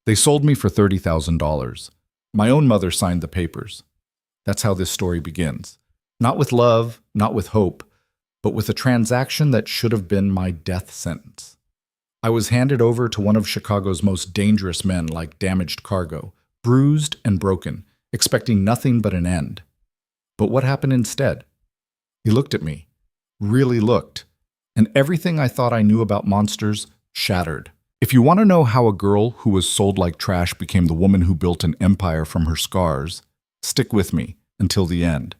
They sold me for $30,000. My own mother signed the papers. That's how this story begins. Not with love, not with hope, but with a transaction that should have been my death sentence. I was handed over to one of Chicago's most dangerous men like damaged cargo, bruised and broken, expecting nothing but an end. But what happened instead? He looked at me, really looked, and everything I thought I knew about monsters shattered. If you want to know how a girl who was sold like trash became the woman who built an empire from her scars, stick with me until the end.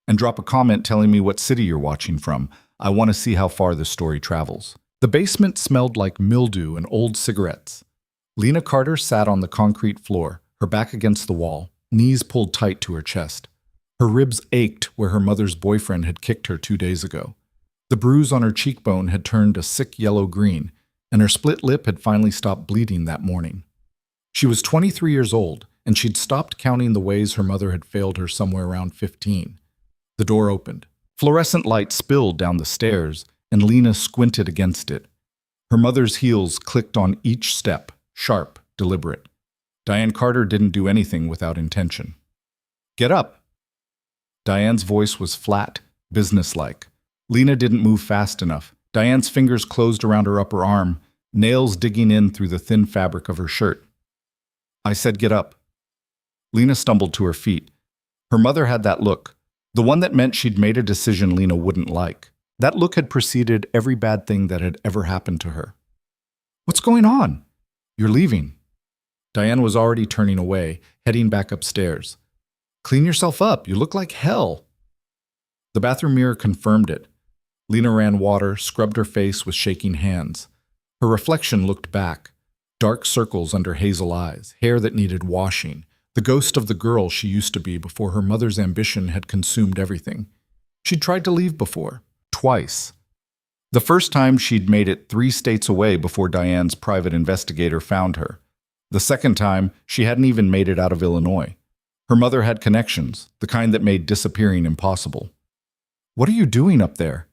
And drop a comment telling me what city you're watching from. I want to see how far this story travels. The basement smelled like mildew and old cigarettes. Lena Carter sat on the concrete floor, her back against the wall, knees pulled tight to her chest. Her ribs ached where her mother's boyfriend had kicked her 2 days ago. The bruise on her cheekbone had turned a sick yellow-green, and her split lip had finally stopped bleeding that morning. She was 23 years old, and she'd stopped counting the ways her mother had failed her somewhere around 15. The door opened. Fluorescent light spilled down the stairs, and Lena squinted against it. Her mother's heels clicked on each step, sharp, deliberate. Diane Carter didn't do anything without intention. "Get up!" Diane's voice was flat, businesslike. Lena didn't move fast enough. Diane's fingers closed around her upper arm, nails digging in through the thin fabric of her shirt. I said, "Get up." Lena stumbled to her feet. Her mother had that look, the one that meant she'd made a decision Lena wouldn't like. That look had preceded every bad thing that had ever happened to her. "What's going on?" "You're leaving." Diane was already turning away, heading back upstairs. "Clean yourself up. You look like hell." The bathroom mirror confirmed it. Lena ran water, scrubbed her face with shaking hands. Her reflection looked back. Dark circles under hazel eyes, hair that needed washing, the ghost of the girl she used to be before her mother's ambition had consumed everything. She'd tried to leave before, twice. The first time she'd made it 3 states away before Diane's private investigator found her. The second time, she hadn't even made it out of Illinois. Her mother had connections, the kind that made disappearing impossible. "What are you doing up there?"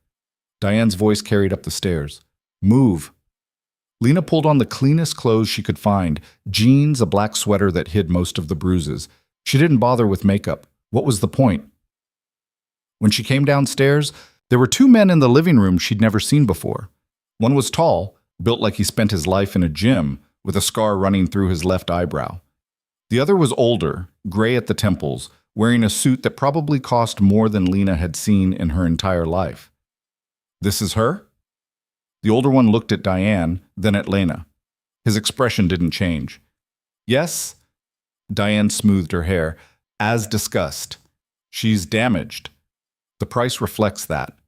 Diane's voice carried up the stairs. "Move." Lena pulled on the cleanest clothes she could find, jeans, a black sweater that hid most of the bruises. She didn't bother with makeup. What was the point? When she came downstairs, there were 2 men in the living room she'd never seen before. One was tall, built like he spent his life in a gym, with a scar running through his left eyebrow. The other was older, gray at the temples, wearing a suit that probably cost more than Lena had seen in her entire life. "This is her?" The older one looked at Diane, then at Lena. His expression didn't change. "Yes." Diane smoothed her hair. "As discussed. She's damaged. The price reflects that."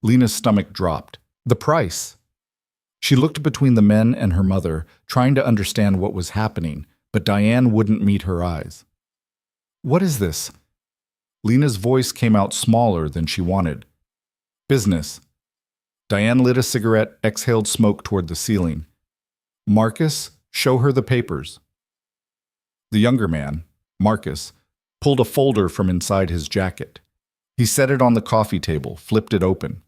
Lena's stomach dropped. The price? She looked between the men and her mother, trying to understand what was happening, but Diane wouldn't meet her eyes. "What is this?" Lena's voice came out smaller than she wanted. "Business." Diane lit a cigarette, exhaled smoke toward the ceiling. "Marcus, show her the papers." The younger man, Marcus, pulled a folder from inside his jacket. He set it on the coffee table, flipped it open.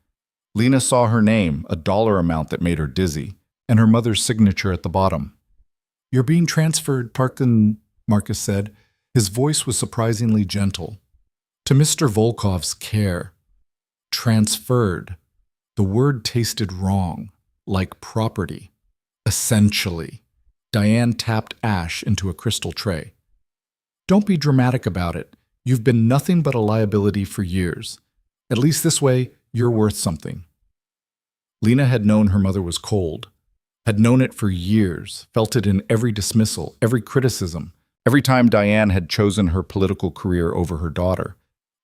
Lena saw her name, a dollar amount that made her dizzy, and her mother's signature at the bottom. "You're being transferred, Parkin," Marcus said. His voice was surprisingly gentle. "To Mr. Volkov's care." Transferred. The word tasted wrong, like property. Essentially. Diane tapped ash into a crystal tray. "Don't be dramatic about it. You've been nothing but a liability for years. At least this way, you're worth something." Lena had known her mother was cold, had known it for years, felt it in every dismissal, every criticism, every time Diane had chosen her political career over her daughter.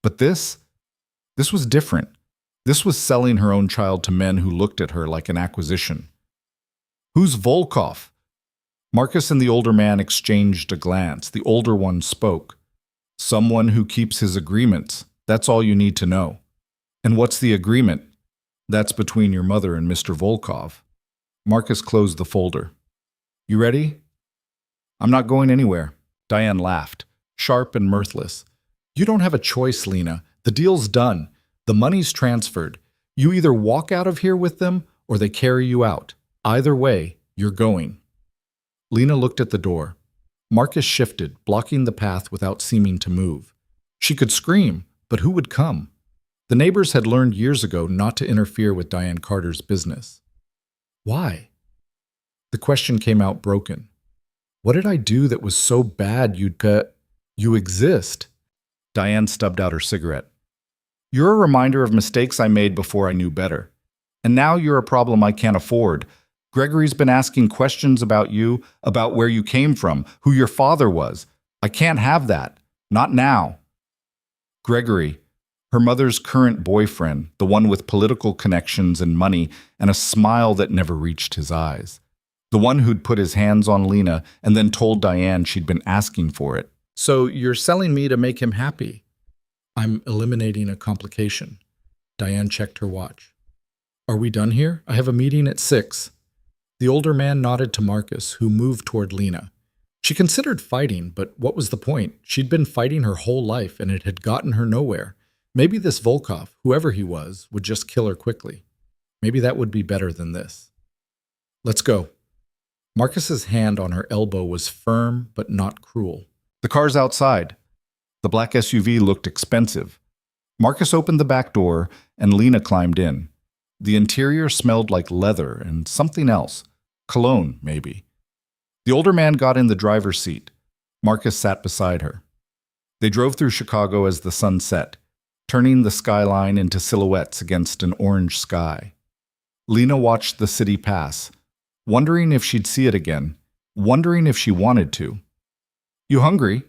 But this was different. This was selling her own child to men who looked at her like an acquisition. "Who's Volkov?" Marcus and the older man exchanged a glance. The older one spoke. "Someone who keeps his agreements. That's all you need to know." "And what's the agreement?" "That's between your mother and Mr. Volkov." Marcus closed the folder. "You ready?" "I'm not going anywhere." Diane laughed, sharp and mirthless. "You don't have a choice, Lena. The deal's done. The money's transferred. You either walk out of here with them or they carry you out. Either way, you're going." Lena looked at the door. Marcus shifted, blocking the path without seeming to move. She could scream, but who would come? The neighbors had learned years ago not to interfere with Diane Carter's business. Why? The question came out broken. What did I do that was so bad you exist? Diane stubbed out her cigarette. You're a reminder of mistakes I made before I knew better. And now you're a problem I can't afford. Gregory's been asking questions about you, about where you came from, who your father was. I can't have that. Not now. Gregory, her mother's current boyfriend, the one with political connections and money and a smile that never reached his eyes. The one who'd put his hands on Lena and then told Diane she'd been asking for it. So you're selling me to make him happy? I'm eliminating a complication. Diane checked her watch. Are we done here? I have a meeting at 6. The older man nodded to Marcus, who moved toward Lena. She considered fighting, but what was the point? She'd been fighting her whole life, and it had gotten her nowhere. Maybe this Volkov, whoever he was, would just kill her quickly. Maybe that would be better than this. Let's go. Marcus's hand on her elbow was firm, but not cruel. The car's outside. The black SUV looked expensive. Marcus opened the back door, and Lena climbed in. The interior smelled like leather and something else. Cologne, maybe. The older man got in the driver's seat. Marcus sat beside her. They drove through Chicago as the sun set, turning the skyline into silhouettes against an orange sky. Lena watched the city pass, wondering if she'd see it again, wondering if she wanted to. You hungry?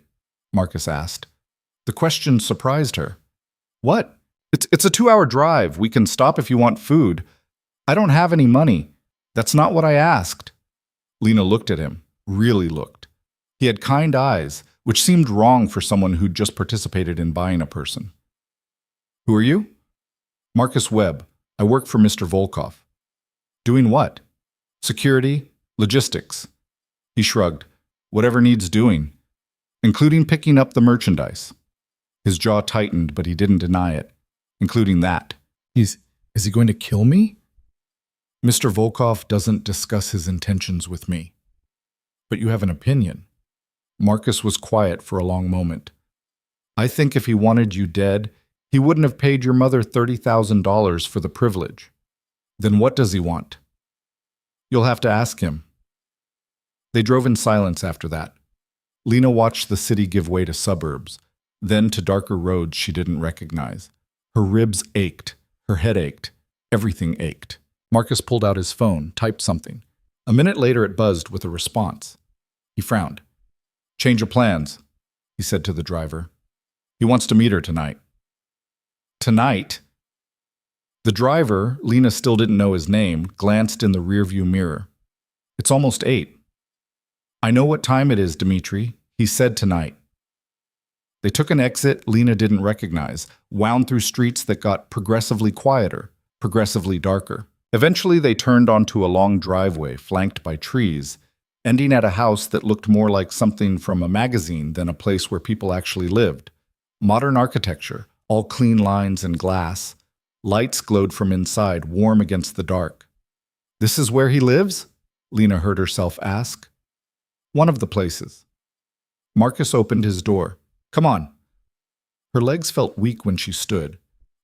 Marcus asked. The question surprised her. What? It's a 2-hour drive. We can stop if you want food. I don't have any money. That's not what I asked. Lena looked at him, really looked. He had kind eyes, which seemed wrong for someone who'd just participated in buying a person. Who are you? Marcus Webb. I work for Mr. Volkov. Doing what? Security, logistics. He shrugged. Whatever needs doing, including picking up the merchandise. His jaw tightened, but he didn't deny it. Including that. Is he going to kill me? Mr. Volkov doesn't discuss his intentions with me. But you have an opinion. Marcus was quiet for a long moment. I think if he wanted you dead, he wouldn't have paid your mother $30,000 for the privilege. Then what does he want? You'll have to ask him. They drove in silence after that. Lena watched the city give way to suburbs, then to darker roads she didn't recognize. Her ribs ached, her head ached, everything ached. Marcus pulled out his phone, typed something. A minute later it buzzed with a response. He frowned. Change of plans, he said to the driver. He wants to meet her tonight. Tonight? The driver, Lena still didn't know his name, glanced in the rearview mirror. It's almost 8. I know what time it is, Dmitri. He said tonight. They took an exit Lena didn't recognize, wound through streets that got progressively quieter, progressively darker. Eventually they turned onto a long driveway flanked by trees, ending at a house that looked more like something from a magazine than a place where people actually lived. Modern architecture, all clean lines and glass. Lights glowed from inside, warm against the dark. This is where he lives? Lena heard herself ask. One of the places. Marcus opened his door. Come on. Her legs felt weak when she stood.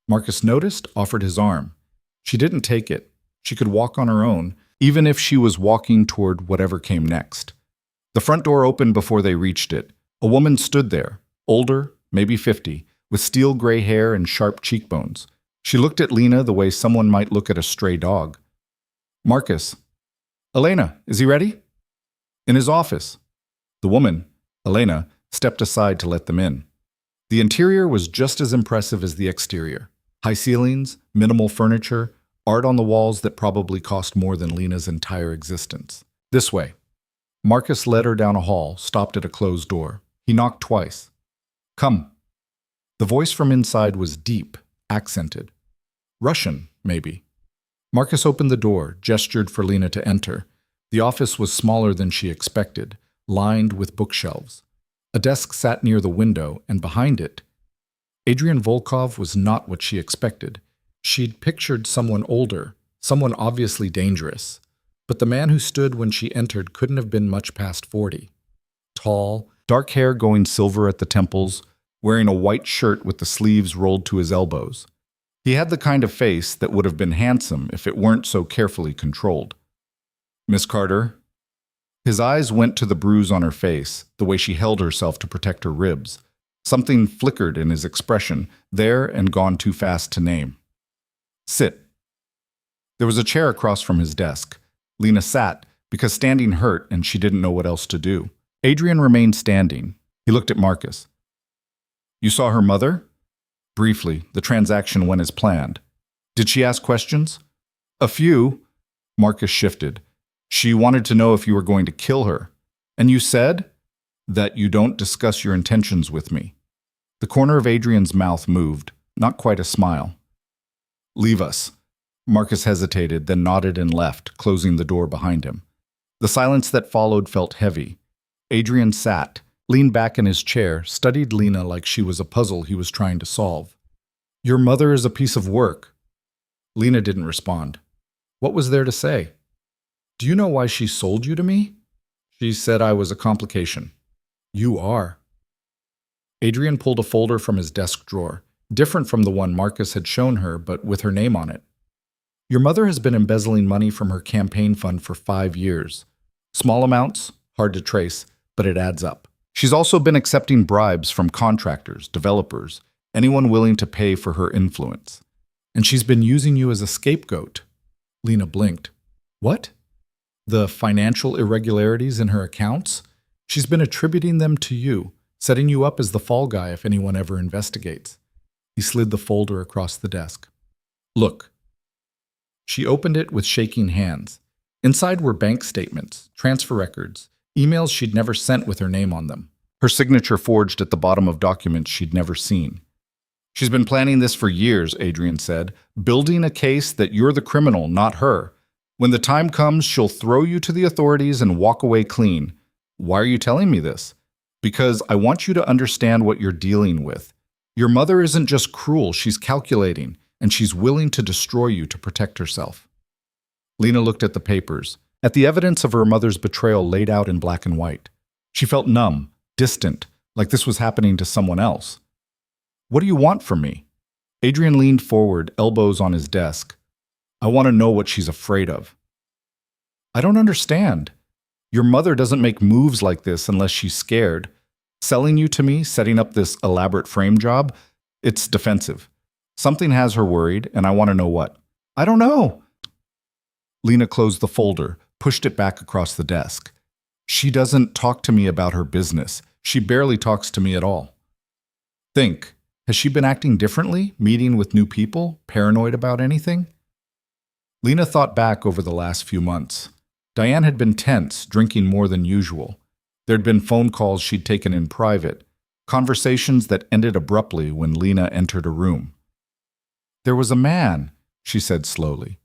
Marcus noticed, offered his arm. She didn't take it. She could walk on her own, even if she was walking toward whatever came next. The front door opened before they reached it. A woman stood there, older, maybe 50, with steel gray hair and sharp cheekbones. She looked at Lena the way someone might look at a stray dog. Marcus. Elena, is he ready? In his office. The woman, Elena, stepped aside to let them in. The interior was just as impressive as the exterior. High ceilings, minimal furniture, art on the walls that probably cost more than Lena's entire existence. This way. Marcus led her down a hall, stopped at a closed door. He knocked twice. Come. The voice from inside was deep, accented. Russian, maybe. Marcus opened the door, gestured for Lena to enter. The office was smaller than she expected, lined with bookshelves. A desk sat near the window, and behind it, Adrian Volkov was not what she expected. She'd pictured someone older, someone obviously dangerous. But the man who stood when she entered couldn't have been much past 40. Tall, dark hair going silver at the temples, wearing a white shirt with the sleeves rolled to his elbows. He had the kind of face that would have been handsome if it weren't so carefully controlled. "Miss Carter?" His eyes went to the bruise on her face, the way she held herself to protect her ribs. Something flickered in his expression, there and gone too fast to name. "Sit." There was a chair across from his desk. Lena sat, because standing hurt and she didn't know what else to do. Adrian remained standing. He looked at Marcus. "You saw her mother?" Briefly, the transaction went as planned. "Did she ask questions?" "A few." Marcus shifted. "She wanted to know if you were going to kill her. And you said?" "That you don't discuss your intentions with me." The corner of Adrian's mouth moved, not quite a smile. "Leave us." Marcus hesitated, then nodded and left, closing the door behind him. The silence that followed felt heavy. Adrian sat, leaned back in his chair, studied Lena like she was a puzzle he was trying to solve. "Your mother is a piece of work." Lena didn't respond. What was there to say? "Do you know why she sold you to me?" "She said I was a complication." "You are." Adrian pulled a folder from his desk drawer, different from the one Marcus had shown her, but with her name on it. "Your mother has been embezzling money from her campaign fund for 5 years. Small amounts, hard to trace, but it adds up. She's also been accepting bribes from contractors, developers, anyone willing to pay for her influence. And she's been using you as a scapegoat." Lena blinked. "What? The financial irregularities in her accounts? She's been attributing them to you, setting you up as the fall guy if anyone ever investigates." He slid the folder across the desk. "Look." She opened it with shaking hands. Inside were bank statements, transfer records, emails she'd never sent with her name on them. Her signature forged at the bottom of documents she'd never seen. "She's been planning this for years," Adrian said, "building a case that you're the criminal, not her. When the time comes, she'll throw you to the authorities and walk away clean. Why are you telling me this? Because I want you to understand what you're dealing with. Your mother isn't just cruel, she's calculating, and she's willing to destroy you to protect herself." Lena looked at the papers, at the evidence of her mother's betrayal laid out in black and white. She felt numb, distant, like this was happening to someone else. "What do you want from me?" Adrian leaned forward, elbows on his desk. "I want to know what she's afraid of." "I don't understand. Your mother doesn't make moves like this unless she's scared. Selling you to me, setting up this elaborate frame job, it's defensive. Something has her worried, and I want to know what." "I don't know." Lena closed the folder, pushed it back across the desk. "She doesn't talk to me about her business. She barely talks to me at all." "Think. Has she been acting differently, meeting with new people, paranoid about anything?" Lena thought back over the last few months. Diane had been tense, drinking more than usual. There'd been phone calls she'd taken in private, conversations that ended abruptly when Lena entered a room. "There was a man," she said slowly.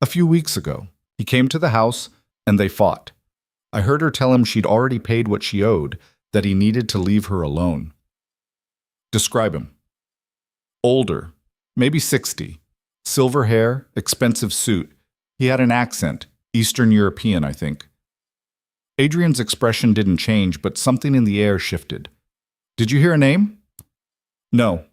"A few weeks ago. He came to the house, and they fought. I heard her tell him she'd already paid what she owed, that he needed to leave her alone." "Describe him." "Older, maybe 60. Silver hair, expensive suit. He had an accent, Eastern European, I think." Adrian's expression didn't change, but something in the air shifted. "Did you hear a name?" "No.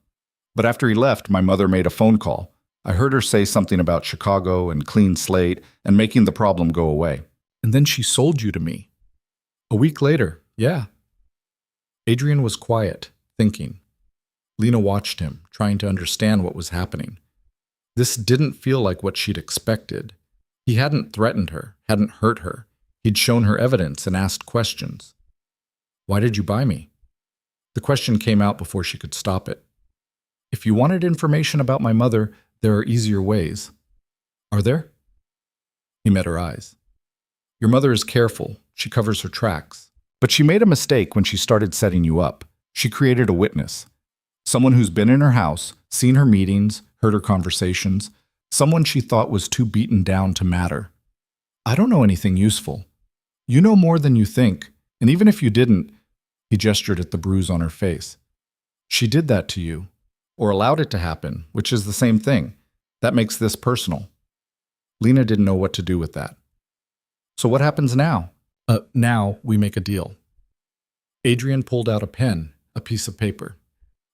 But after he left, my mother made a phone call. I heard her say something about Chicago and clean slate and making the problem go away." "And then she sold you to me." "A week later, yeah." Adrian was quiet, thinking. Lena watched him, trying to understand what was happening. This didn't feel like what she'd expected. He hadn't threatened her, hadn't hurt her. He'd shown her evidence and asked questions. "Why did you buy me?" The question came out before she could stop it. "If you wanted information about my mother, there are easier ways." "Are there?" He met her eyes. "Your mother is careful. She covers her tracks. But she made a mistake when she started setting you up. She created a witness. Someone who's been in her house, seen her meetings, heard her conversations. Someone she thought was too beaten down to matter. I don't know anything useful. You know more than you think, and even if you didn't," he gestured at the bruise on her face. "She did that to you, or allowed it to happen, which is the same thing. That makes this personal." Lena didn't know what to do with that. So what happens now? Now we make a deal. Adrian pulled out a pen, a piece of paper.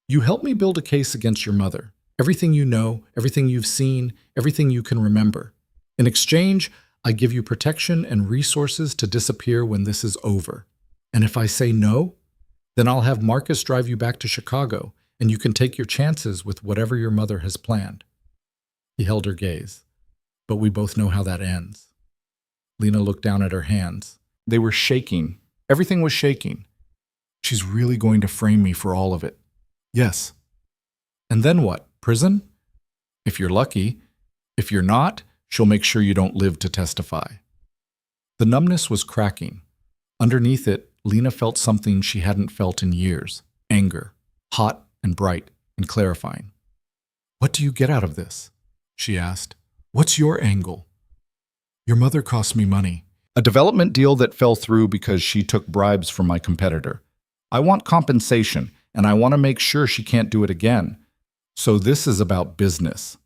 You help me build a case against your mother. Everything you know, everything you've seen, everything you can remember. In exchange, I give you protection and resources to disappear when this is over. And if I say no, then I'll have Marcus drive you back to Chicago, and you can take your chances with whatever your mother has planned. He held her gaze. But we both know how that ends. Lena looked down at her hands. They were shaking. Everything was shaking. She's really going to frame me for all of it. Yes. And then what? Prison? If you're lucky. If you're not, she'll make sure you don't live to testify. The numbness was cracking. Underneath it, Lena felt something she hadn't felt in years. Anger. Hot and bright and clarifying. What do you get out of this? She asked. What's your angle? Your mother cost me money. A development deal that fell through because she took bribes from my competitor. I want compensation, and I want to make sure she can't do it again. So this is about business.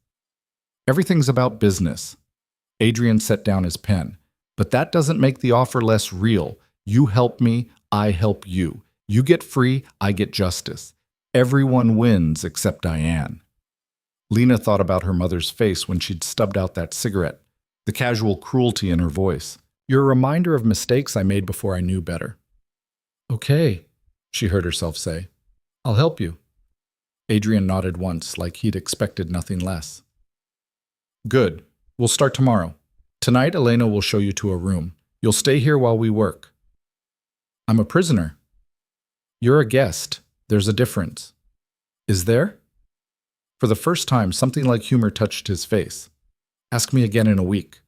Everything's about business. Adrian set down his pen. But that doesn't make the offer less real. You help me, I help you. You get free, I get justice. Everyone wins except Diane. Lena thought about her mother's face when she'd stubbed out that cigarette, the casual cruelty in her voice. You're a reminder of mistakes I made before I knew better. Okay, she heard herself say. I'll help you. Adrian nodded once, like he'd expected nothing less. Good. We'll start tomorrow. Tonight, Elena will show you to a room. You'll stay here while we work. I'm a prisoner. You're a guest. There's a difference. Is there? For the first time, something like humor touched his face. Ask me again in a week.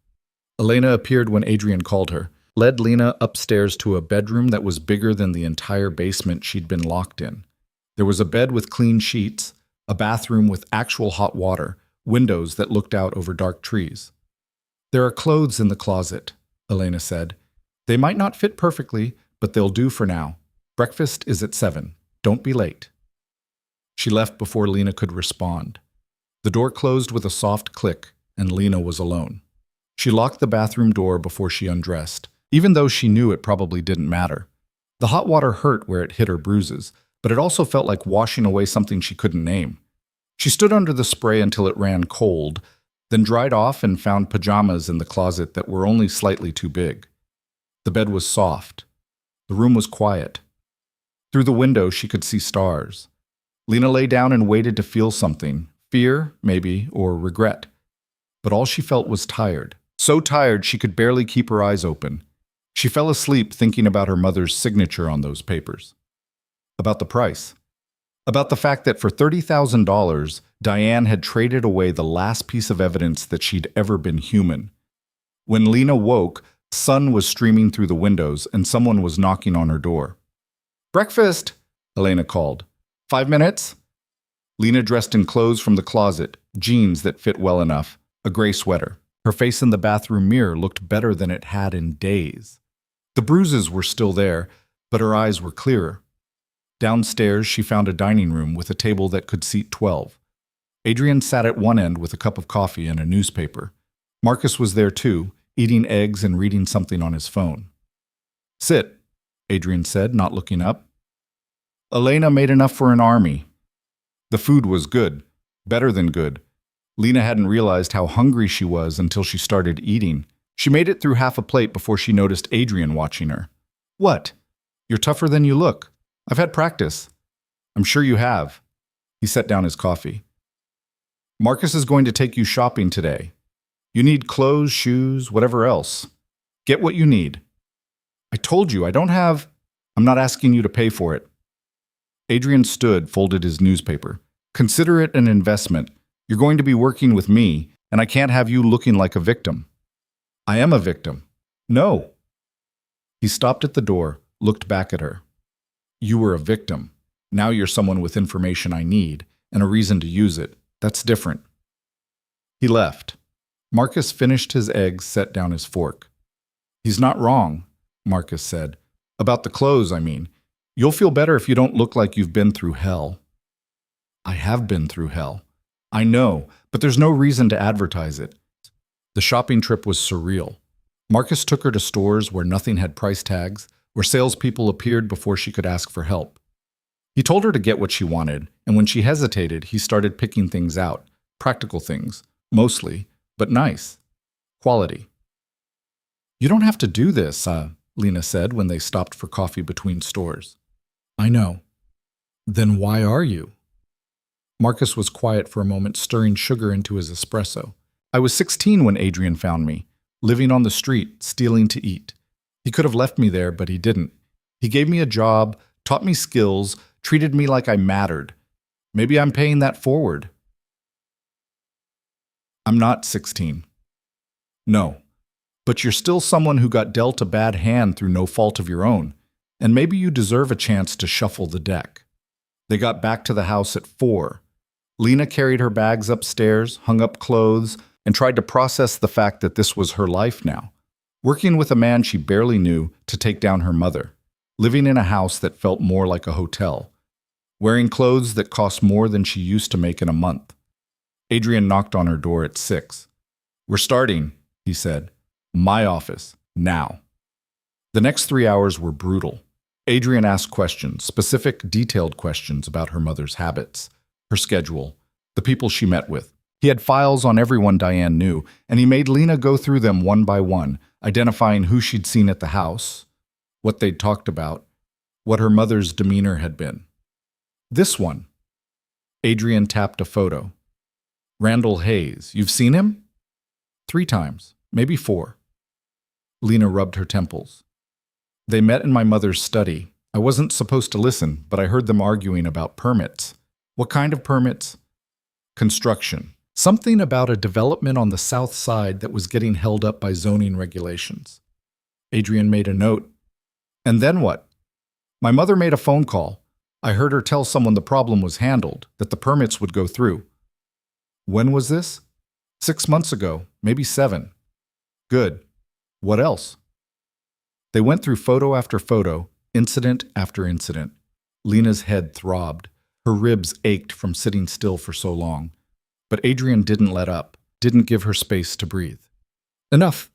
Elena appeared when Adrian called her, led Lena upstairs to a bedroom that was bigger than the entire basement she'd been locked in. There was a bed with clean sheets, a bathroom with actual hot water, windows that looked out over dark trees. There are clothes in the closet, Elena said. They might not fit perfectly, but they'll do for now. Breakfast is at 7. Don't be late. She left before Lena could respond. The door closed with a soft click, and Lena was alone. She locked the bathroom door before she undressed, even though she knew it probably didn't matter. The hot water hurt where it hit her bruises, but it also felt like washing away something she couldn't name. She stood under the spray until it ran cold, then dried off and found pajamas in the closet that were only slightly too big. The bed was soft. The room was quiet. Through the window, she could see stars. Lena lay down and waited to feel something, fear, maybe, or regret. But all she felt was tired. So tired she could barely keep her eyes open. She fell asleep thinking about her mother's signature on those papers. About the price. About the fact that for $30,000, Diane had traded away the last piece of evidence that she'd ever been human. When Lena woke, sun was streaming through the windows and someone was knocking on her door. Breakfast, Elena called. 5 minutes? Lena dressed in clothes from the closet, jeans that fit well enough, a gray sweater. Her face in the bathroom mirror looked better than it had in days. The bruises were still there, but her eyes were clearer. Downstairs, she found a dining room with a table that could seat 12. Adrian sat at one end with a cup of coffee and a newspaper. Marcus was there too, eating eggs and reading something on his phone. Sit, Adrian said, not looking up. Elena made enough for an army. The food was good, better than good. Lena hadn't realized how hungry she was until she started eating. She made it through half a plate before she noticed Adrian watching her. What? You're tougher than you look. I've had practice. I'm sure you have. He set down his coffee. Marcus is going to take you shopping today. You need clothes, shoes, whatever else. Get what you need. I told you, I'm not asking you to pay for it. Adrian stood, folded his newspaper. Consider it an investment. You're going to be working with me, and I can't have you looking like a victim. I am a victim. No. He stopped at the door, looked back at her. You were a victim. Now you're someone with information I need, and a reason to use it. That's different. He left. Marcus finished his eggs, set down his fork. He's not wrong, Marcus said. About the clothes, I mean. You'll feel better if you don't look like you've been through hell. I have been through hell. I know, but there's no reason to advertise it. The shopping trip was surreal. Marcus took her to stores where nothing had price tags, where salespeople appeared before she could ask for help. He told her to get what she wanted, and when she hesitated, he started picking things out. Practical things, mostly, but nice. Quality. "You don't have to do this," Lena said when they stopped for coffee between stores. "I know." "Then why are you?" Marcus was quiet for a moment, stirring sugar into his espresso. "I was 16 when Adrian found me, living on the street, stealing to eat. He could have left me there, but he didn't. He gave me a job, taught me skills, treated me like I mattered. Maybe I'm paying that forward." "I'm not 16. "No. But you're still someone who got dealt a bad hand through no fault of your own, and maybe you deserve a chance to shuffle the deck." They got back to the house at 4. Lena carried her bags upstairs, hung up clothes, and tried to process the fact that this was her life now. Working with a man she barely knew to take down her mother. Living in a house that felt more like a hotel. Wearing clothes that cost more than she used to make in a month. Adrian knocked on her door at 6. "We're starting," he said. "My office, now." The next 3 hours were brutal. Adrian asked questions, specific, detailed questions about her mother's habits, her schedule, the people she met with. He had files on everyone Diane knew, and he made Lena go through them one by one, identifying who she'd seen at the house, what they'd talked about, what her mother's demeanor had been. "This one." Adrian tapped a photo. "Randall Hayes. You've seen him?" 3 times, maybe 4. Lena rubbed her temples. "They met in my mother's study. I wasn't supposed to listen, but I heard them arguing about permits." "What kind of permits?" "Construction. Something about a development on the south side that was getting held up by zoning regulations." Adrian made a note. "And then what?" "My mother made a phone call. I heard her tell someone the problem was handled, that the permits would go through." "When was this?" 6 months ago, maybe 7. "Good. What else?" They went through photo after photo, incident after incident. Lena's head throbbed. Her ribs ached from sitting still for so long. But Adrian didn't let up, didn't give her space to breathe. "Enough!"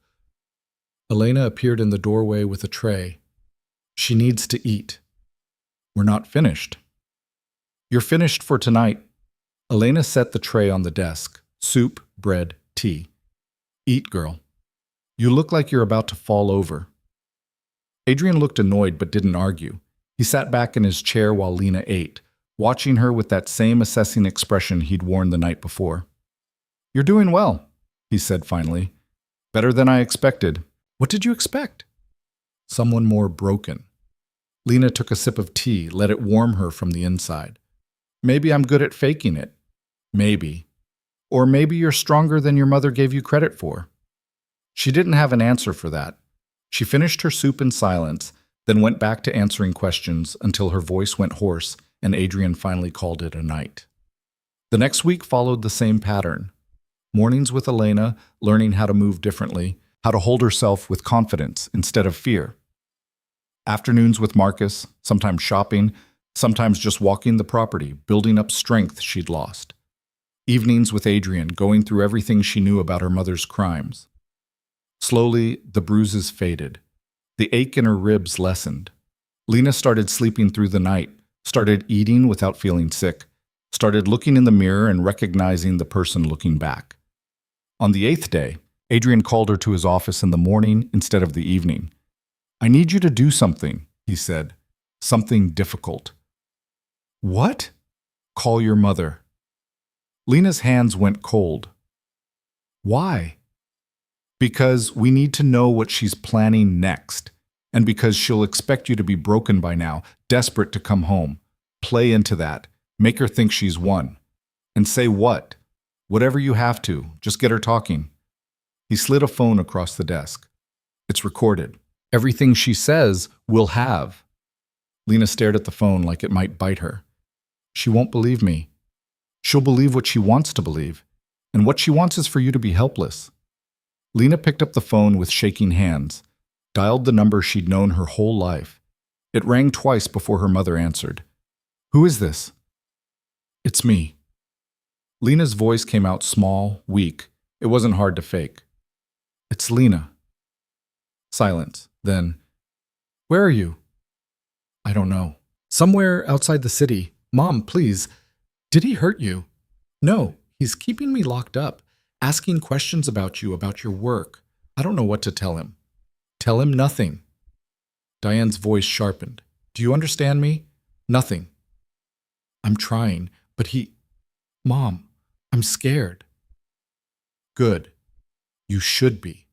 Elena appeared in the doorway with a tray. "She needs to eat." "We're not finished." "You're finished for tonight." Elena set the tray on the desk. Soup, bread, tea. "Eat, girl. You look like you're about to fall over." Adrian looked annoyed but didn't argue. He sat back in his chair while Lena ate, watching her with that same assessing expression he'd worn the night before. "You're doing well," he said finally. "Better than I expected." "What did you expect?" "Someone more broken." Lena took a sip of tea, let it warm her from the inside. "Maybe I'm good at faking it." "Maybe. Or maybe you're stronger than your mother gave you credit for." She didn't have an answer for that. She finished her soup in silence, then went back to answering questions until her voice went hoarse and Adrian finally called it a night. The next week followed the same pattern. Mornings with Elena, learning how to move differently, how to hold herself with confidence instead of fear. Afternoons with Marcus, sometimes shopping, sometimes just walking the property, building up strength she'd lost. Evenings with Adrian, going through everything she knew about her mother's crimes. Slowly, the bruises faded. The ache in her ribs lessened. Lena started sleeping through the night, started eating without feeling sick, started looking in the mirror and recognizing the person looking back. On the 8th day, Adrian called her to his office in the morning instead of the evening. "I need you to do something," he said. "Something difficult." "What?" "Call your mother." Lena's hands went cold. "Why?" "Because we need to know what she's planning next, and because she'll expect you to be broken by now, desperate to come home. Play into that. Make her think she's won. And say what? Whatever you have to. Just get her talking." He slid a phone across the desk. "It's recorded. Everything she says, we'll have." Lena stared at the phone like it might bite her. "She won't believe me." "She'll believe what she wants to believe. And what she wants is for you to be helpless." Lena picked up the phone with shaking hands, dialed the number she'd known her whole life. It rang twice before her mother answered. "Who is this?" "It's me." Lena's voice came out small, weak. It wasn't hard to fake. "It's Lena." Silence. Then, "Where are you?" "I don't know. Somewhere outside the city. Mom, please. Did he hurt you?" "No, he's keeping me locked up, asking questions about you, about your work. I don't know what to tell him." "Tell him nothing." Diane's voice sharpened. "Do you understand me?" "Nothing." "I'm trying, but he... Mom, I'm scared." "Good. You should be.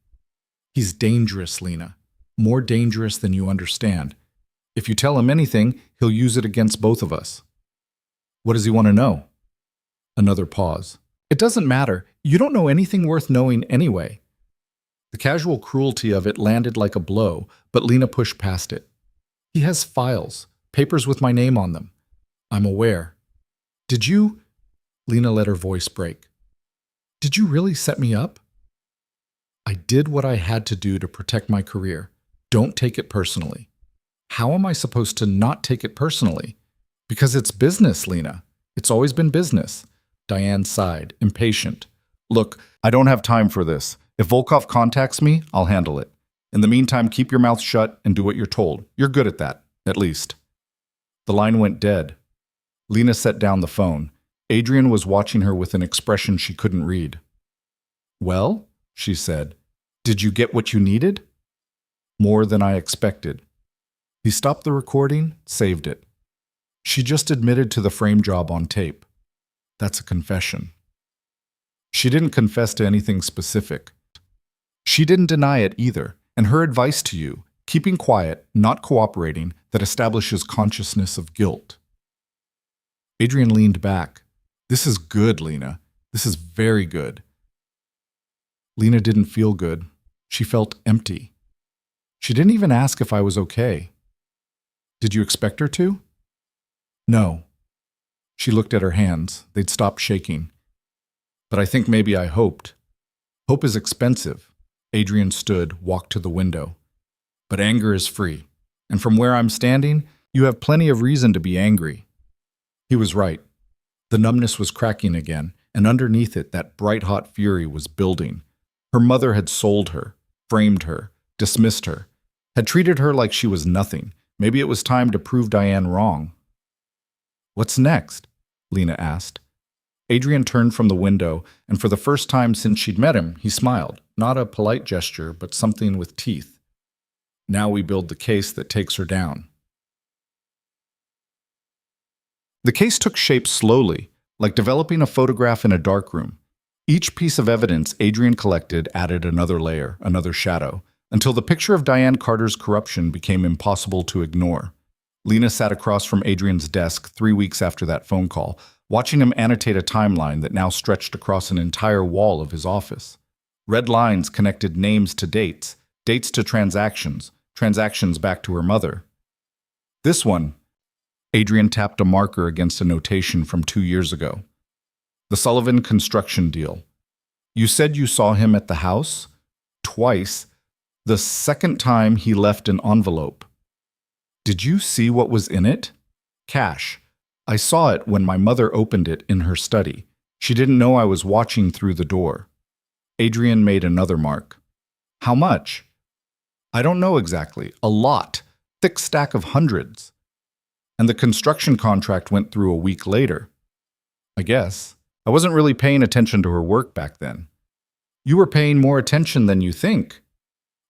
He's dangerous, Lena. More dangerous than you understand. If you tell him anything, he'll use it against both of us." "What does he want to know?" Another pause. "It doesn't matter. You don't know anything worth knowing anyway." The casual cruelty of it landed like a blow, but Lena pushed past it. "He has files, papers with my name on them. I'm aware." "Did you..." Lena let her voice break. "Did you really set me up?" "I did what I had to do to protect my career. Don't take it personally." "How am I supposed to not take it personally?" "Because it's business, Lena. It's always been business." Diane sighed, impatient. "Look, I don't have time for this. If Volkov contacts me, I'll handle it. In the meantime, keep your mouth shut and do what you're told. You're good at that, at least." The line went dead. Lena set down the phone. Adrian was watching her with an expression she couldn't read. "Well," she said, "did you get what you needed?" "More than I expected." He stopped the recording, saved it. "She just admitted to the frame job on tape. That's a confession." She didn't confess to anything specific. She didn't deny it either, and her advice to you, keeping quiet, not cooperating, that establishes consciousness of guilt. Adrian leaned back. "This is good, Lena. This is very good." Lena didn't feel good. She felt empty. She didn't even ask if I was okay. "Did you expect her to?" "No." She looked at her hands. They'd stopped shaking. "But I think maybe I hoped. Hope is expensive." Adrian stood, walked to the window. "But anger is free. And from where I'm standing, you have plenty of reason to be angry." He was right. The numbness was cracking again, and underneath it, that bright-hot fury was building. Her mother had sold her, framed her, dismissed her, had treated her like she was nothing. Maybe it was time to prove Diane wrong. "What's next?" Lena asked. Adrian turned from the window, and for the first time since she'd met him, he smiled. Not a polite gesture, but something with teeth. "Now we build the case that takes her down." The case took shape slowly, like developing a photograph in a darkroom. Each piece of evidence Adrian collected added another layer, another shadow, until the picture of Diane Carter's corruption became impossible to ignore. Lena sat across from Adrian's desk 3 weeks after that phone call, watching him annotate a timeline that now stretched across an entire wall of his office. Red lines connected names to dates, dates to transactions, transactions back to her mother. "This one," Adrian tapped a marker against a notation from 2 years ago. "The Sullivan construction deal. You said you saw him at the house? Twice. The second time he left an envelope. Did you see what was in it? Cash. I saw it when my mother opened it in her study. She didn't know I was watching through the door." Adrian made another mark. "How much?" "I don't know exactly. A lot. Thick stack of hundreds. And the construction contract went through a week later." "I guess. I wasn't really paying attention to her work back then." "You were paying more attention than you think."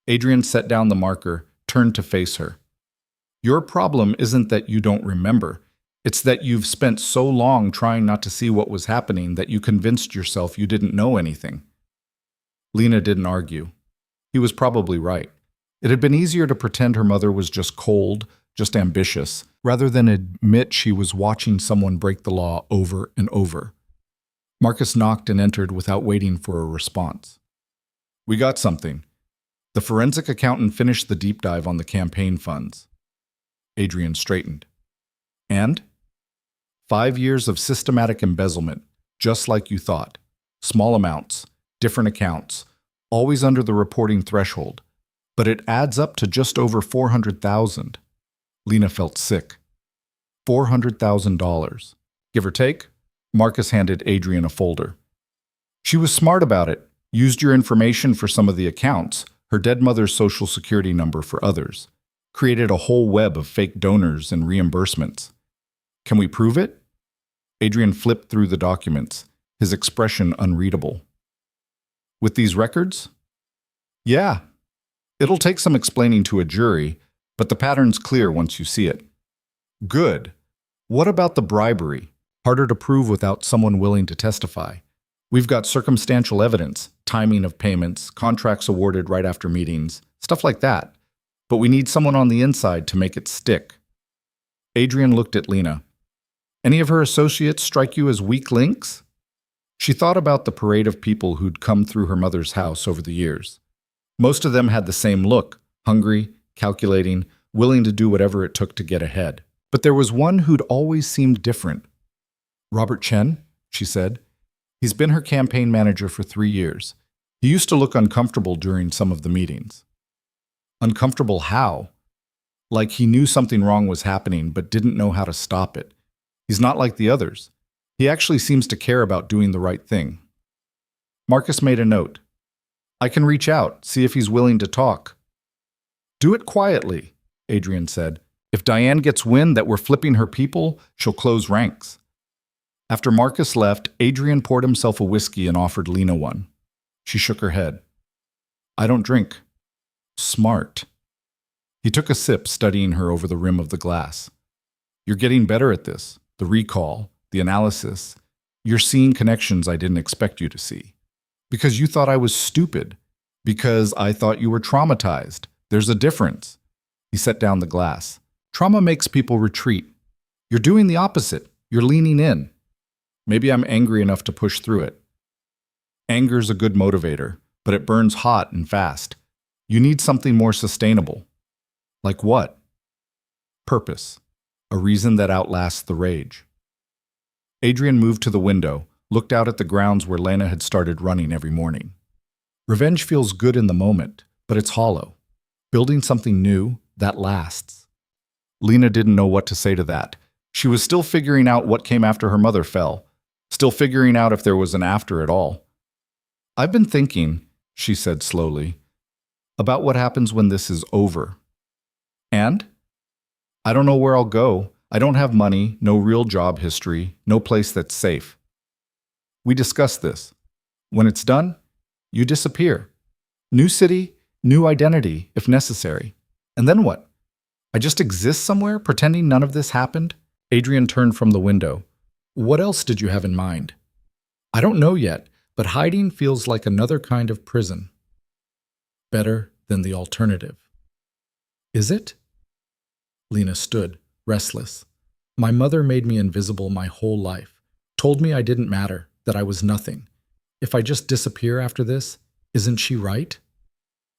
Adrian set down the marker, turned to face her. "Your problem isn't that you don't remember. It's that you've spent so long trying not to see what was happening that you convinced yourself you didn't know anything." Lena didn't argue. He was probably right. It had been easier to pretend her mother was just cold, just ambitious, rather than admit she was watching someone break the law over and over. Marcus knocked and entered without waiting for a response. "We got something." The forensic accountant finished the deep dive on the campaign funds. Adrian straightened. "And?" 5 years of systematic embezzlement, just like you thought. Small amounts, different accounts, always under the reporting threshold. But it adds up to just over $400,000. Lena felt sick. $400,000. Give or take? Marcus handed Adrian a folder. "She was smart about it. Used your information for some of the accounts. her dead mother's social security number for others, created a whole web of fake donors and reimbursements. Can we prove it? Adrian flipped through the documents, his expression unreadable. With these records? Yeah. It'll take some explaining to a jury, but the pattern's clear once you see it. Good. What about the bribery? Harder to prove without someone willing to testify. We've got circumstantial evidence, timing of payments, contracts awarded right after meetings, stuff like that. But we need someone on the inside to make it stick. Adrian looked at Lena. Any of her associates strike you as weak links? She thought about the parade of people who'd come through her mother's house over the years. Most of them had the same look, hungry, calculating, willing to do whatever it took to get ahead. But there was one who'd always seemed different. Robert Chen, she said. He's been her campaign manager for 3 years. He used to look uncomfortable during some of the meetings. Uncomfortable how? Like he knew something wrong was happening but didn't know how to stop it. He's not like the others. He actually seems to care about doing the right thing. Marcus made a note. I can reach out, see if he's willing to talk. Do it quietly, Adrian said. If Diane gets wind that we're flipping her people, she'll close ranks. After Marcus left, Adrian poured himself a whiskey and offered Lena one. She shook her head. I don't drink. Smart. He took a sip, studying her over the rim of the glass. You're getting better at this. The recall, the analysis. You're seeing connections I didn't expect you to see. Because you thought I was stupid. Because I thought you were traumatized. There's a difference. He set down the glass. Trauma makes people retreat. You're doing the opposite. You're leaning in. Maybe I'm angry enough to push through it. Anger's a good motivator, but it burns hot and fast. You need something more sustainable. Like what? Purpose. A reason that outlasts the rage. Adrian moved to the window, looked out at the grounds where Lena had started running every morning. Revenge feels good in the moment, but it's hollow. Building something new, that lasts. Lena didn't know what to say to that. She was still figuring out what came after her mother fell, still figuring out if there was an after at all. I've been thinking, she said slowly, about what happens when this is over. And? I don't know where I'll go. I don't have money, no real job history, no place that's safe. We discussed this. When it's done, you disappear. New city, new identity, if necessary. And then what? I just exist somewhere, pretending none of this happened? Adrian turned from the window. What else did you have in mind? I don't know yet, but hiding feels like another kind of prison. Better than the alternative. Is it? Lena stood, restless. My mother made me invisible my whole life, told me I didn't matter, that I was nothing. If I just disappear after this, isn't she right?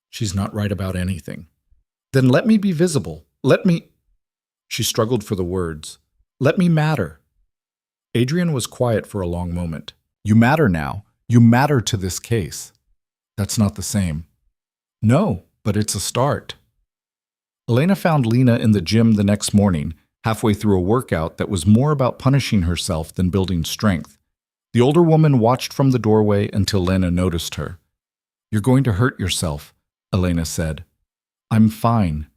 She's not right about anything. Then let me be visible. Let me... She struggled for the words. Let me matter. Adrian was quiet for a long moment. You matter now. You matter to this case. That's not the same. No, but it's a start. Elena found Lena in the gym the next morning, halfway through a workout that was more about punishing herself than building strength. The older woman watched from the doorway until Lena noticed her. You're going to hurt yourself, Elena said. I'm fine.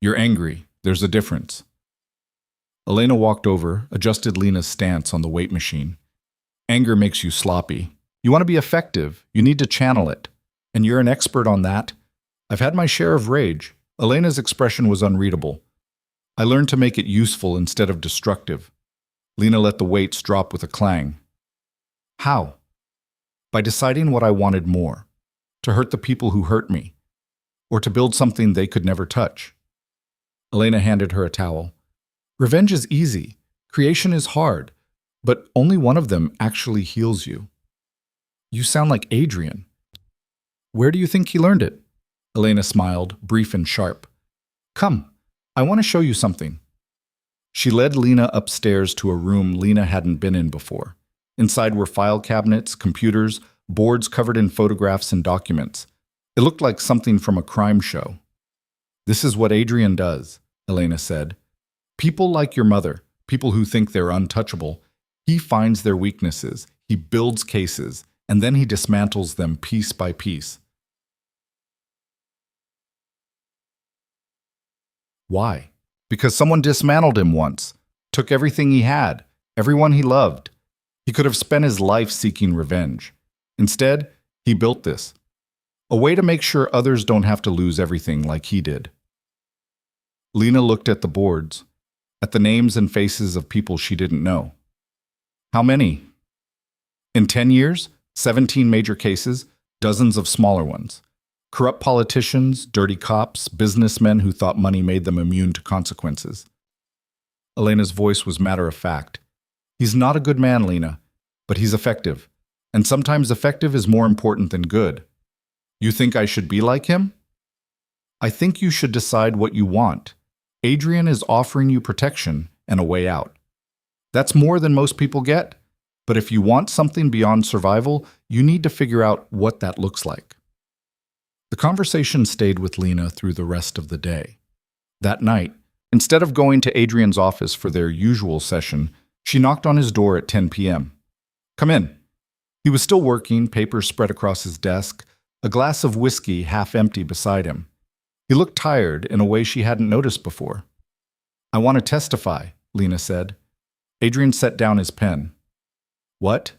You're angry. There's a difference. Elena walked over, adjusted Lena's stance on the weight machine. Anger makes you sloppy. You want to be effective. You need to channel it. And you're an expert on that. I've had my share of rage. Elena's expression was unreadable. I learned to make it useful instead of destructive. Lena let the weights drop with a clang. How? By deciding what I wanted more. To hurt the people who hurt me. Or to build something they could never touch. Elena handed her a towel. Revenge is easy. Creation is hard. But only one of them actually heals you. You sound like Adrian. Where do you think he learned it? Elena smiled, brief and sharp. Come, I want to show you something. She led Lena upstairs to a room Lena hadn't been in before. Inside were file cabinets, computers, boards covered in photographs and documents. It looked like something from a crime show. This is what Adrian does, Elena said. People like your mother, people who think they're untouchable, he finds their weaknesses, he builds cases, and then he dismantles them piece by piece. Why? Because someone dismantled him once, took everything he had, everyone he loved. He could have spent his life seeking revenge. Instead, he built this. A way to make sure others don't have to lose everything like he did. Lena looked at the boards, at the names and faces of people she didn't know. How many? In 10 years, 17 major cases, dozens of smaller ones. Corrupt politicians, dirty cops, businessmen who thought money made them immune to consequences. Elena's voice was matter-of-fact. He's not a good man, Lena, but he's effective. And sometimes effective is more important than good. You think I should be like him? I think you should decide what you want. Adrian is offering you protection and a way out. That's more than most people get, but if you want something beyond survival, you need to figure out what that looks like. The conversation stayed with Lena through the rest of the day. That night, instead of going to Adrian's office for their usual session, she knocked on his door at 10 p.m. Come in. He was still working, papers spread across his desk, a glass of whiskey half empty beside him. He looked tired in a way she hadn't noticed before. I want to testify, Lena said. Adrian set down his pen. What?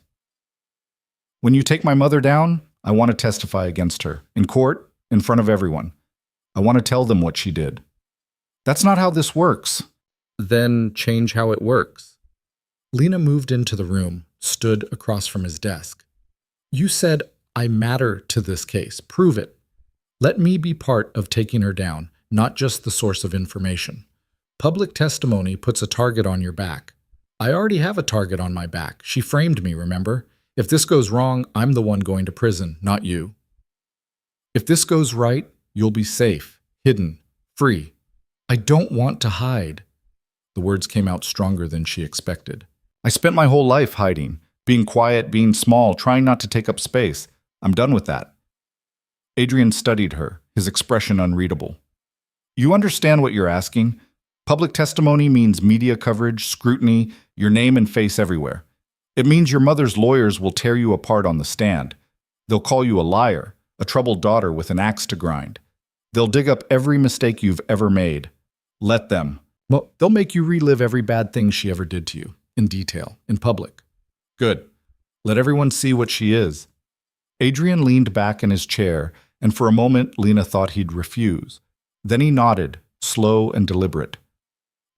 When you take my mother down, I want to testify against her, in court, in front of everyone. I want to tell them what she did. That's not how this works. Then change how it works. Lena moved into the room, stood across from his desk. You said, I matter to this case. Prove it. Let me be part of taking her down, not just the source of information. Public testimony puts a target on your back. I already have a target on my back. She framed me, remember? If this goes wrong, I'm the one going to prison, not you. If this goes right, you'll be safe, hidden, free. I don't want to hide. The words came out stronger than she expected. I spent my whole life hiding, being quiet, being small, trying not to take up space. I'm done with that. Adrian studied her, his expression unreadable. You understand what you're asking? Public testimony means media coverage, scrutiny, your name and face everywhere. It means your mother's lawyers will tear you apart on the stand. They'll call you a liar, a troubled daughter with an axe to grind. They'll dig up every mistake you've ever made. Let them. Well, they'll make you relive every bad thing she ever did to you, in detail, in public. Good. Let everyone see what she is. Adrian leaned back in his chair, and for a moment Lena thought he'd refuse. Then he nodded, slow and deliberate.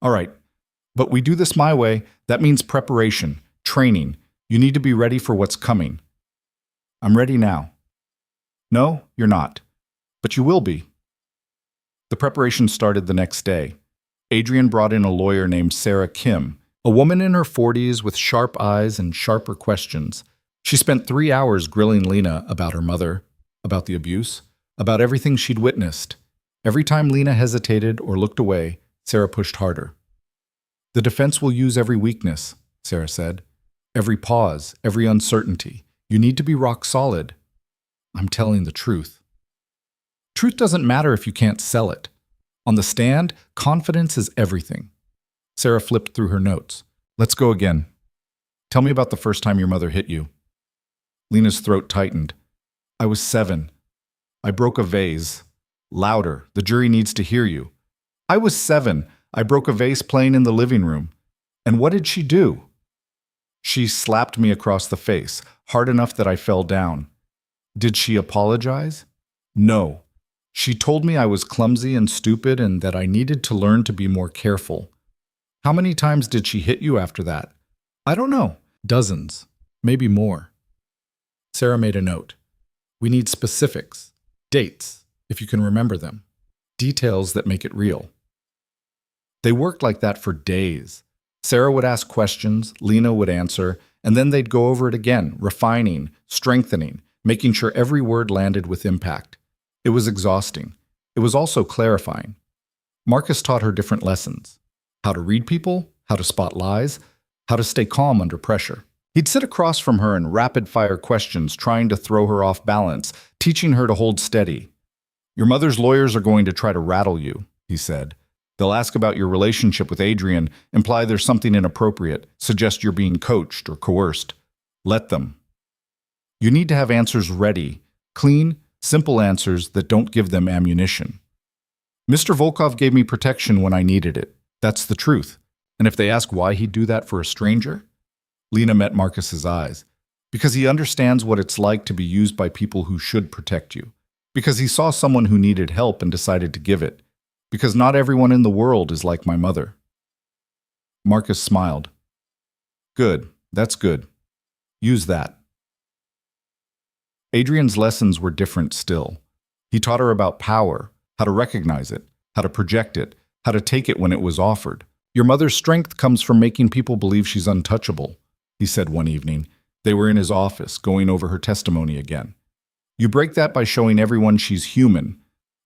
All right, but we do this my way. That means preparation, training. You need to be ready for what's coming. I'm ready now. No, you're not. But you will be. The preparation started the next day. Adrian brought in a lawyer named Sarah Kim, a woman in her 40s with sharp eyes and sharper questions. She spent 3 hours grilling Lena about her mother, about the abuse, about everything she'd witnessed. Every time Lena hesitated or looked away, Sarah pushed harder. The defense will use every weakness, Sarah said. Every pause, every uncertainty. You need to be rock solid. I'm telling the truth. Truth doesn't matter if you can't sell it. On the stand, confidence is everything. Sarah flipped through her notes. Let's go again. Tell me about the first time your mother hit you. Lena's throat tightened. I was 7. I broke a vase. Louder. The jury needs to hear you. I was 7. I broke a vase playing in the living room. And what did she do? She slapped me across the face, hard enough that I fell down. Did she apologize? No. She told me I was clumsy and stupid and that I needed to learn to be more careful. How many times did she hit you after that? I don't know. Dozens. Maybe more. Sarah made a note. We need specifics. Dates, if you can remember them. Details that make it real. They worked like that for days. Sarah would ask questions, Lena would answer, and then they'd go over it again, refining, strengthening, making sure every word landed with impact. It was exhausting. It was also clarifying. Marcus taught her different lessons. How to read people, how to spot lies, how to stay calm under pressure. He'd sit across from her and rapid-fire questions, trying to throw her off balance, teaching her to hold steady. Your mother's lawyers are going to try to rattle you, he said. They'll ask about your relationship with Adrian, imply there's something inappropriate, suggest you're being coached or coerced. Let them. You need to have answers ready, clean, simple answers that don't give them ammunition. Mr. Volkov gave me protection when I needed it. That's the truth. And if they ask why he'd do that for a stranger? Lena met Marcus's eyes. Because he understands what it's like to be used by people who should protect you. Because he saw someone who needed help and decided to give it. Because not everyone in the world is like my mother. Marcus smiled. Good, that's good. Use that. Adrian's lessons were different still. He taught her about power, how to recognize it, how to project it, how to take it when it was offered. Your mother's strength comes from making people believe she's untouchable, he said one evening. They were in his office, going over her testimony again. You break that by showing everyone she's human,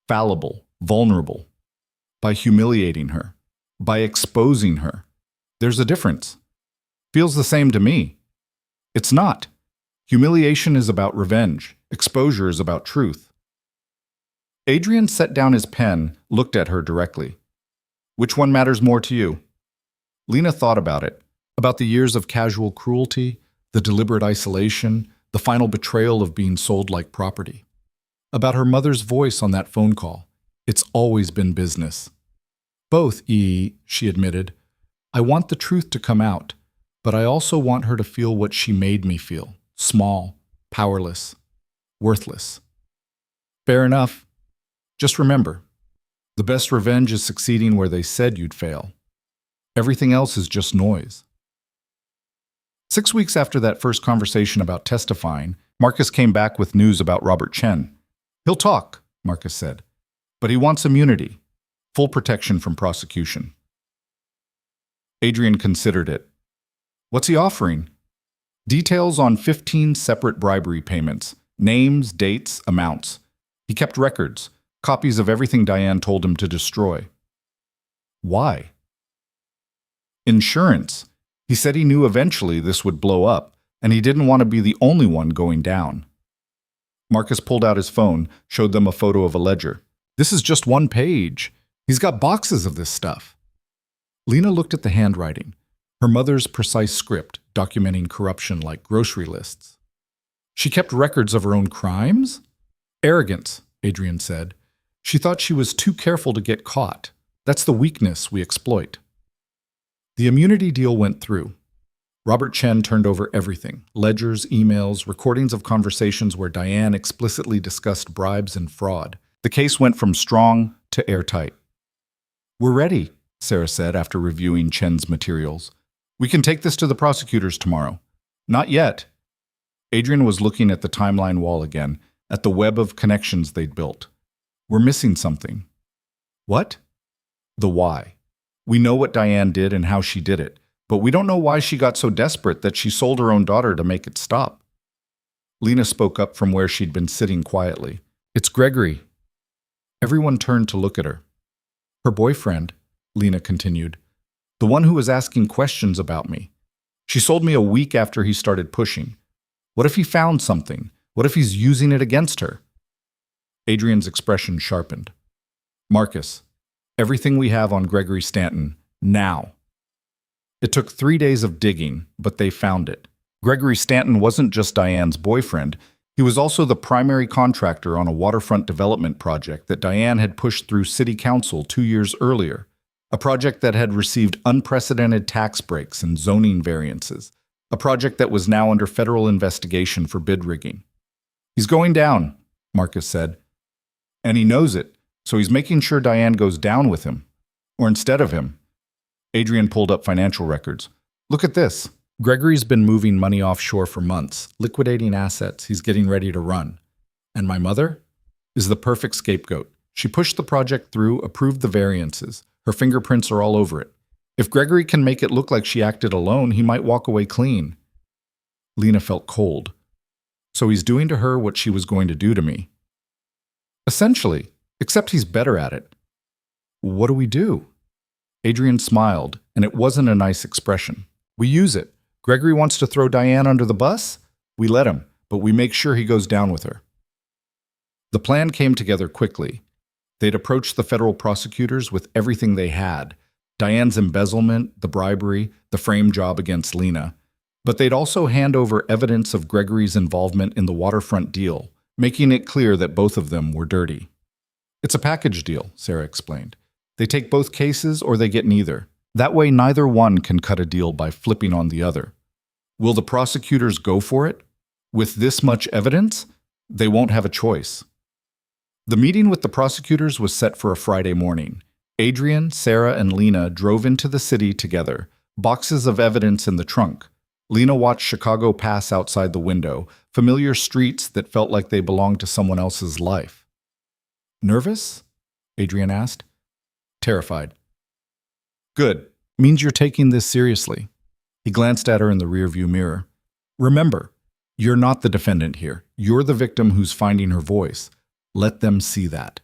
fallible, vulnerable. By humiliating her. By exposing her. There's a difference. Feels the same to me. It's not. Humiliation is about revenge. Exposure is about truth. Adrian set down his pen, looked at her directly. Which one matters more to you? Lena thought about it. About the years of casual cruelty, the deliberate isolation, the final betrayal of being sold like property. About her mother's voice on that phone call. It's always been business. Both, she admitted. I want the truth to come out, but I also want her to feel what she made me feel. Small, powerless, worthless. Fair enough. Just remember, the best revenge is succeeding where they said you'd fail. Everything else is just noise. 6 weeks after that first conversation about testifying, Marcus came back with news about Robert Chen. He'll talk, Marcus said, but he wants immunity, full protection from prosecution. Adrian considered it. What's he offering? Details on 15 separate bribery payments, names, dates, amounts. He kept records, copies of everything Diane told him to destroy. Why? Insurance. He said he knew eventually this would blow up, and he didn't want to be the only one going down. Marcus pulled out his phone, showed them a photo of a ledger. This is just one page. He's got boxes of this stuff. Lena looked at the handwriting, her mother's precise script documenting corruption like grocery lists. She kept records of her own crimes? Arrogance, Adrian said. She thought she was too careful to get caught. That's the weakness we exploit. The immunity deal went through. Robert Chen turned over everything, ledgers, emails, recordings of conversations where Diane explicitly discussed bribes and fraud. The case went from strong to airtight. We're ready, Sarah said after reviewing Chen's materials. We can take this to the prosecutors tomorrow. Not yet. Adrian was looking at the timeline wall again, at the web of connections they'd built. We're missing something. What? The why. We know what Diane did and how she did it, but we don't know why she got so desperate that she sold her own daughter to make it stop. Lena spoke up from where she'd been sitting quietly. It's Gregory. Everyone turned to look at her. Her boyfriend, Lena continued, the one who was asking questions about me. She sold me a week after he started pushing. What if he found something? What if he's using it against her? Adrian's expression sharpened. Marcus, everything we have on Gregory Stanton, now. It took 3 days of digging, but they found it. Gregory Stanton wasn't just Diane's boyfriend. He was also the primary contractor on a waterfront development project that Diane had pushed through City Council 2 years earlier, a project that had received unprecedented tax breaks and zoning variances, a project that was now under federal investigation for bid rigging. He's going down, Marcus said. And he knows it, so he's making sure Diane goes down with him, or instead of him. Adrian pulled up financial records. Look at this. Gregory's been moving money offshore for months, liquidating assets he's getting ready to run. And my mother is the perfect scapegoat. She pushed the project through, approved the variances. Her fingerprints are all over it. If Gregory can make it look like she acted alone, he might walk away clean. Lena felt cold. So he's doing to her what she was going to do to me. Essentially, except he's better at it. What do we do? Adrian smiled, and it wasn't a nice expression. We use it. Gregory wants to throw Diane under the bus? We let him, but we make sure he goes down with her. The plan came together quickly. They'd approached the federal prosecutors with everything they had, Diane's embezzlement, the bribery, the frame job against Lena. But they'd also hand over evidence of Gregory's involvement in the waterfront deal, making it clear that both of them were dirty. It's a package deal, Sarah explained. They take both cases or they get neither. That way, neither one can cut a deal by flipping on the other. Will the prosecutors go for it? With this much evidence, they won't have a choice. The meeting with the prosecutors was set for a Friday morning. Adrian, Sarah, and Lena drove into the city together, boxes of evidence in the trunk. Lena watched Chicago pass outside the window, familiar streets that felt like they belonged to someone else's life. Nervous? Adrian asked. Terrified. Good. Means you're taking this seriously. He glanced at her in the rearview mirror. Remember, you're not the defendant here. You're the victim who's finding her voice. Let them see that.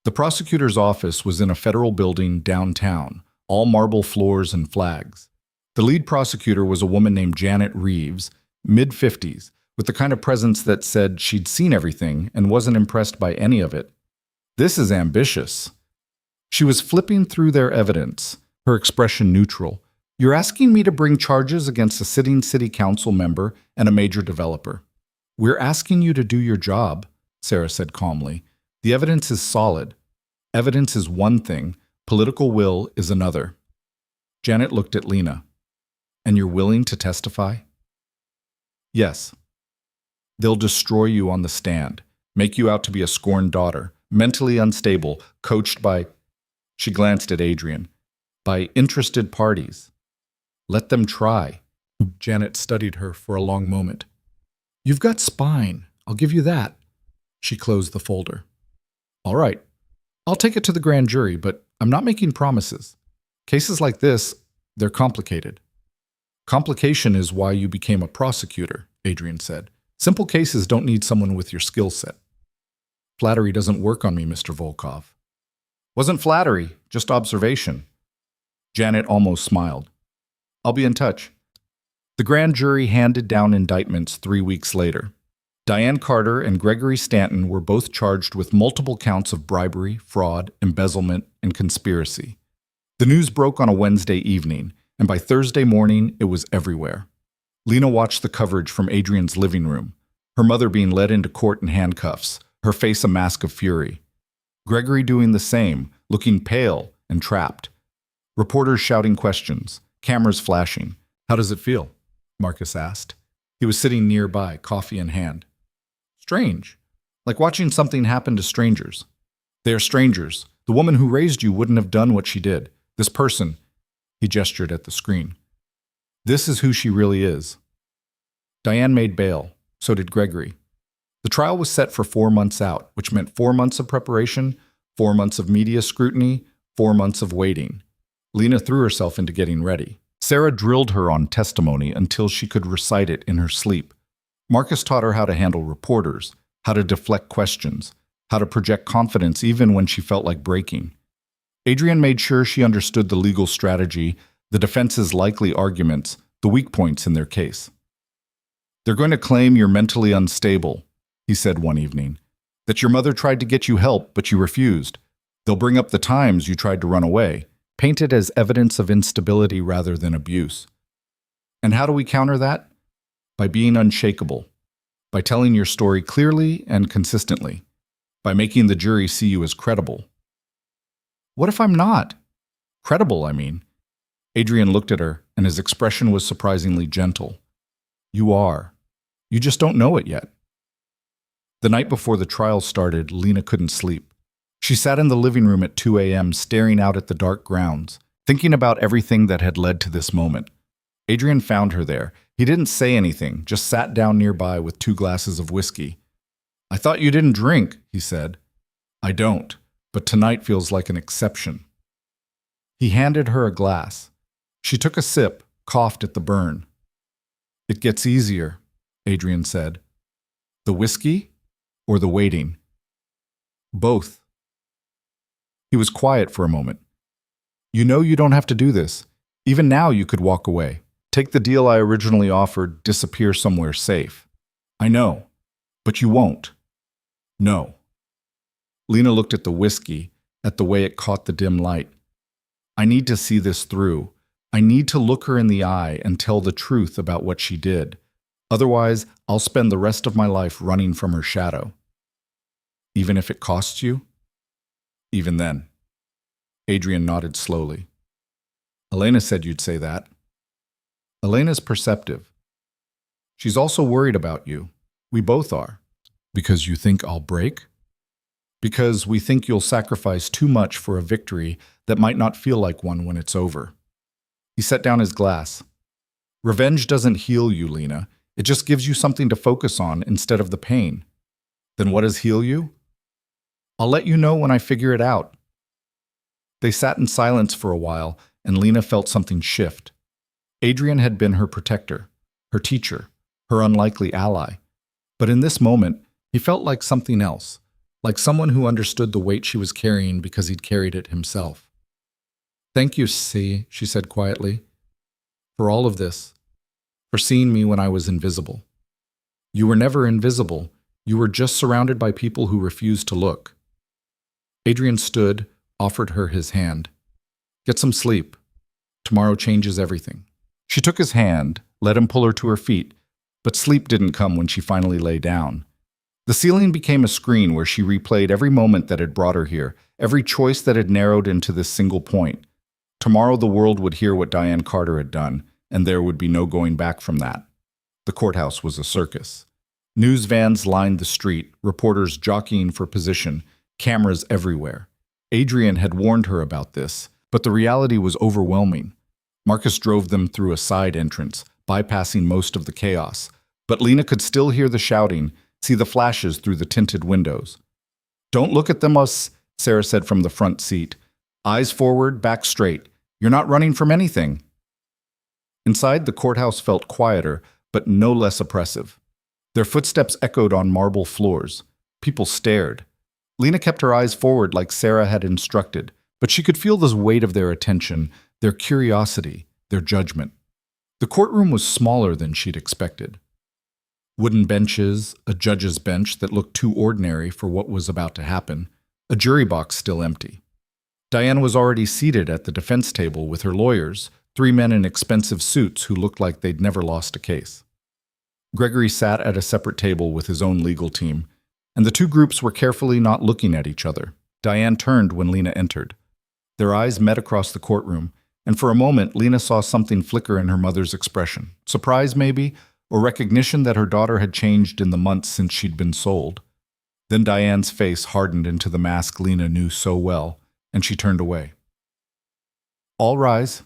The prosecutor's office was in a federal building downtown, all marble floors and flags. The lead prosecutor was a woman named Janet Reeves, mid-50s, with the kind of presence that said she'd seen everything and wasn't impressed by any of it. This is ambitious. She was flipping through their evidence, her expression neutral. You're asking me to bring charges against a sitting city council member and a major developer. We're asking you to do your job, Sarah said calmly. The evidence is solid. Evidence is one thing, political will is another. Janet looked at Lena. And you're willing to testify? Yes. They'll destroy you on the stand, make you out to be a scorned daughter, mentally unstable, coached by, she glanced at Adrian, by interested parties. Let them try. Janet studied her for a long moment. You've got spine. I'll give you that. She closed the folder. All right. I'll take it to the grand jury, but I'm not making promises. Cases like this, they're complicated. Complication is why you became a prosecutor, Adrian said. Simple cases don't need someone with your skill set. Flattery doesn't work on me, Mr. Volkov. Wasn't flattery, just observation. Janet almost smiled. I'll be in touch. The grand jury handed down indictments 3 weeks later. Diane Carter and Gregory Stanton were both charged with multiple counts of bribery, fraud, embezzlement, and conspiracy. The news broke on a Wednesday evening, and by Thursday morning, it was everywhere. Lena watched the coverage from Adrian's living room, her mother being led into court in handcuffs, her face a mask of fury. Gregory doing the same, looking pale and trapped. Reporters shouting questions, cameras flashing. How does it feel? Marcus asked. He was sitting nearby, coffee in hand. Strange. Like watching something happen to strangers. They are strangers. The woman who raised you wouldn't have done what she did. This person, he gestured at the screen. This is who she really is. Diane made bail. So did Gregory. The trial was set for 4 months out, which meant 4 months of preparation, 4 months of media scrutiny, 4 months of waiting. Lena threw herself into getting ready. Sarah drilled her on testimony until she could recite it in her sleep. Marcus taught her how to handle reporters, how to deflect questions, how to project confidence even when she felt like breaking. Adrian made sure she understood the legal strategy, the defense's likely arguments, the weak points in their case. They're going to claim you're mentally unstable, he said one evening, that your mother tried to get you help, but you refused. They'll bring up the times you tried to run away, paint it as evidence of instability rather than abuse. And how do we counter that? By being unshakable, by telling your story clearly and consistently, by making the jury see you as credible. What if I'm not? Credible, I mean. Adrian looked at her, and his expression was surprisingly gentle. You are. You just don't know it yet. The night before the trial started, Lena couldn't sleep. She sat in the living room at 2 a.m. staring out at the dark grounds, thinking about everything that had led to this moment. Adrian found her there. He didn't say anything, just sat down nearby with 2 glasses of whiskey. I thought you didn't drink, he said. I don't, but tonight feels like an exception. He handed her a glass. She took a sip, coughed at the burn. It gets easier, Adrian said. The whiskey or the waiting? Both. He was quiet for a moment. You know you don't have to do this. Even now you could walk away. Take the deal I originally offered, disappear somewhere safe. I know, but you won't. No. Lena looked at the whiskey, at the way it caught the dim light. I need to see this through. I need to look her in the eye and tell the truth about what she did. Otherwise, I'll spend the rest of my life running from her shadow. even if it costs you? Even then. Adrian nodded slowly. Elena said you'd say that. Elena's perceptive. She's also worried about you. We both are. Because you think I'll break? Because we think you'll sacrifice too much for a victory that might not feel like one when it's over. He set down his glass. Revenge doesn't heal you, Lena. It just gives you something to focus on instead of the pain. Then what does heal you? I'll let you know when I figure it out. They sat in silence for a while, and Lena felt something shift. Adrian had been her protector, her teacher, her unlikely ally. But in this moment, he felt like something else, like someone who understood the weight she was carrying because he'd carried it himself. Thank you, C, she said quietly, for all of this, for seeing me when I was invisible. You were never invisible. You were just surrounded by people who refused to look. Adrian stood, offered her his hand. Get some sleep. Tomorrow changes everything. She took his hand, let him pull her to her feet, but sleep didn't come when she finally lay down. The ceiling became a screen where she replayed every moment that had brought her here, every choice that had narrowed into this single point. Tomorrow the world would hear what Diane Carter had done, and there would be no going back from that. The courthouse was a circus. News vans lined the street, reporters jockeying for position, cameras everywhere. Adrian had warned her about this, but the reality was overwhelming. Marcus drove them through a side entrance, bypassing most of the chaos. But Lena could still hear the shouting, see the flashes through the tinted windows. Don't look at them, us, Sarah said from the front seat. Eyes forward, back straight. You're not running from anything. Inside, the courthouse felt quieter, but no less oppressive. Their footsteps echoed on marble floors. People stared. Lena kept her eyes forward like Sarah had instructed, but she could feel the weight of their attention, their curiosity, their judgment. The courtroom was smaller than she'd expected. Wooden benches, a judge's bench that looked too ordinary for what was about to happen, a jury box still empty. Diane was already seated at the defense table with her lawyers, 3 men in expensive suits who looked like they'd never lost a case. Gregory sat at a separate table with his own legal team, and the two groups were carefully not looking at each other. Diane turned when Lena entered. Their eyes met across the courtroom, and for a moment Lena saw something flicker in her mother's expression. Surprise, maybe, or recognition that her daughter had changed in the months since she'd been sold. Then Diane's face hardened into the mask Lena knew so well, and she turned away. All rise.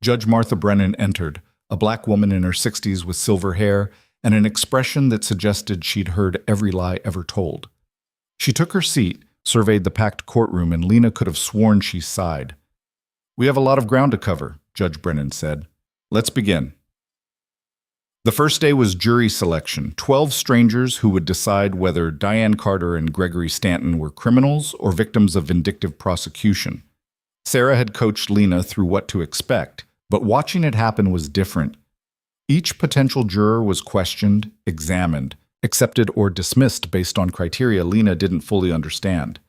Judge Martha Brennan entered, a black woman in her 60s with silver hair and an expression that suggested she'd heard every lie ever told. She took her seat, surveyed the packed courtroom, and Lena could have sworn she sighed. We have a lot of ground to cover, Judge Brennan said. Let's begin. The first day was jury selection, 12 strangers who would decide whether Diane Carter and Gregory Stanton were criminals or victims of vindictive prosecution. Sarah had coached Lena through what to expect, but watching it happen was different. Each potential juror was questioned, examined, accepted or dismissed based on criteria Lena didn't fully understand.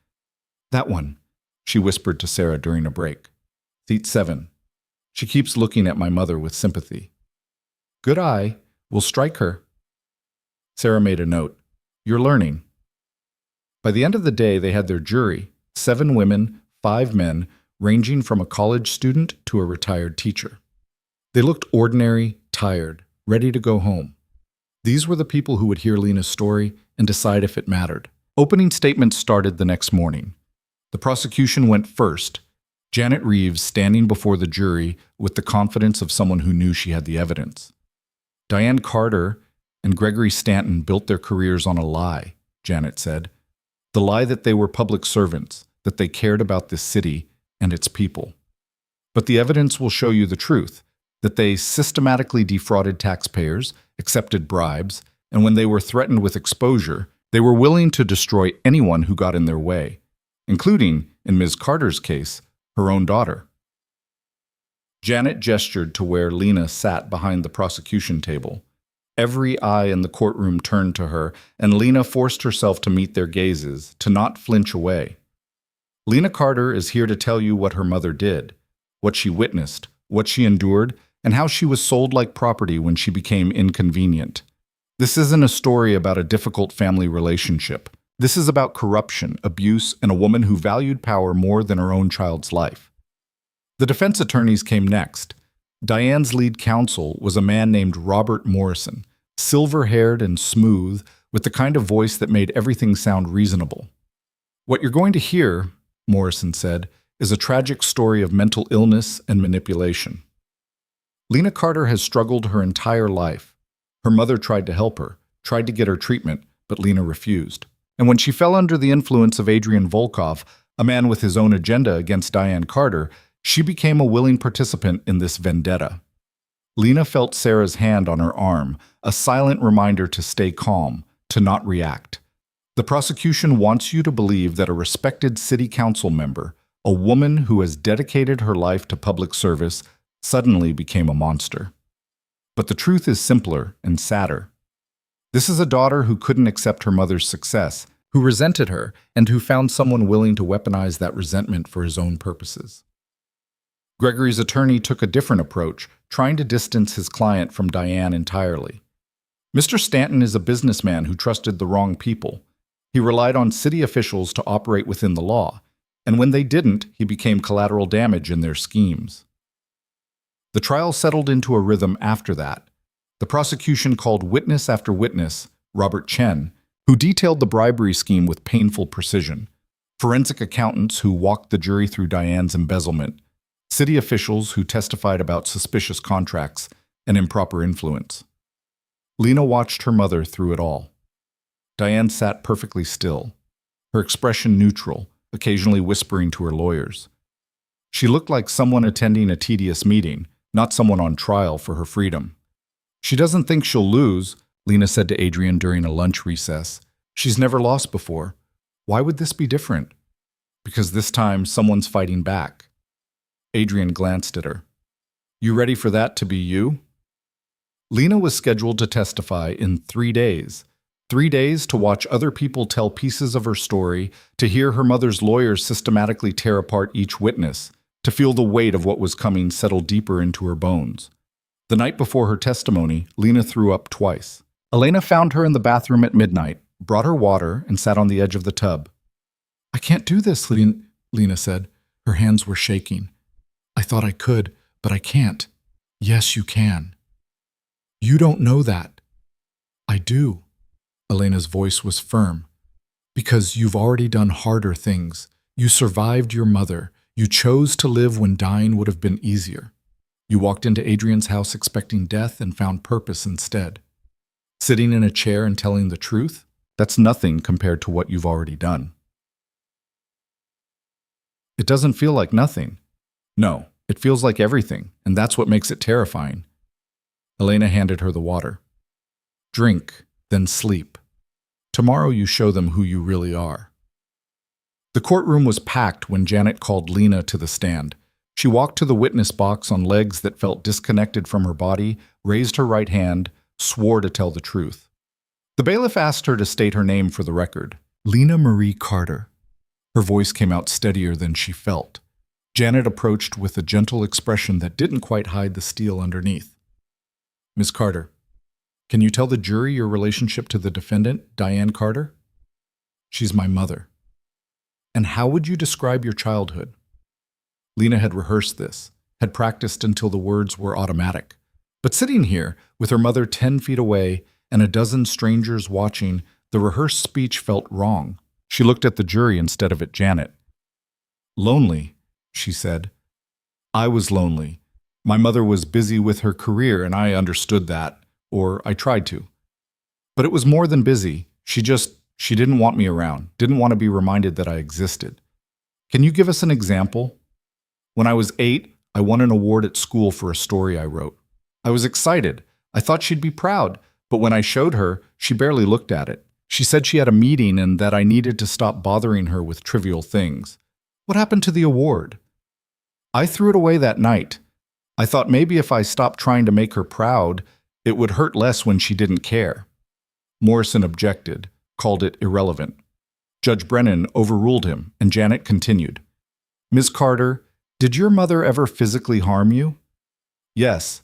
That one, she whispered to Sarah during a break. Seat 7. She keeps looking at my mother with sympathy. Good eye. We'll strike her. Sarah made a note. You're learning. By the end of the day, they had their jury, 7 women, 5 men, ranging from a college student to a retired teacher. They looked ordinary, tired, ready to go home. These were the people who would hear Lena's story and decide if it mattered. Opening statements started the next morning. The prosecution went first, Janet Reeves standing before the jury with the confidence of someone who knew she had the evidence. Diane Carter and Gregory Stanton built their careers on a lie, Janet said. The lie that they were public servants, that they cared about this city and its people. But the evidence will show you the truth, that they systematically defrauded taxpayers, accepted bribes, and when they were threatened with exposure, they were willing to destroy anyone who got in their way, including, in Ms. Carter's case, her own daughter. Janet gestured to where Lena sat behind the prosecution table. Every eye in the courtroom turned to her, and Lena forced herself to meet their gazes, to not flinch away. Lena Carter is here to tell you what her mother did, what she witnessed, what she endured, and how she was sold like property when she became inconvenient. This isn't a story about a difficult family relationship. This is about corruption, abuse, and a woman who valued power more than her own child's life. The defense attorneys came next. Diane's lead counsel was a man named Robert Morrison, silver-haired and smooth, with the kind of voice that made everything sound reasonable. "What you're going to hear," Morrison said, "is a tragic story of mental illness and manipulation. Lena Carter has struggled her entire life. Her mother tried to help her, tried to get her treatment, but Lena refused. And when she fell under the influence of Adrian Volkov, a man with his own agenda against Diane Carter, she became a willing participant in this vendetta. Lena felt Sarah's hand on her arm, a silent reminder to stay calm, to not react. The prosecution wants you to believe that a respected city council member, a woman who has dedicated her life to public service, suddenly became a monster. But the truth is simpler and sadder. This is a daughter who couldn't accept her mother's success, who resented her, and who found someone willing to weaponize that resentment for his own purposes." Gregory's attorney took a different approach, trying to distance his client from Diane entirely. "Mr. Stanton is a businessman who trusted the wrong people. He relied on city officials to operate within the law, and when they didn't, he became collateral damage in their schemes." The trial settled into a rhythm after that. The prosecution called witness after witness, Robert Chen, who detailed the bribery scheme with painful precision, forensic accountants who walked the jury through Diane's embezzlement, city officials who testified about suspicious contracts and improper influence. Lena watched her mother through it all. Diane sat perfectly still, her expression neutral, occasionally whispering to her lawyers. She looked like someone attending a tedious meeting, not someone on trial for her freedom. "She doesn't think she'll lose," Lena said to Adrian during a lunch recess. "She's never lost before. Why would this be different?" "Because this time someone's fighting back." Adrian glanced at her. "You ready for that to be you?" Lena was scheduled to testify in 3 days. 3 days to watch other people tell pieces of her story, to hear her mother's lawyers systematically tear apart each witness, to feel the weight of what was coming settle deeper into her bones. The night before her testimony, Lena threw up twice. Elena found her in the bathroom at midnight, brought her water, and sat on the edge of the tub. "I can't do this," Lena said. Her hands were shaking. "I thought I could, but I can't." "Yes, you can." "You don't know that." "I do." Elena's voice was firm. "Because you've already done harder things. You survived your mother. You chose to live when dying would have been easier. You walked into Adrian's house expecting death and found purpose instead. Sitting in a chair and telling the truth? That's nothing compared to what you've already done." "It doesn't feel like nothing." "No, it feels like everything, and that's what makes it terrifying." Elena handed her the water. "Drink, then sleep. Tomorrow you show them who you really are." The courtroom was packed when Janet called Lena to the stand. She walked to the witness box on legs that felt disconnected from her body, raised her right hand, swore to tell the truth. The bailiff asked her to state her name for the record. "Lena Marie Carter." Her voice came out steadier than she felt. Janet approached with a gentle expression that didn't quite hide the steel underneath. "Ms. Carter, can you tell the jury your relationship to the defendant, Diane Carter?" "She's my mother." "And how would you describe your childhood?" Lena had rehearsed this, had practiced until the words were automatic. But sitting here, with her mother 10 feet away and a dozen strangers watching, the rehearsed speech felt wrong. She looked at the jury instead of at Janet. "Lonely," she said. "I was lonely. My mother was busy with her career, and I understood that, or I tried to. But it was more than busy. She didn't want me around, didn't want to be reminded that I existed. Can you give us an example? When I was 8, I won an award at school for a story I wrote. I was excited. I thought she'd be proud, but when I showed her, she barely looked at it. She said she had a meeting and that I needed to stop bothering her with trivial things. What happened to the award? I threw it away that night. I thought maybe if I stopped trying to make her proud, it would hurt less when she didn't care." Morrison objected, called it irrelevant. Judge Brennan overruled him, and Janet continued. "Ms. Carter, did your mother ever physically harm you?" "Yes."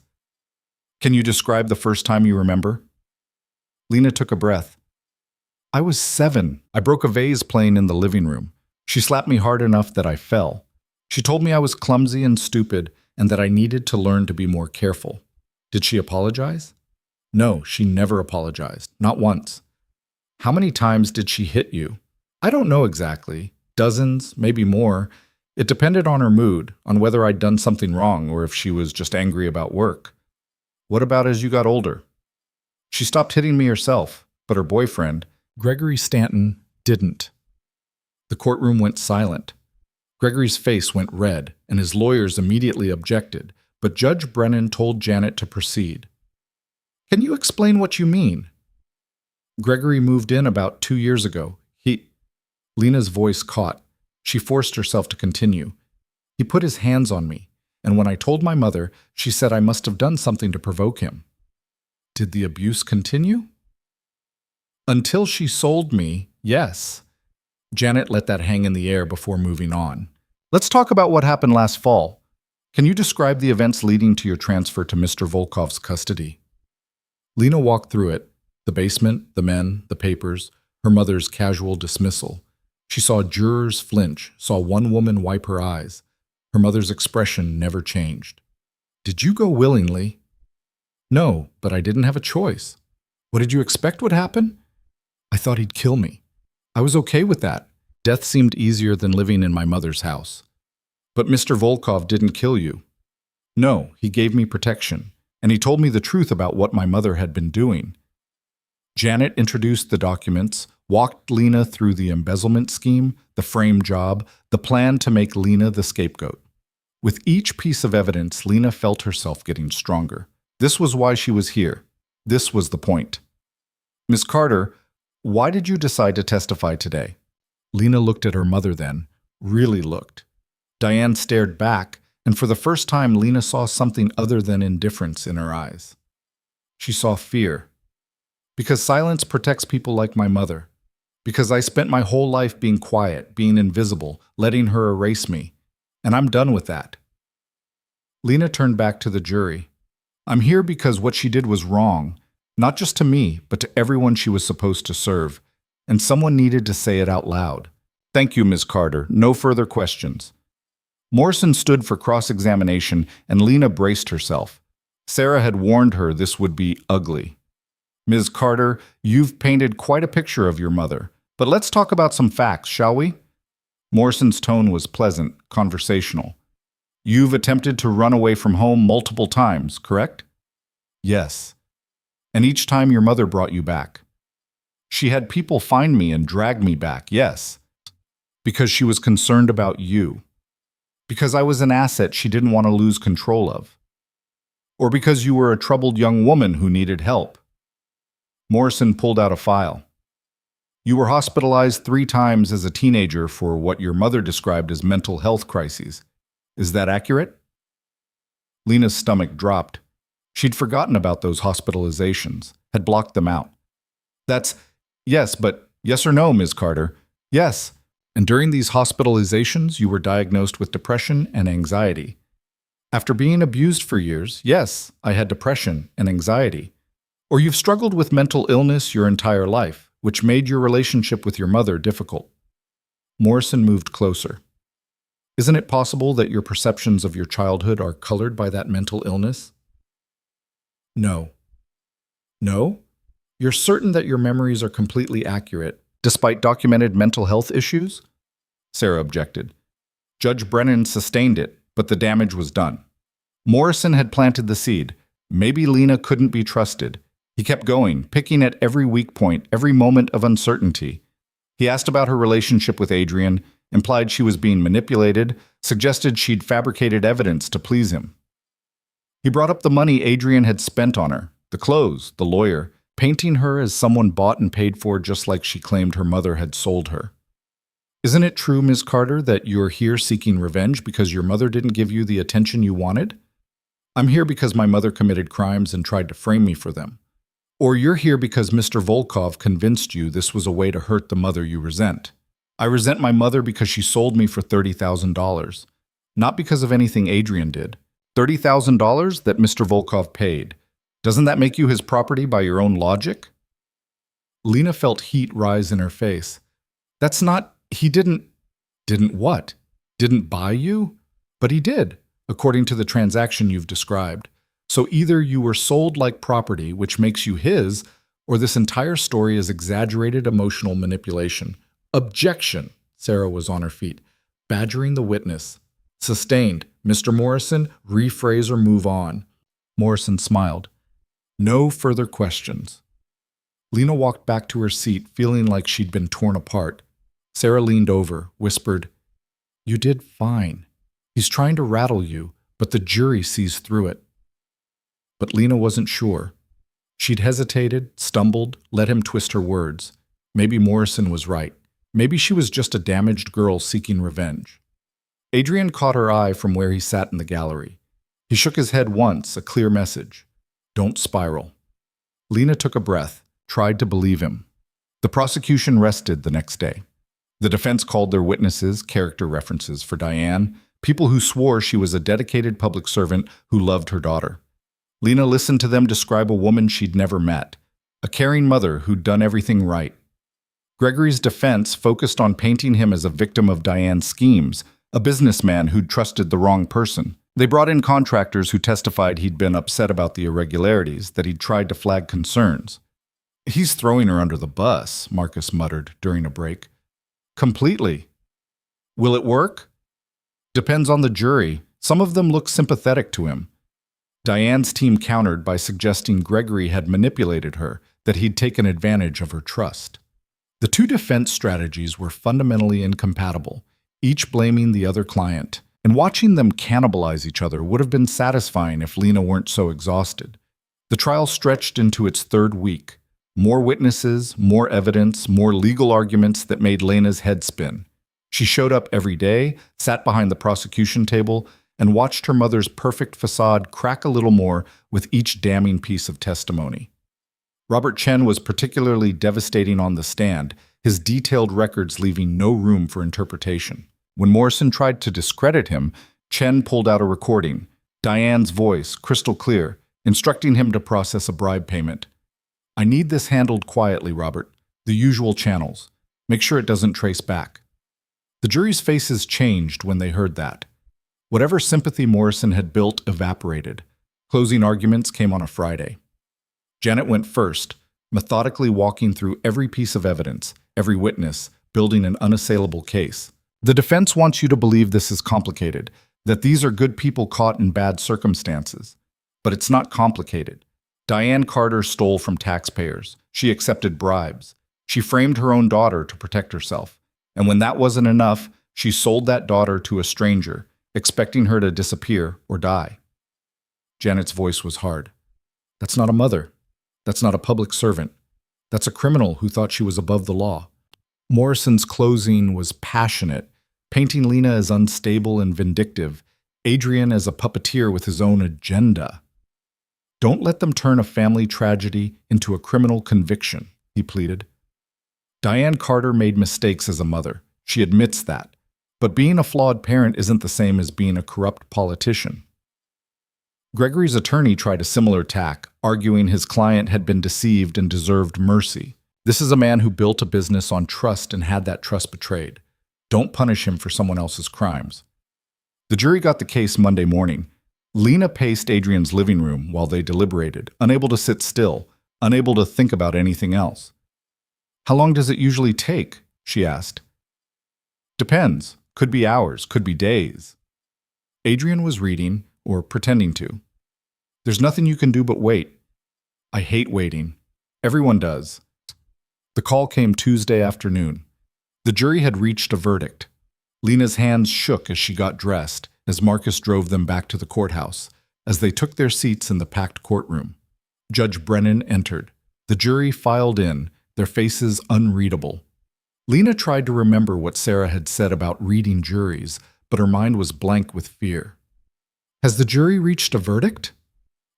"Can you describe the first time you remember?" Lena took a breath. I was 7. I broke a vase playing in the living room. She slapped me hard enough that I fell. She told me I was clumsy and stupid and that I needed to learn to be more careful. Did she apologize? No, she never apologized. Not once. How many times did she hit you? I don't know exactly. Dozens, maybe more. It depended on her mood, on whether I'd done something wrong or if she was just angry about work. What about as you got older? She stopped hitting me herself, but her boyfriend, Gregory Stanton, didn't. The courtroom went silent. Gregory's face went red, and his lawyers immediately objected, but Judge Brennan told Janet to proceed. Can you explain what you mean? Gregory moved in about 2 years ago. Lena's voice caught. She forced herself to continue. He put his hands on me, and when I told my mother, she said I must have done something to provoke him. Did the abuse continue? Until she sold me, yes. Janet let that hang in the air before moving on. Let's talk about what happened last fall. Can you describe the events leading to your transfer to Mr. Volkov's custody? Lena walked through it. The basement, the men, the papers, her mother's casual dismissal. She saw jurors flinch, saw one woman wipe her eyes. Her mother's expression never changed. Did you go willingly? No, but I didn't have a choice. What did you expect would happen? I thought he'd kill me. I was okay with that. Death seemed easier than living in my mother's house. But Mr. Volkov didn't kill you. No, he gave me protection, and he told me the truth about what my mother had been doing. Janet introduced the documents, walked Lena through the embezzlement scheme, the frame job, the plan to make Lena the scapegoat. With each piece of evidence, Lena felt herself getting stronger. This was why she was here. This was the point. Miss Carter, why did you decide to testify today? Lena looked at her mother then, really looked. Diane stared back, and for the first time, Lena saw something other than indifference in her eyes. She saw fear. Because silence protects people like my mother. Because I spent my whole life being quiet, being invisible, letting her erase me. And I'm done with that. Lena turned back to the jury. I'm here because what she did was wrong, not just to me, but to everyone she was supposed to serve. And someone needed to say it out loud. Thank you, Ms. Carter. No further questions. Morrison stood for cross-examination, and Lena braced herself. Sarah had warned her this would be ugly. Ms. Carter, you've painted quite a picture of your mother, but let's talk about some facts, shall we? Morrison's tone was pleasant, conversational. You've attempted to run away from home multiple times, correct? Yes. And each time your mother brought you back. She had people find me and drag me back, yes. Because she was concerned about you. Because I was an asset she didn't want to lose control of. Or because you were a troubled young woman who needed help. Morrison pulled out a file. You were hospitalized 3 times as a teenager for what your mother described as mental health crises. Is that accurate? Lena's stomach dropped. She'd forgotten about those hospitalizations, had blocked them out. Yes, but yes or no, Ms. Carter? Yes. And during these hospitalizations, you were diagnosed with depression and anxiety. After being abused for years, yes, I had depression and anxiety. Or you've struggled with mental illness your entire life, which made your relationship with your mother difficult. Morrison moved closer. Isn't it possible that your perceptions of your childhood are colored by that mental illness? No. No? You're certain that your memories are completely accurate, despite documented mental health issues? Sarah objected. Judge Brennan sustained it, but the damage was done. Morrison had planted the seed. Maybe Lena couldn't be trusted. He kept going, picking at every weak point, every moment of uncertainty. He asked about her relationship with Adrian, implied she was being manipulated, suggested she'd fabricated evidence to please him. He brought up the money Adrian had spent on her, the clothes, the lawyer, painting her as someone bought and paid for just like she claimed her mother had sold her. Isn't it true, Ms. Carter, that you're here seeking revenge because your mother didn't give you the attention you wanted? I'm here because my mother committed crimes and tried to frame me for them. Or you're here because Mr. Volkov convinced you this was a way to hurt the mother you resent. I resent my mother because she sold me for $30,000. Not because of anything Adrian did. $30,000 that Mr. Volkov paid. Doesn't that make you his property by your own logic? Lena felt heat rise in her face. That's not, he didn't what? Didn't buy you? But he did, according to the transaction you've described. So either you were sold like property, which makes you his, or this entire story is exaggerated emotional manipulation. Objection! Sarah was on her feet, badgering the witness. Sustained. Mr. Morrison, rephrase or move on. Morrison smiled. No further questions. Lena walked back to her seat, feeling like she'd been torn apart. Sarah leaned over, whispered, You did fine. He's trying to rattle you, but the jury sees through it. But Lena wasn't sure. She'd hesitated, stumbled, let him twist her words. Maybe Morrison was right. Maybe she was just a damaged girl seeking revenge. Adrian caught her eye from where he sat in the gallery. He shook his head once, a clear message. Don't spiral. Lena took a breath, tried to believe him. The prosecution rested the next day. The defense called their witnesses character references for Diane, people who swore she was a dedicated public servant who loved her daughter. Lena listened to them describe a woman she'd never met, a caring mother who'd done everything right. Gregory's defense focused on painting him as a victim of Diane's schemes, a businessman who'd trusted the wrong person. They brought in contractors who testified he'd been upset about the irregularities, that he'd tried to flag concerns. He's throwing her under the bus, Marcus muttered during a break. Completely. Will it work? Depends on the jury. Some of them look sympathetic to him. Diane's team countered by suggesting Gregory had manipulated her, that he'd taken advantage of her trust. The two defense strategies were fundamentally incompatible, each blaming the other client, and watching them cannibalize each other would have been satisfying if Lena weren't so exhausted. The trial stretched into its third week. More witnesses, more evidence, more legal arguments that made Lena's head spin. She showed up every day, sat behind the prosecution table, and watched her mother's perfect facade crack a little more with each damning piece of testimony. Robert Chen was particularly devastating on the stand, his detailed records leaving no room for interpretation. When Morrison tried to discredit him, Chen pulled out a recording, Diane's voice, crystal clear, instructing him to process a bribe payment. I need this handled quietly, Robert. The usual channels. Make sure it doesn't trace back. The jury's faces changed when they heard that. Whatever sympathy Morrison had built evaporated. Closing arguments came on a Friday. Janet went first, methodically walking through every piece of evidence, every witness, building an unassailable case. The defense wants you to believe this is complicated, that these are good people caught in bad circumstances. But it's not complicated. Diane Carter stole from taxpayers. She accepted bribes. She framed her own daughter to protect herself. And when that wasn't enough, she sold that daughter to a stranger, expecting her to disappear or die. Janet's voice was hard. That's not a mother. That's not a public servant. That's a criminal who thought she was above the law. Morrison's closing was passionate, painting Lena as unstable and vindictive, Adrian as a puppeteer with his own agenda. Don't let them turn a family tragedy into a criminal conviction, he pleaded. Diane Carter made mistakes as a mother. She admits that. But being a flawed parent isn't the same as being a corrupt politician. Gregory's attorney tried a similar tack, arguing his client had been deceived and deserved mercy. This is a man who built a business on trust and had that trust betrayed. Don't punish him for someone else's crimes. The jury got the case Monday morning. Lena paced Adrian's living room while they deliberated, unable to sit still, unable to think about anything else. How long does it usually take? She asked. Depends. Could be hours, could be days. Adrian was reading, or pretending to. There's nothing you can do but wait. I hate waiting. Everyone does. The call came Tuesday afternoon. The jury had reached a verdict. Lena's hands shook as she got dressed, as Marcus drove them back to the courthouse, as they took their seats in the packed courtroom. Judge Brennan entered. The jury filed in, their faces unreadable. Lena tried to remember what Sarah had said about reading juries, but her mind was blank with fear. Has the jury reached a verdict?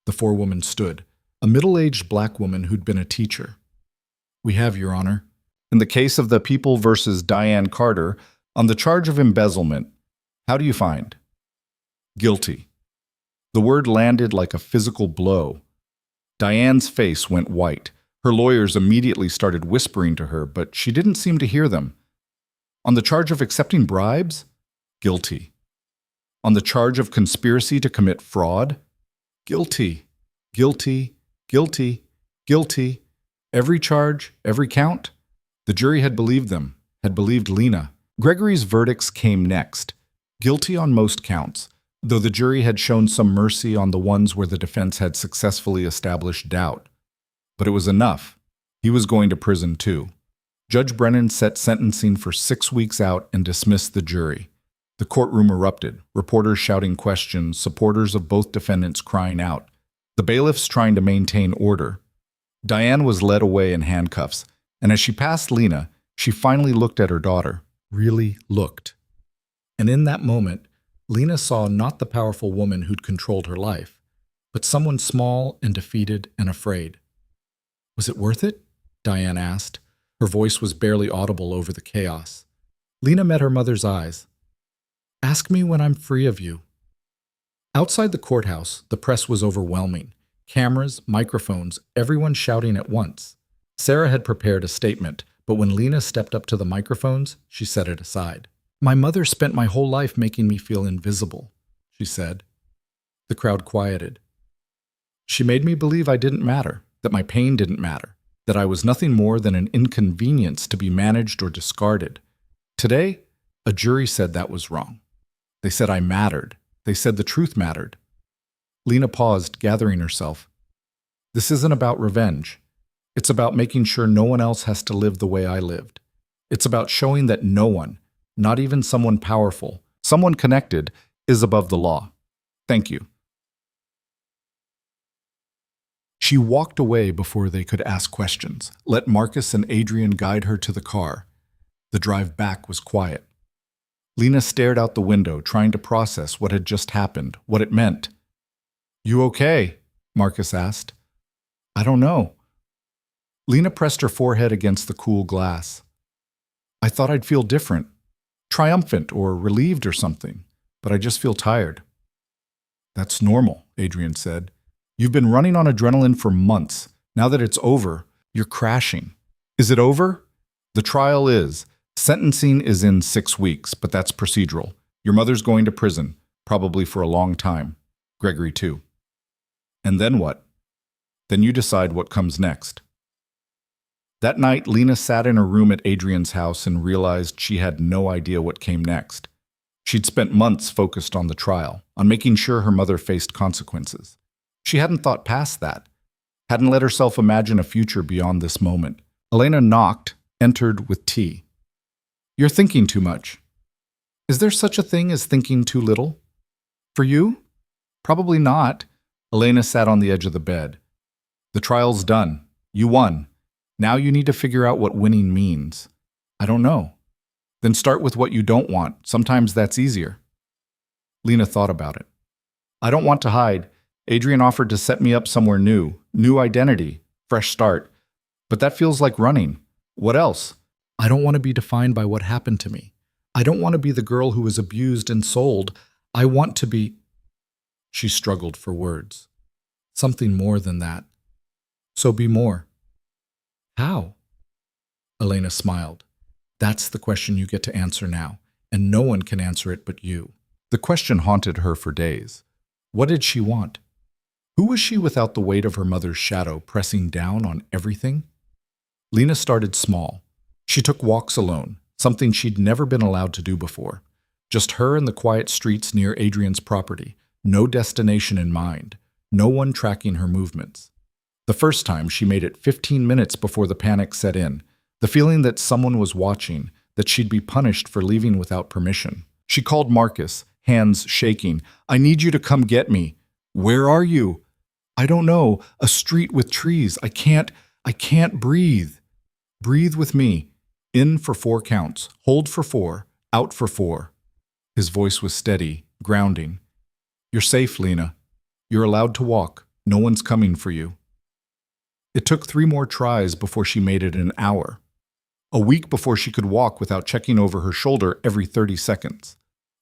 The forewoman stood, a middle-aged black woman who'd been a teacher. We have, Your Honor. In the case of the People versus Diane Carter, on the charge of embezzlement, how do you find? Guilty. The word landed like a physical blow. Diane's face went white. Her lawyers immediately started whispering to her, but she didn't seem to hear them. On the charge of accepting bribes? Guilty. On the charge of conspiracy to commit fraud? Guilty. Guilty. Guilty. Guilty. Every charge, every count? The jury had believed them, had believed Lena. Gregory's verdicts came next. Guilty on most counts, though the jury had shown some mercy on the ones where the defense had successfully established doubt. But it was enough. He was going to prison too. Judge Brennan set sentencing for 6 weeks out and dismissed the jury. The courtroom erupted, reporters shouting questions, supporters of both defendants crying out, the bailiffs trying to maintain order. Diane was led away in handcuffs, and as she passed Lena, she finally looked at her daughter, really looked. And in that moment, Lena saw not the powerful woman who'd controlled her life, but someone small and defeated and afraid. Was it worth it? Diane asked. Her voice was barely audible over the chaos. Lena met her mother's eyes. Ask me when I'm free of you. Outside the courthouse, the press was overwhelming. Cameras, microphones, everyone shouting at once. Sarah had prepared a statement, but when Lena stepped up to the microphones, she set it aside. My mother spent my whole life making me feel invisible, she said. The crowd quieted. She made me believe I didn't matter, that my pain didn't matter, that I was nothing more than an inconvenience to be managed or discarded. Today, a jury said that was wrong. They said I mattered. They said the truth mattered. Lena paused, gathering herself. This isn't about revenge. It's about making sure no one else has to live the way I lived. It's about showing that no one, not even someone powerful, someone connected, is above the law. Thank you. She walked away before they could ask questions, let Marcus and Adrian guide her to the car. The drive back was quiet. Lena stared out the window, trying to process what had just happened, what it meant. You okay? Marcus asked. I don't know. Lena pressed her forehead against the cool glass. I thought I'd feel different, triumphant or relieved or something, but I just feel tired. That's normal, Adrian said. You've been running on adrenaline for months. Now that it's over, you're crashing. Is it over? The trial is. Sentencing is in 6 weeks, but that's procedural. Your mother's going to prison, probably for a long time. Gregory too. And then what? Then you decide what comes next. That night, Lena sat in her room at Adrian's house and realized she had no idea what came next. She'd spent months focused on the trial, on making sure her mother faced consequences. She hadn't thought past that, hadn't let herself imagine a future beyond this moment. Elena knocked, entered with tea. You're thinking too much. Is there such a thing as thinking too little? For you? Probably not. Elena sat on the edge of the bed. The trial's done. You won. Now you need to figure out what winning means. I don't know. Then start with what you don't want. Sometimes that's easier. Lena thought about it. I don't want to hide. Adrian offered to set me up somewhere new. New identity. Fresh start. But that feels like running. What else? I don't want to be defined by what happened to me. I don't want to be the girl who was abused and sold. I want to be... She struggled for words. Something more than that. So be more. How? Elena smiled. That's the question you get to answer now, and no one can answer it but you. The question haunted her for days. What did she want? Who was she without the weight of her mother's shadow pressing down on everything? Lena started small. She took walks alone, something she'd never been allowed to do before. Just her and the quiet streets near Adrian's property. No destination in mind. No one tracking her movements. The first time, she made it 15 minutes before the panic set in, the feeling that someone was watching, that she'd be punished for leaving without permission. She called Marcus, hands shaking. I need you to come get me. Where are you? I don't know. A street with trees. I can't breathe. Breathe with me. In for 4 counts. Hold for 4. Out for 4. His voice was steady, grounding. You're safe, Lena. You're allowed to walk. No one's coming for you. It took 3 more tries before she made it an hour. A week before she could walk without checking over her shoulder every 30 seconds.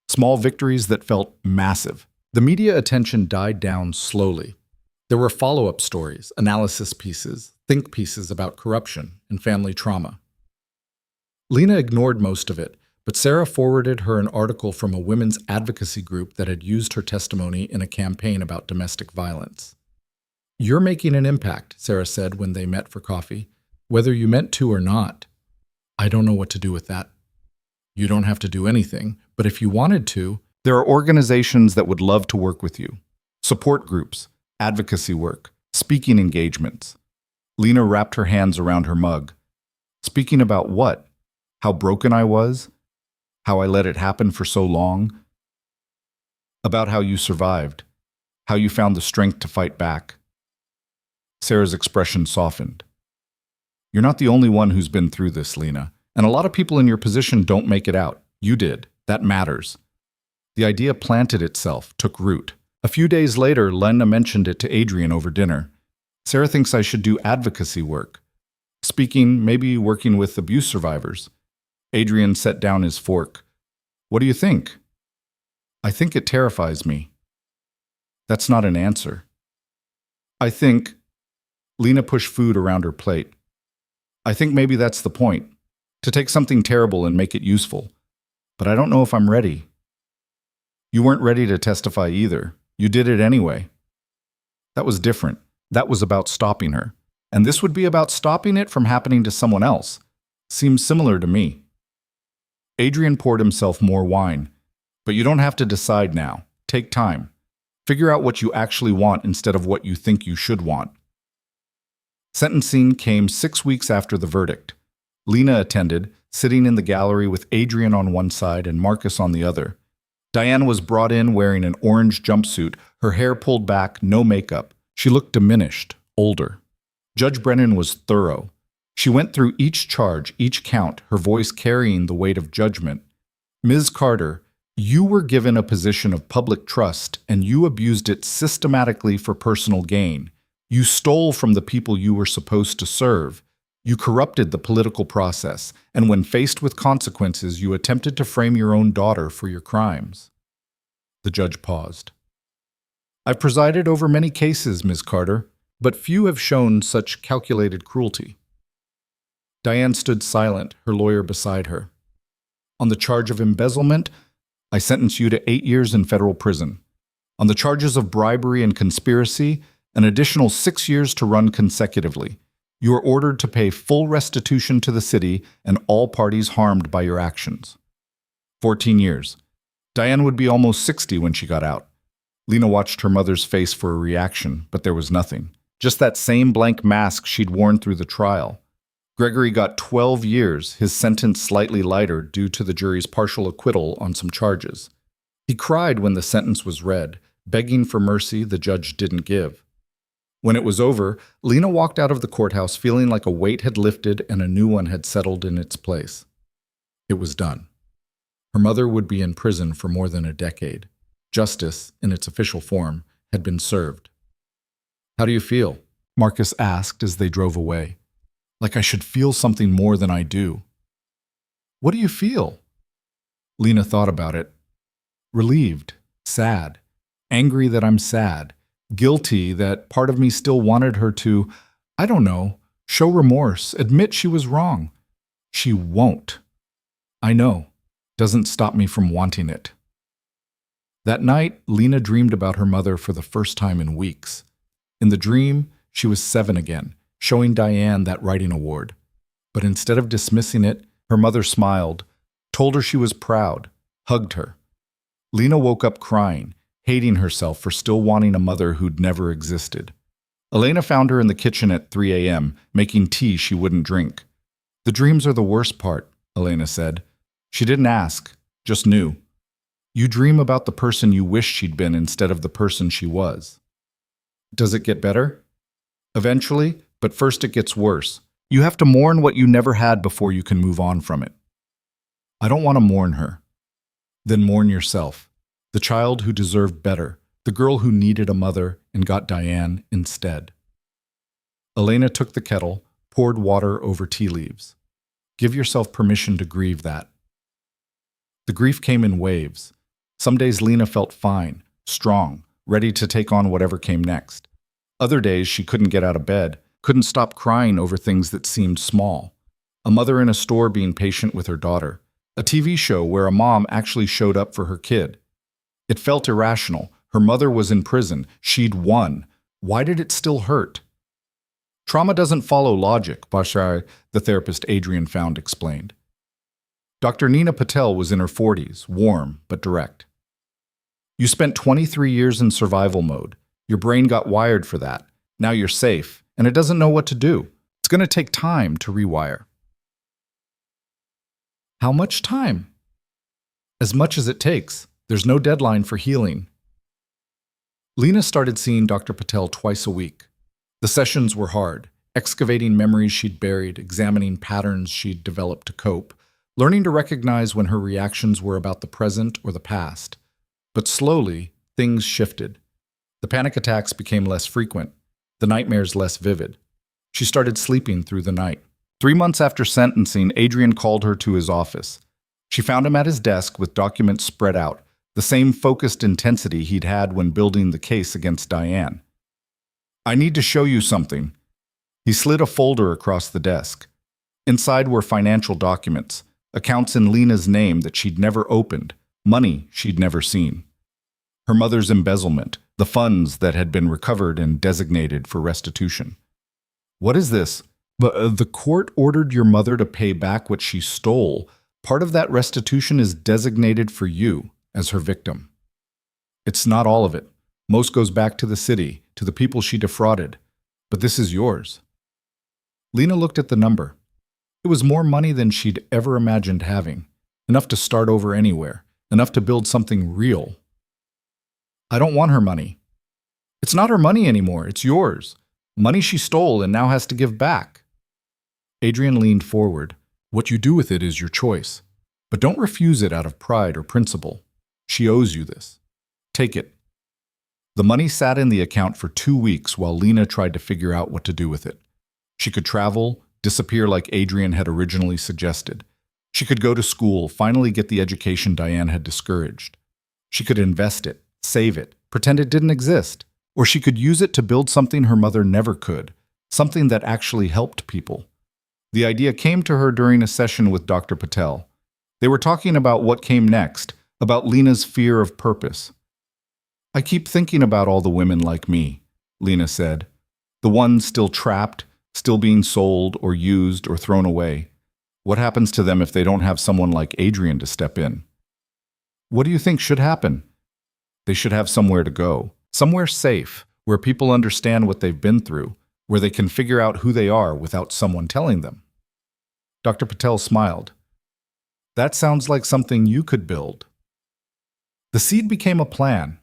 Small victories that felt massive. The media attention died down slowly. There were follow-up stories, analysis pieces, think pieces about corruption and family trauma. Lena ignored most of it, but Sarah forwarded her an article from a women's advocacy group that had used her testimony in a campaign about domestic violence. "You're making an impact," Sarah said when they met for coffee, "whether you meant to or not." "I don't know what to do with that." "You don't have to do anything, but if you wanted to, there are organizations that would love to work with you. Support groups, advocacy work, speaking engagements." Lena wrapped her hands around her mug. "Speaking about what? How broken I was? How I let it happen for so long? About how you survived, how you found the strength to fight back." Sarah's expression softened. "You're not the only one who's been through this, Lena, and a lot of people in your position don't make it out. You did. That matters." The idea planted itself, took root. A few days later, Lena mentioned it to Adrian over dinner. "Sarah thinks I should do advocacy work. Speaking, maybe working with abuse survivors." Adrian set down his fork. "What do you think?" "I think it terrifies me." "That's not an answer." "I think—" Lena pushed food around her plate. "I think maybe that's the point, to take something terrible and make it useful. But I don't know if I'm ready." "You weren't ready to testify either. You did it anyway." That was different. That was about stopping her. And this would be about stopping it from happening to someone else. Seems similar to me. Adrian poured himself more wine. "But you don't have to decide now. Take time. Figure out what you actually want instead of what you think you should want." Sentencing came 6 weeks after the verdict. Lena attended, sitting in the gallery with Adrian on one side and Marcus on the other. Diane was brought in wearing an orange jumpsuit, her hair pulled back, no makeup. She looked diminished, older. Judge Brennan was thorough. She went through each charge, each count, her voice carrying the weight of judgment. "Ms. Carter, you were given a position of public trust, and you abused it systematically for personal gain. You stole from the people you were supposed to serve. You corrupted the political process, and when faced with consequences, you attempted to frame your own daughter for your crimes." The judge paused. "I've presided over many cases, Ms. Carter, but few have shown such calculated cruelty." Diane stood silent, her lawyer beside her. "On the charge of embezzlement, I sentence you to 8 years in federal prison. On the charges of bribery and conspiracy, an additional 6 years to run consecutively. You are ordered to pay full restitution to the city and all parties harmed by your actions." 14 years. Diane would be almost 60 when she got out. Lena watched her mother's face for a reaction, but there was nothing. Just that same blank mask she'd worn through the trial. Gregory got 12 years, his sentence slightly lighter due to the jury's partial acquittal on some charges. He cried when the sentence was read, begging for mercy the judge didn't give. When it was over, Lena walked out of the courthouse feeling like a weight had lifted and a new one had settled in its place. It was done. Her mother would be in prison for more than a decade. Justice, in its official form, had been served. "How do you feel?" Marcus asked as they drove away. "Like I should feel something more than I do." "What do you feel?" Lena thought about it. Relieved, sad, angry that I'm sad, guilty that part of me still wanted her to, I don't know, show remorse, admit she was wrong. She won't. I know. Doesn't stop me from wanting it. That night, Lena dreamed about her mother for the first time in weeks. In the dream, she was 7 again, showing Diane that writing award. But instead of dismissing it, her mother smiled, told her she was proud, hugged her. Lena woke up crying, hating herself for still wanting a mother who'd never existed. Elena found her in the kitchen at 3 a.m., making tea she wouldn't drink. "The dreams are the worst part," Elena said. She didn't ask, just knew. You dream about the person you wish she'd been instead of the person she was. Does it get better? Eventually, but first it gets worse. You have to mourn what you never had before you can move on from it. I don't want to mourn her. Then mourn yourself. The child who deserved better, the girl who needed a mother and got Diane instead. Elena took the kettle, poured water over tea leaves. Give yourself permission to grieve that. The grief came in waves. Some days Lena felt fine, strong, ready to take on whatever came next. Other days she couldn't get out of bed, couldn't stop crying over things that seemed small. A mother in a store being patient with her daughter. A TV show where a mom actually showed up for her kid. It felt irrational. Her mother was in prison. She'd won. Why did it still hurt? Trauma doesn't follow logic, Bashar, the therapist Adrian found explained. Dr. Nina Patel was in her 40s, warm but direct. You spent 23 years in survival mode. Your brain got wired for that. Now you're safe, and it doesn't know what to do. It's going to take time to rewire. How much time? As much as it takes. There's no deadline for healing. Lena started seeing Dr. Patel twice a week. The sessions were hard, excavating memories she'd buried, examining patterns she'd developed to cope, learning to recognize when her reactions were about the present or the past. But slowly, things shifted. The panic attacks became less frequent, the nightmares less vivid. She started sleeping through the night. 3 months after sentencing, Adrian called her to his office. She found him at his desk with documents spread out, the same focused intensity he'd had when building the case against Diane. I need to show you something. He slid a folder across the desk. Inside were financial documents, accounts in Lena's name that she'd never opened, money she'd never seen. Her mother's embezzlement, the funds that had been recovered and designated for restitution. What is this? The court ordered your mother to pay back what she stole. Part of that restitution is designated for you as her victim. It's not all of it. Most goes back to the city, to the people she defrauded. But this is yours. Lena looked at the number. It was more money than she'd ever imagined having. Enough to start over anywhere. Enough to build something real. I don't want her money. It's not her money anymore. It's yours. Money she stole and now has to give back. Adrian leaned forward. What you do with it is your choice. But don't refuse it out of pride or principle. She owes you this. Take it. The money sat in the account for 2 weeks while Lena tried to figure out what to do with it. She could travel, disappear like Adrian had originally suggested. She could go to school, finally get the education Diane had discouraged. She could invest it, save it, pretend it didn't exist. Or she could use it to build something her mother never could, something that actually helped people. The idea came to her during a session with Dr. Patel. They were talking about what came next, about Lena's fear of purpose. I keep thinking about all the women like me, Lena said. The ones still trapped, still being sold or used or thrown away. What happens to them if they don't have someone like Adrian to step in? What do you think should happen? They should have somewhere to go, somewhere safe, where people understand what they've been through, where they can figure out who they are without someone telling them. Dr. Patel smiled. That sounds like something you could build. The seed became a plan.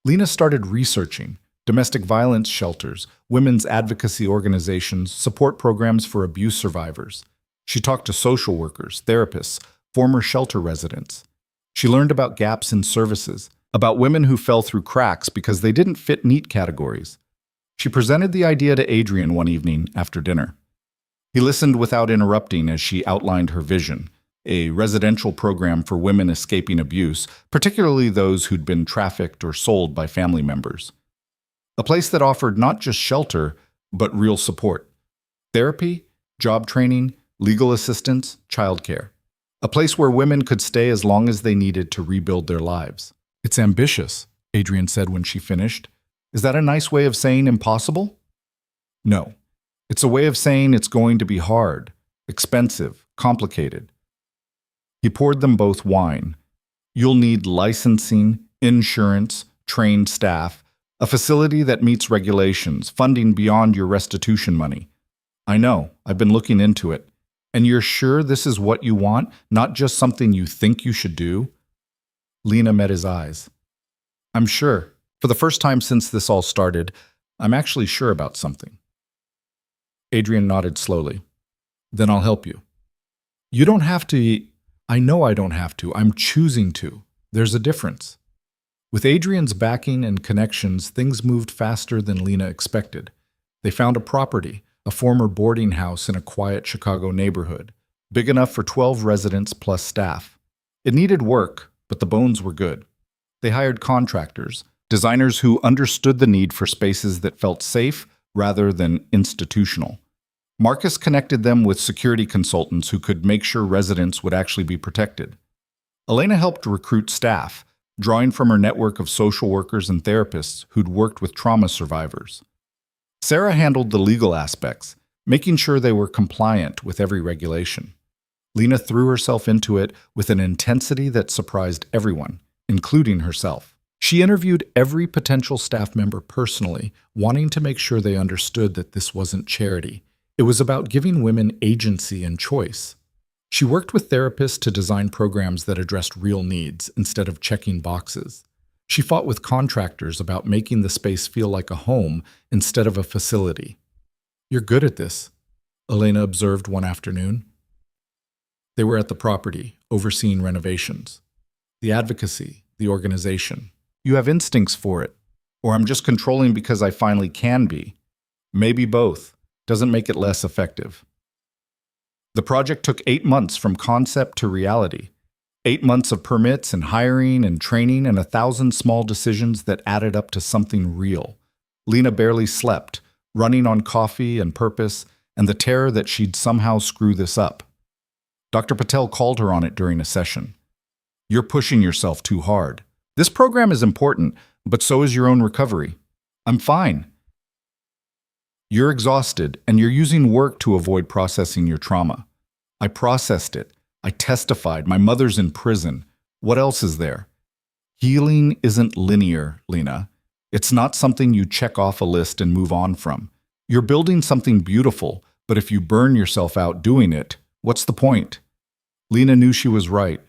Lena started researching domestic violence shelters, women's advocacy organizations, support programs for abuse survivors. She talked to social workers, therapists, former shelter residents. She learned about gaps in services, about women who fell through cracks because they didn't fit neat categories. She presented the idea to Adrian one evening after dinner. He listened without interrupting as she outlined her vision, a residential program for women escaping abuse, particularly those who'd been trafficked or sold by family members. A place that offered not just shelter, but real support. Therapy, job training, legal assistance, childcare. A place where women could stay as long as they needed to rebuild their lives. It's ambitious, Adrian said when she finished. Is that a nice way of saying impossible? No. It's a way of saying it's going to be hard, expensive, complicated. He poured them both wine. You'll need licensing, insurance, trained staff, a facility that meets regulations, funding beyond your restitution money. I know, I've been looking into it. And you're sure this is what you want, not just something you think you should do? Lena met his eyes. I'm sure. For the first time since this all started, I'm actually sure about something. Adrian nodded slowly. Then I'll help you. You don't have to. I know I don't have to. I'm choosing to. There's a difference. With Adrian's backing and connections, things moved faster than Lena expected. They found a property, a former boarding house in a quiet Chicago neighborhood, big enough for 12 residents plus staff. It needed work, but the bones were good. They hired contractors, designers who understood the need for spaces that felt safe rather than institutional. Marcus connected them with security consultants who could make sure residents would actually be protected. Elena helped recruit staff, drawing from her network of social workers and therapists who'd worked with trauma survivors. Sarah handled the legal aspects, making sure they were compliant with every regulation. Lena threw herself into it with an intensity that surprised everyone, including herself. She interviewed every potential staff member personally, wanting to make sure they understood that this wasn't charity. It was about giving women agency and choice. She worked with therapists to design programs that addressed real needs instead of checking boxes. She fought with contractors about making the space feel like a home instead of a facility. "You're good at this," Elena observed one afternoon. They were at the property, overseeing renovations. "The advocacy, the organization. You have instincts for it. Or I'm just controlling because I finally can be. Maybe both. Doesn't make it less effective." The project took 8 months from concept to reality. 8 months of permits and hiring and training and 1,000 small decisions that added up to something real. Lena barely slept, running on coffee and purpose and the terror that she'd somehow screw this up. Dr. Patel called her on it during a session. "You're pushing yourself too hard. This program is important, but so is your own recovery." "I'm fine." "You're exhausted, and you're using work to avoid processing your trauma." "I processed it. I testified. My mother's in prison. What else is there?" "Healing isn't linear, Lena. It's not something you check off a list and move on from. You're building something beautiful, but if you burn yourself out doing it, what's the point?" Lena knew she was right,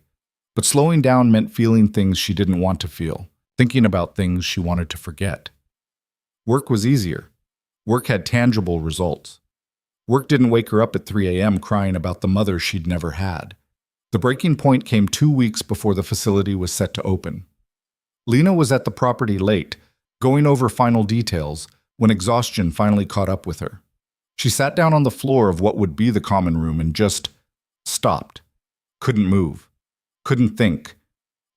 but slowing down meant feeling things she didn't want to feel, thinking about things she wanted to forget. Work was easier. Work had tangible results. Work didn't wake her up at 3 a.m. crying about the mother she'd never had. The breaking point came 2 weeks before the facility was set to open. Lena was at the property late, going over final details, when exhaustion finally caught up with her. She sat down on the floor of what would be the common room and just stopped. Couldn't move. Couldn't think.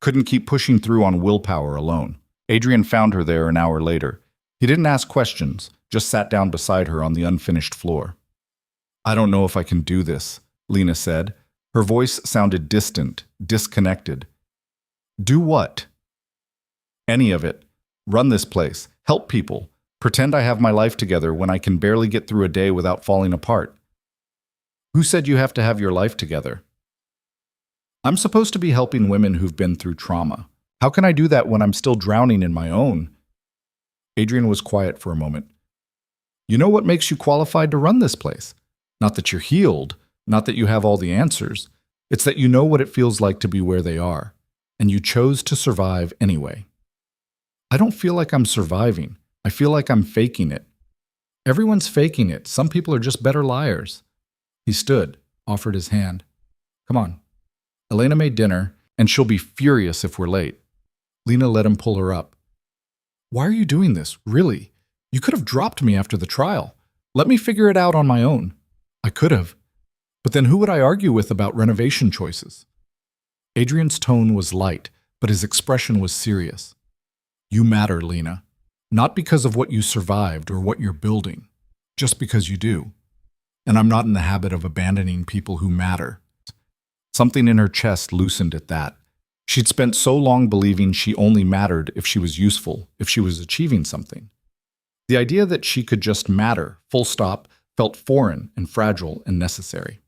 Couldn't keep pushing through on willpower alone. Adrian found her there an hour later. He didn't ask questions, just sat down beside her on the unfinished floor. "I don't know if I can do this," Lena said. Her voice sounded distant, disconnected. "Do what?" "Any of it. Run this place. Help people. Pretend I have my life together when I can barely get through a day without falling apart." "Who said you have to have your life together?" "I'm supposed to be helping women who've been through trauma. How can I do that when I'm still drowning in my own?" Adrian was quiet for a moment. "You know what makes you qualified to run this place? Not that you're healed, not that you have all the answers. It's that you know what it feels like to be where they are, and you chose to survive anyway." "I don't feel like I'm surviving. I feel like I'm faking it." "Everyone's faking it. Some people are just better liars." He stood, offered his hand. "Come on. Elena made dinner, and she'll be furious if we're late." Lena let him pull her up. "Why are you doing this? Really? You could have dropped me after the trial. Let me figure it out on my own." "I could have. But then who would I argue with about renovation choices?" Adrian's tone was light, but his expression was serious. "You matter, Lena. Not because of what you survived or what you're building, just because you do. And I'm not in the habit of abandoning people who matter." Something in her chest loosened at that. She'd spent so long believing she only mattered if she was useful, if she was achieving something. The idea that she could just matter, full stop, felt foreign and fragile and necessary.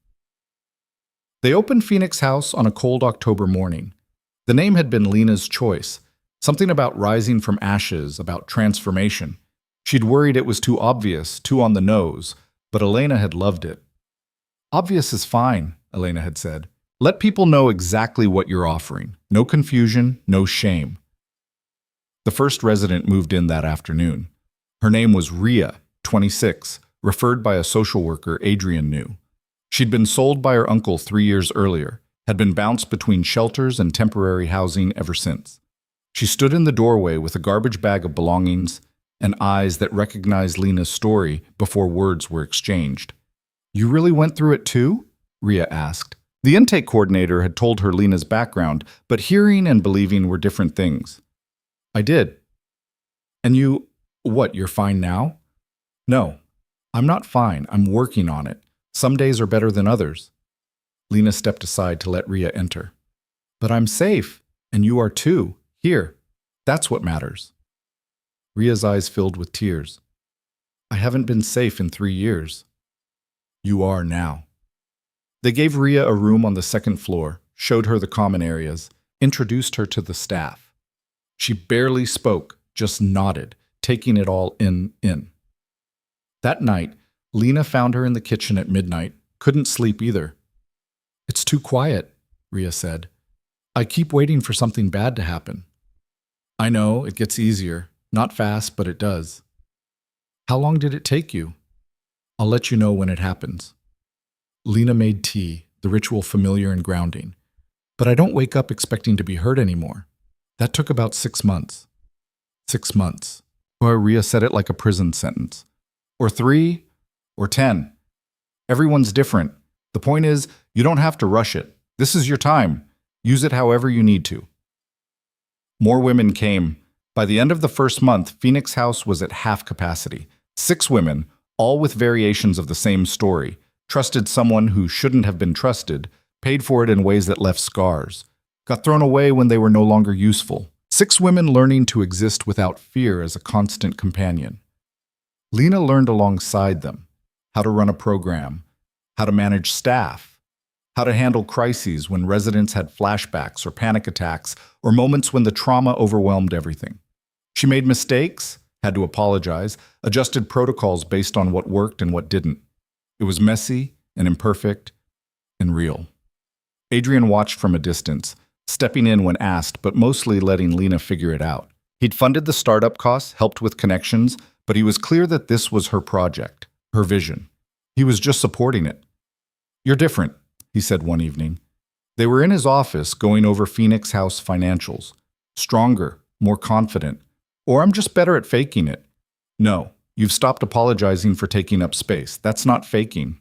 They opened Phoenix House on a cold October morning. The name had been Lena's choice, something about rising from ashes, about transformation. She'd worried it was too obvious, too on the nose, but Elena had loved it. "Obvious is fine," Elena had said. "Let people know exactly what you're offering. No confusion, no shame." The first resident moved in that afternoon. Her name was Ria, 26, referred by a social worker Adrian knew. She'd been sold by her uncle 3 years earlier, had been bounced between shelters and temporary housing ever since. She stood in the doorway with a garbage bag of belongings and eyes that recognized Lena's story before words were exchanged. "You really went through it too?" Ria asked. The intake coordinator had told her Lena's background, but hearing and believing were different things. "I did." And what, you're fine now? No, I'm not fine. I'm working on it. Some days are better than others. Lena stepped aside to let Rhea enter. But I'm safe, and you are too. Here. That's what matters. Rhea's eyes filled with tears. I haven't been safe in 3 years. You are now. They gave Rhea a room on the second floor, showed her the common areas, introduced her to the staff. She barely spoke, just nodded, taking it all in. That night, Lena found her in the kitchen at midnight, couldn't sleep either. It's too quiet, Rhea said. I keep waiting for something bad to happen. I know, it gets easier. Not fast, but it does. How long did it take you? I'll let you know when it happens. Lena made tea, the ritual familiar and grounding. But I don't wake up expecting to be hurt anymore. That took about 6 months. 6 months. Or Rhea said it like a prison sentence. Or 3, or 10. Everyone's different. The point is, you don't have to rush it. This is your time. Use it however you need to. More women came. By the end of the first month, Phoenix House was at half capacity. 6 women, all with variations of the same story, trusted someone who shouldn't have been trusted, paid for it in ways that left scars, got thrown away when they were no longer useful. 6 women learning to exist without fear as a constant companion. Lena learned alongside them how to run a program, how to manage staff, how to handle crises when residents had flashbacks or panic attacks or moments when the trauma overwhelmed everything. She made mistakes, had to apologize, adjusted protocols based on what worked and what didn't. It was messy and imperfect and real. Adrian watched from a distance, stepping in when asked, but mostly letting Lena figure it out. He'd funded the startup costs, helped with connections, but he was clear that this was her project, her vision. He was just supporting it. You're different, he said one evening. They were in his office going over Phoenix House financials. Stronger, more confident. Or I'm just better at faking it. No, you've stopped apologizing for taking up space. That's not faking.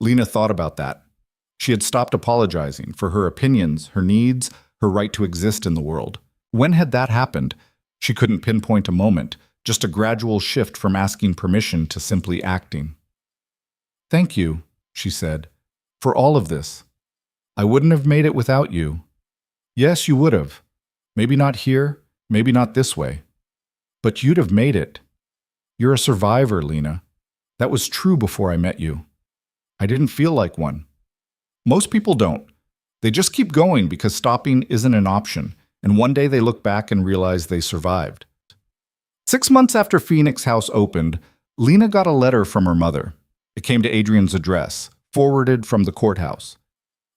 Lena thought about that. She had stopped apologizing for her opinions, her needs, her right to exist in the world. When had that happened? She couldn't pinpoint a moment, just a gradual shift from asking permission to simply acting. Thank you, she said, for all of this. I wouldn't have made it without you. Yes, you would have. Maybe not here, maybe not this way. But you'd have made it. You're a survivor, Lena. That was true before I met you. I didn't feel like one. Most people don't. They just keep going because stopping isn't an option, and one day they look back and realize they survived. 6 months after Phoenix House opened, Lena got a letter from her mother. It came to Adrian's address, forwarded from the courthouse.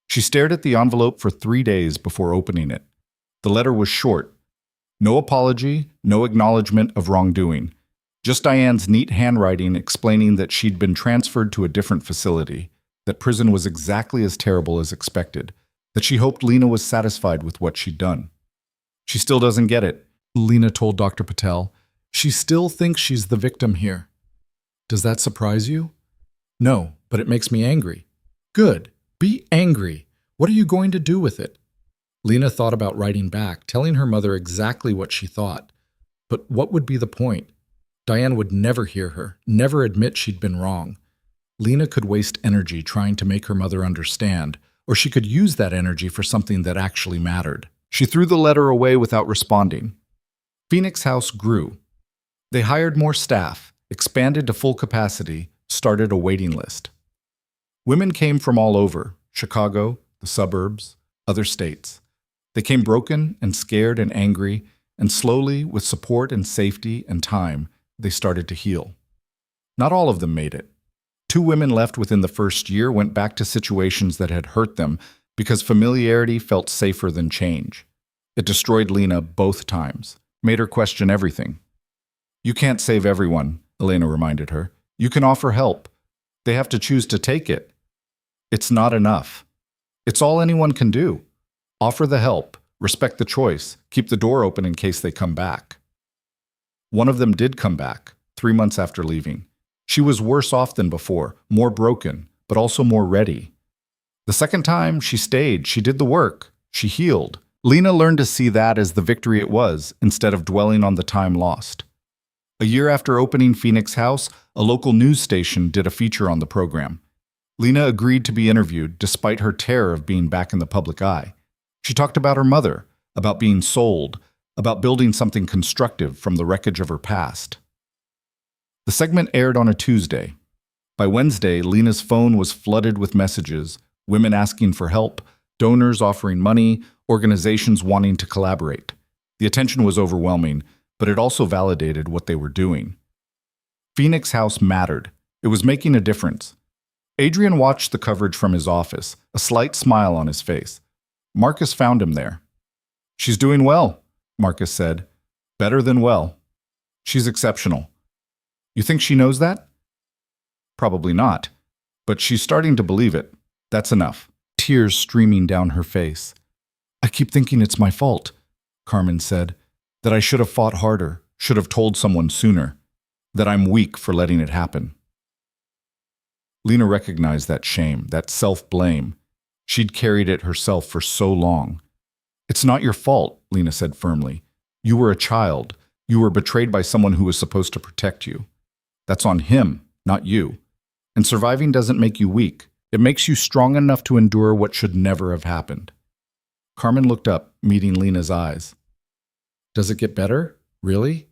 She stared at the envelope for 3 days before opening it. The letter was short. No apology, no acknowledgement of wrongdoing. Just Diane's neat handwriting explaining that she'd been transferred to a different facility, that prison was exactly as terrible as expected, that she hoped Lena was satisfied with what she'd done. She still doesn't get it, Lena told Dr. Patel. She still thinks she's the victim here. Does that surprise you? No, but it makes me angry. Good. Be angry. What are you going to do with it? Lena thought about writing back, telling her mother exactly what she thought. But what would be the point? Diane would never hear her, never admit she'd been wrong. Lena could waste energy trying to make her mother understand, or she could use that energy for something that actually mattered. She threw the letter away without responding. Phoenix House grew. They hired more staff, expanded to full capacity, started a waiting list. Women came from all over, Chicago, the suburbs, other states. They came broken and scared and angry, and slowly, with support and safety and time, they started to heal. Not all of them made it. 2 women left within the first year went back to situations that had hurt them because familiarity felt safer than change. It destroyed Lena both times, made her question everything. You can't save everyone, Elena reminded her. You can offer help. They have to choose to take it. It's not enough. It's all anyone can do. Offer the help, respect the choice, keep the door open in case they come back. One of them did come back, 3 months after leaving. She was worse off than before, more broken, but also more ready. The second time, she stayed, she did the work, she healed, Lena learned to see that as the victory it was, instead of dwelling on the time lost. A year after opening Phoenix House, a local news station did a feature on the program. Lena agreed to be interviewed despite her terror of being back in the public eye. She talked about her mother, about being sold, about building something constructive from the wreckage of her past. The segment aired on a Tuesday. By Wednesday, Lena's phone was flooded with messages, women asking for help, donors offering money, organizations wanting to collaborate. The attention was overwhelming, but it also validated what they were doing. Phoenix House mattered. It was making a difference. Adrian watched the coverage from his office, a slight smile on his face. Marcus found him there. "She's doing well," Marcus said. "Better than well. She's exceptional." "You think she knows that?" "Probably not. But she's starting to believe it. That's enough." Tears streaming down her face. "I keep thinking it's my fault," Carmen said. "That I should have fought harder, should have told someone sooner. That I'm weak for letting it happen." Lena recognized that shame, that self-blame. She'd carried it herself for so long. "It's not your fault," Lena said firmly. "You were a child. You were betrayed by someone who was supposed to protect you. That's on him, not you. And surviving doesn't make you weak. It makes you strong enough to endure what should never have happened." Carmen looked up, meeting Lena's eyes. "Does it get better? Really?"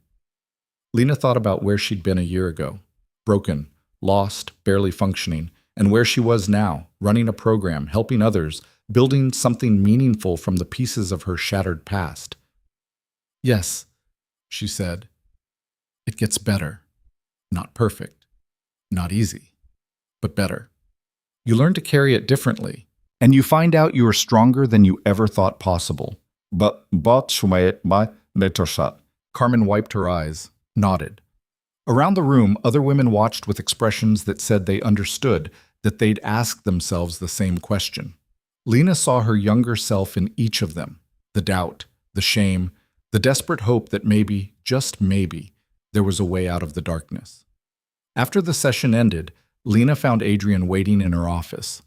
Lena thought about where she'd been a year ago. Broken, lost, barely functioning, and where she was now, running a program, helping others, building something meaningful from the pieces of her shattered past. "Yes," she said. "It gets better. Not perfect. Not easy. But better. You learn to carry it differently, and you find out you are stronger than you ever thought possible." Carmen wiped her eyes, nodded. Around the room, other women watched with expressions that said they understood, that they'd asked themselves the same question. Lena saw her younger self in each of them, the doubt, the shame, the desperate hope that maybe, just maybe, there was a way out of the darkness. After the session ended, Lena found Adrian waiting in her office.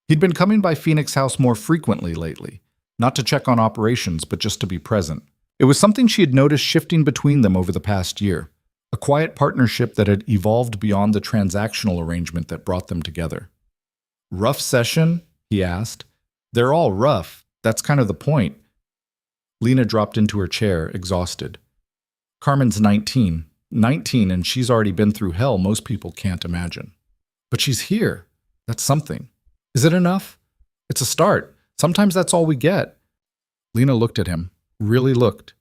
He'd been coming by Phoenix House more frequently lately, not to check on operations, but just to be present. It was something she had noticed shifting between them over the past year, a quiet partnership that had evolved beyond the transactional arrangement that brought them together. "Rough session?" he asked. "They're all rough. That's kind of the point." Lena dropped into her chair, exhausted. Carmen's 19, and she's already been through hell most people can't imagine. But she's here. That's something. Is it enough? It's a start. Sometimes that's all we get. Lena looked at him, really looked.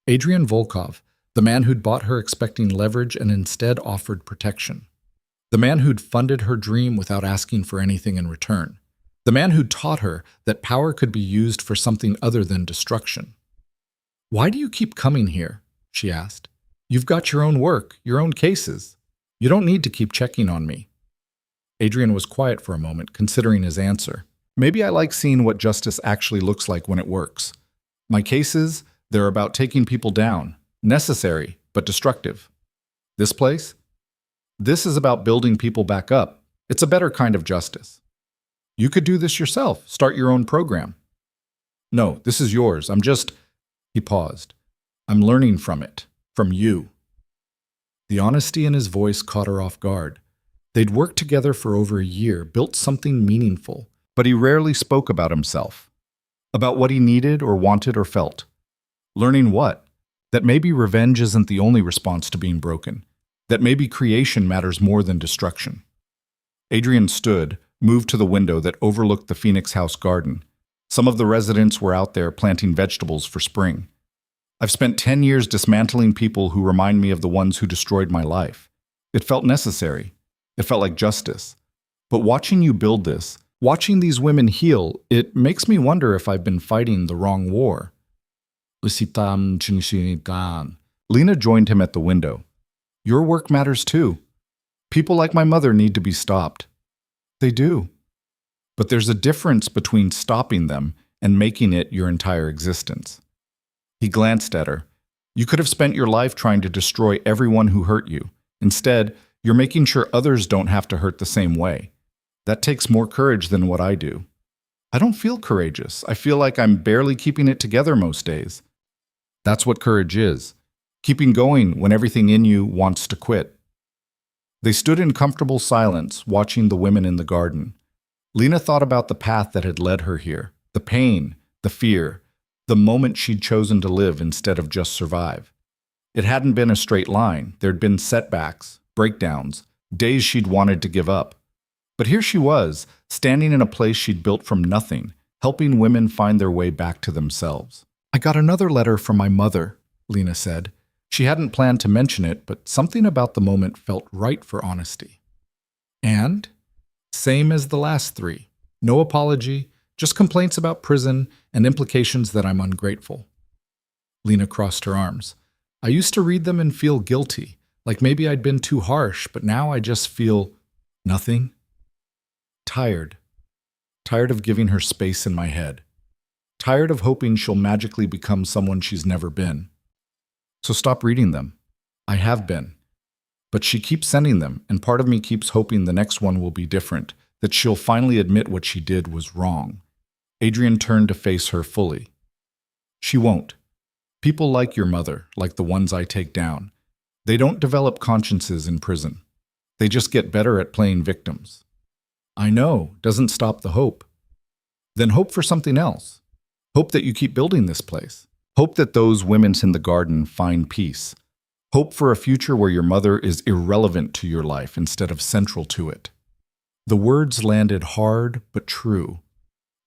Adrian Volkov, the man who'd bought her expecting leverage and instead offered protection. The man who'd funded her dream without asking for anything in return. The man who'd taught her that power could be used for something other than destruction. "Why do you keep coming here?" she asked. "You've got your own work, your own cases. You don't need to keep checking on me." Adrian was quiet for a moment, considering his answer. "Maybe I like seeing what justice actually looks like when it works. My cases, they're about taking people down. Necessary, but destructive. This place? This is about building people back up. It's a better kind of justice. You could do this yourself, start your own program." "No, this is yours. He paused. "I'm learning from it, from you." The honesty in his voice caught her off guard. They'd worked together for over a year, built something meaningful, but he rarely spoke about himself, about what he needed or wanted or felt. Learning what? That maybe revenge isn't the only response to being broken, that maybe creation matters more than destruction. Adrian stood, moved to the window that overlooked the Phoenix House garden. Some of the residents were out there planting vegetables for spring. "I've spent 10 years dismantling people who remind me of the ones who destroyed my life. It felt necessary. It felt like justice. But watching you build this, watching these women heal, it makes me wonder if I've been fighting the wrong war." Lena joined him at the window. "Your work matters too. People like my mother need to be stopped." "They do. But there's a difference between stopping them and making it your entire existence." He glanced at her. "You could have spent your life trying to destroy everyone who hurt you. Instead, you're making sure others don't have to hurt the same way. That takes more courage than what I do." I don't feel courageous. I feel like I'm barely keeping it together most days. That's what courage is. Keeping going when everything in you wants to quit. They stood in comfortable silence, watching the women in the garden. Lena thought about the path that had led her here, the pain, the fear, the moment she'd chosen to live instead of just survive. It hadn't been a straight line. There'd been setbacks, breakdowns, days she'd wanted to give up. But here she was, standing in a place she'd built from nothing, helping women find their way back to themselves. I got another letter from my mother, Lena said. She hadn't planned to mention it, but something about the moment felt right for honesty. And? Same as the last three. No apology, just complaints about prison and implications that I'm ungrateful. Lena crossed her arms. I used to read them and feel guilty, like maybe I'd been too harsh, but now I just feel nothing. Tired. Tired of giving her space in my head. Tired of hoping she'll magically become someone she's never been. So stop reading them. I have been. But she keeps sending them, and part of me keeps hoping the next one will be different, that she'll finally admit what she did was wrong. Adrian turned to face her fully. She won't. People like your mother, like the ones I take down, they don't develop consciences in prison. They just get better at playing victims. I know, doesn't stop the hope. Then hope for something else. Hope that you keep building this place. Hope that those women in the garden find peace. Hope for a future where your mother is irrelevant to your life instead of central to it. The words landed hard but true.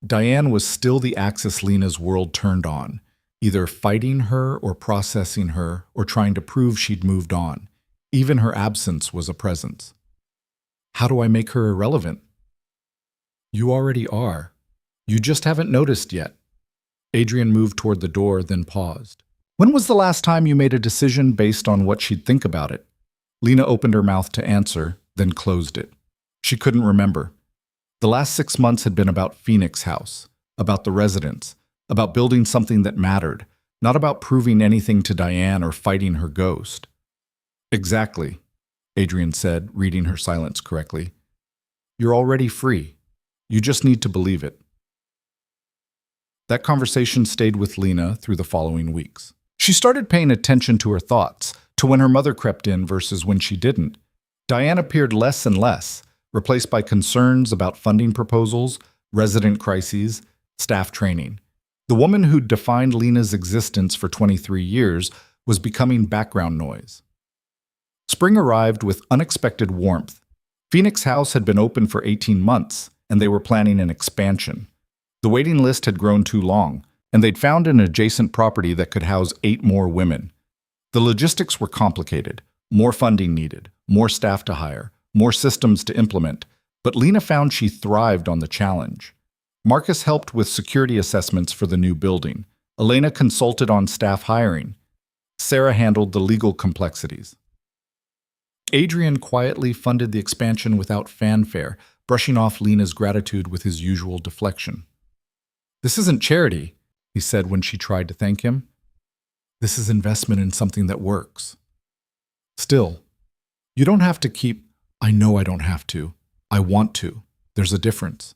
Diane was still the axis Lena's world turned on, either fighting her or processing her or trying to prove she'd moved on. Even her absence was a presence. How do I make her irrelevant? You already are. You just haven't noticed yet. Adrian moved toward the door, then paused. When was the last time you made a decision based on what she'd think about it? Lena opened her mouth to answer, then closed it. She couldn't remember. The last 6 months had been about Phoenix House, about the residents, about building something that mattered, not about proving anything to Diane or fighting her ghost. Exactly, Adrian said, reading her silence correctly. You're already free. You just need to believe it. That conversation stayed with Lena through the following weeks. She started paying attention to her thoughts, to when her mother crept in versus when she didn't. Diane appeared less and less, replaced by concerns about funding proposals, resident crises, staff training. The woman who'd defined Lena's existence for 23 years was becoming background noise. Spring arrived with unexpected warmth. Phoenix House had been open for 18 months, and they were planning an expansion. The waiting list had grown too long, and they'd found an adjacent property that could house 8 more women. The logistics were complicated. More funding needed, more staff to hire, more systems to implement, but Lena found she thrived on the challenge. Marcus helped with security assessments for the new building. Elena consulted on staff hiring. Sarah handled the legal complexities. Adrian quietly funded the expansion without fanfare, brushing off Lena's gratitude with his usual deflection. This isn't charity, he said when she tried to thank him. This is investment in something that works. Still, you don't have to keep, I know I don't have to. I want to. There's a difference.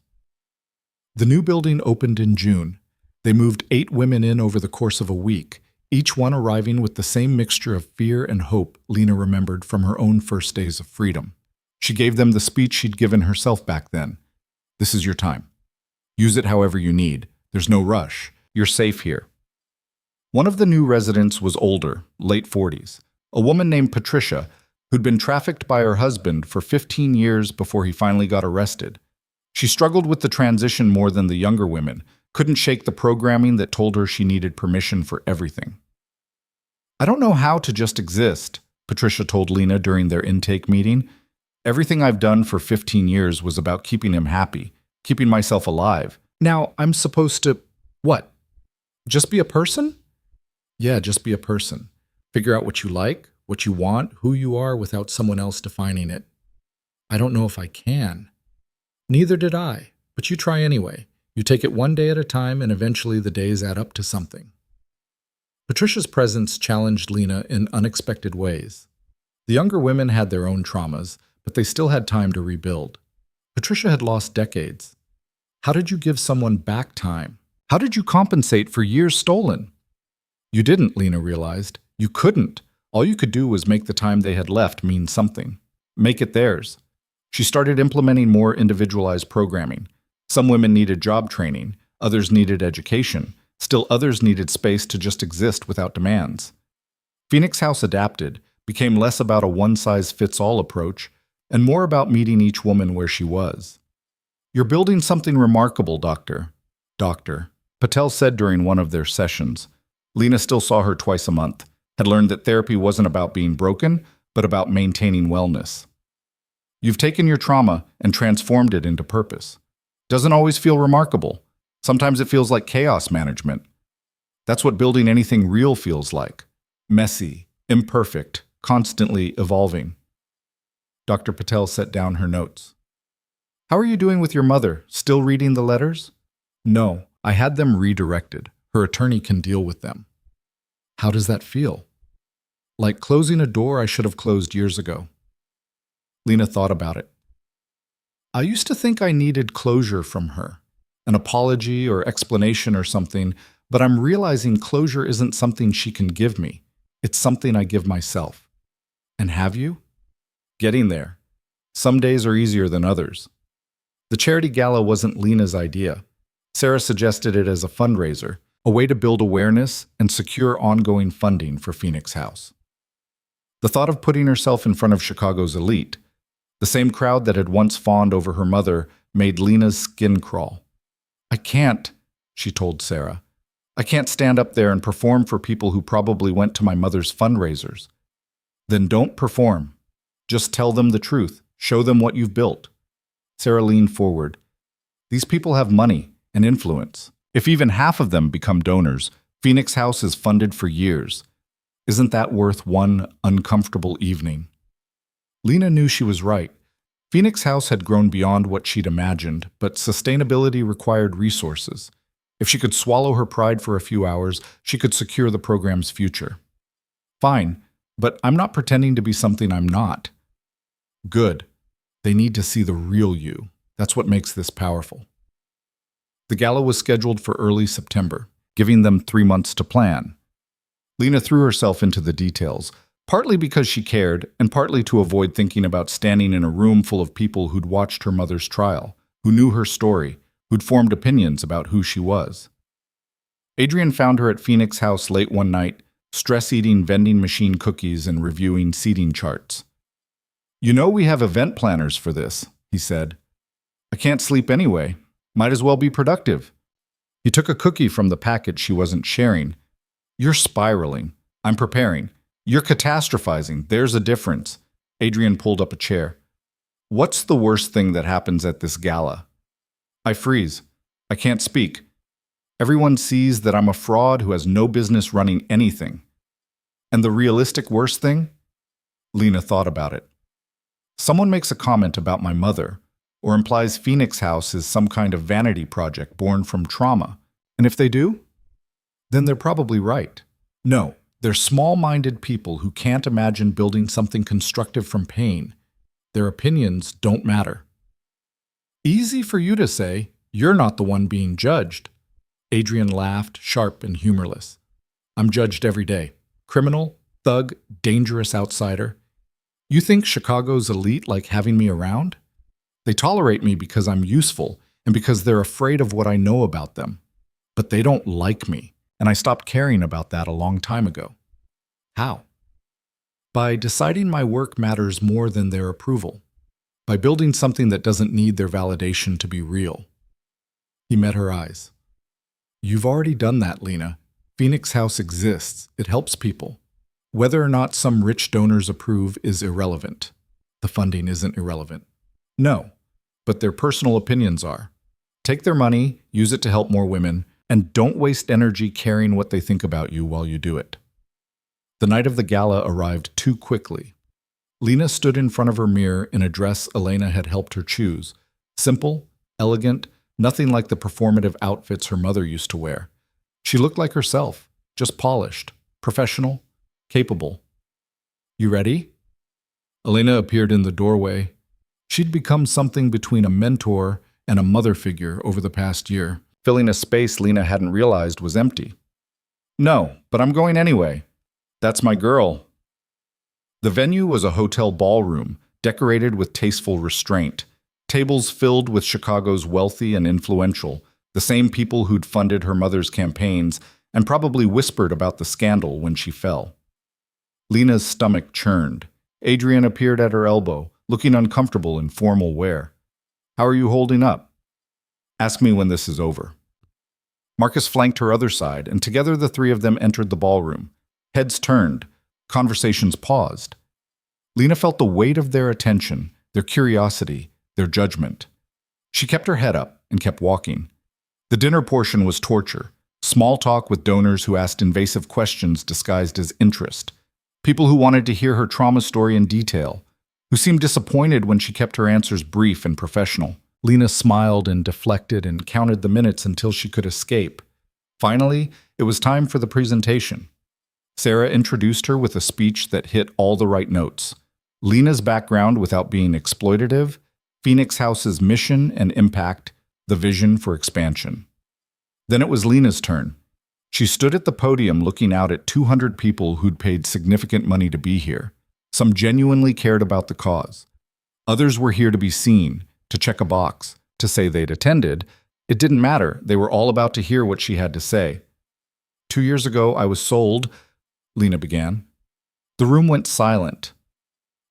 The new building opened in June. They moved 8 women in over the course of a week, each one arriving with the same mixture of fear and hope Lena remembered from her own first days of freedom. She gave them the speech she'd given herself back then. This is your time. Use it however you need. There's no rush. You're safe here. One of the new residents was older, late 40s, a woman named Patricia, who'd been trafficked by her husband for 15 years before he finally got arrested. She struggled with the transition more than the younger women, couldn't shake the programming that told her she needed permission for everything. I don't know how to just exist, Patricia told Lena during their intake meeting. Everything I've done for 15 years was about keeping him happy, keeping myself alive. Now I'm supposed to, what? Just be a person? Yeah, just be a person. Figure out what you like, what you want, who you are without someone else defining it. I don't know if I can. Neither did I, but you try anyway. You take it one day at a time and eventually the days add up to something. Patricia's presence challenged Lena in unexpected ways. The younger women had their own traumas, but they still had time to rebuild. Patricia had lost decades. How did you give someone back time? How did you compensate for years stolen? You didn't, Lena realized. You couldn't. All you could do was make the time they had left mean something. Make it theirs. She started implementing more individualized programming. Some women needed job training, others needed education, still others needed space to just exist without demands. Phoenix House adapted, became less about a one-size-fits-all approach, and more about meeting each woman where she was. "You're building something remarkable, Doctor." Doctor, Patel said during one of their sessions. Lena still saw her twice a month, had learned that therapy wasn't about being broken, but about maintaining wellness. "You've taken your trauma and transformed it into purpose. Doesn't always feel remarkable. Sometimes it feels like chaos management. That's what building anything real feels like. Messy, imperfect, constantly evolving." Dr. Patel set down her notes. "How are you doing with your mother? Still reading the letters?" "No, I had them redirected. Her attorney can deal with them." "How does that feel?" "Like closing a door I should have closed years ago." Lena thought about it. "I used to think I needed closure from her, an apology or explanation or something, but I'm realizing closure isn't something she can give me. It's something I give myself." "And have you?" "Getting there. Some days are easier than others." The charity gala wasn't Lena's idea. Sarah suggested it as a fundraiser, a way to build awareness and secure ongoing funding for Phoenix House. The thought of putting herself in front of Chicago's elite, the same crowd that had once fawned over her mother, made Lena's skin crawl. "I can't," she told Sarah. "I can't stand up there and perform for people who probably went to my mother's fundraisers." "Then don't perform. Just tell them the truth. Show them what you've built." Sarah leaned forward. "These people have money and influence. If even half of them become donors, Phoenix House is funded for years. Isn't that worth one uncomfortable evening?" Lena knew she was right. Phoenix House had grown beyond what she'd imagined, but sustainability required resources. If she could swallow her pride for a few hours, she could secure the program's future. "Fine, but I'm not pretending to be something I'm not." "Good. They need to see the real you. That's what makes this powerful." The gala was scheduled for early September, giving them 3 months to plan. Lena threw herself into the details, partly because she cared, and partly to avoid thinking about standing in a room full of people who'd watched her mother's trial, who knew her story, who'd formed opinions about who she was. Adrian found her at Phoenix House late one night, stress-eating vending machine cookies and reviewing seating charts. "You know we have event planners for this," he said. "I can't sleep anyway. Might as well be productive." He took a cookie from the packet she wasn't sharing. "You're spiraling. I'm preparing. You're catastrophizing. There's a difference." Adrian pulled up a chair. "What's the worst thing that happens at this gala?" I freeze. I can't speak. Everyone sees that I'm a fraud who has no business running anything. And the realistic worst thing? Lena thought about it. Someone makes a comment about my mother, or implies Phoenix House is some kind of vanity project born from trauma. And if they do, then they're probably right. No, they're small-minded people who can't imagine building something constructive from pain. Their opinions don't matter. Easy for you to say, you're not the one being judged. Adrian laughed, sharp and humorless. I'm judged every day. Criminal, thug, dangerous outsider. You think Chicago's elite like having me around? They tolerate me because I'm useful and because they're afraid of what I know about them. But they don't like me, and I stopped caring about that a long time ago. How? By deciding my work matters more than their approval. By building something that doesn't need their validation to be real. He met her eyes. You've already done that, Lena. Phoenix House exists. It helps people. Whether or not some rich donors approve is irrelevant. The funding isn't irrelevant. No, but their personal opinions are. Take their money, use it to help more women, and don't waste energy caring what they think about you while you do it. The night of the gala arrived too quickly. Lena stood in front of her mirror in a dress Elena had helped her choose. Simple, elegant, nothing like the performative outfits her mother used to wear. She looked like herself, just polished, professional, capable. You ready? Elena appeared in the doorway. She'd become something between a mentor and a mother figure over the past year, filling a space Lena hadn't realized was empty. No, but I'm going anyway. That's my girl. The venue was a hotel ballroom, decorated with tasteful restraint. Tables filled with Chicago's wealthy and influential, the same people who'd funded her mother's campaigns and probably whispered about the scandal when she fell. Lena's stomach churned. Adrian appeared at her elbow, looking uncomfortable in formal wear. How are you holding up? Ask me when this is over. Marcus flanked her other side, and together the three of them entered the ballroom. Heads turned. Conversations paused. Lena felt the weight of their attention, their curiosity, their judgment. She kept her head up and kept walking. The dinner portion was torture, small talk with donors who asked invasive questions disguised as interest, people who wanted to hear her trauma story in detail, who seemed disappointed when she kept her answers brief and professional. Lena smiled and deflected and counted the minutes until she could escape. Finally, it was time for the presentation. Sarah introduced her with a speech that hit all the right notes. Lena's background without being exploitative, Phoenix House's mission and impact, the vision for expansion. Then it was Lena's turn. She stood at the podium looking out at 200 people who'd paid significant money to be here. Some genuinely cared about the cause. Others were here to be seen, to check a box, to say they'd attended. It didn't matter. They were all about to hear what she had to say. 2 years ago, I was sold, Lena began. The room went silent.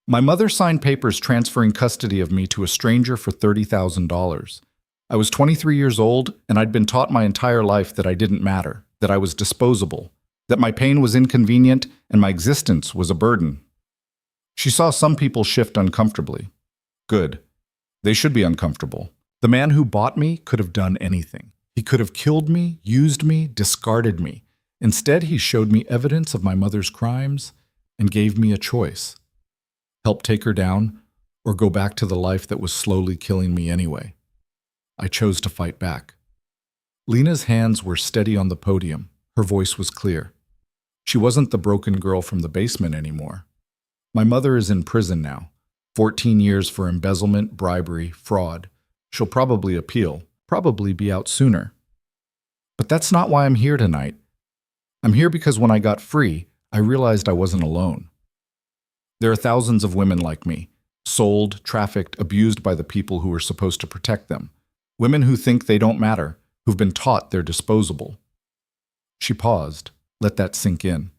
My mother signed papers transferring custody of me to a stranger for $30,000. I was 23 years old, and I'd been taught my entire life that I didn't matter, that I was disposable, that my pain was inconvenient and my existence was a burden. She saw some people shift uncomfortably. Good. They should be uncomfortable. The man who bought me could have done anything. He could have killed me, used me, discarded me. Instead, he showed me evidence of my mother's crimes and gave me a choice. Help take her down or go back to the life that was slowly killing me anyway. I chose to fight back. Lena's hands were steady on the podium. Her voice was clear. She wasn't the broken girl from the basement anymore. My mother is in prison now. 14 years for embezzlement, bribery, fraud. She'll probably appeal, probably be out sooner. But that's not why I'm here tonight. I'm here because when I got free, I realized I wasn't alone. There are thousands of women like me, sold, trafficked, abused by the people who are supposed to protect them. Women who think they don't matter, who've been taught they're disposable. She paused, let that sink in.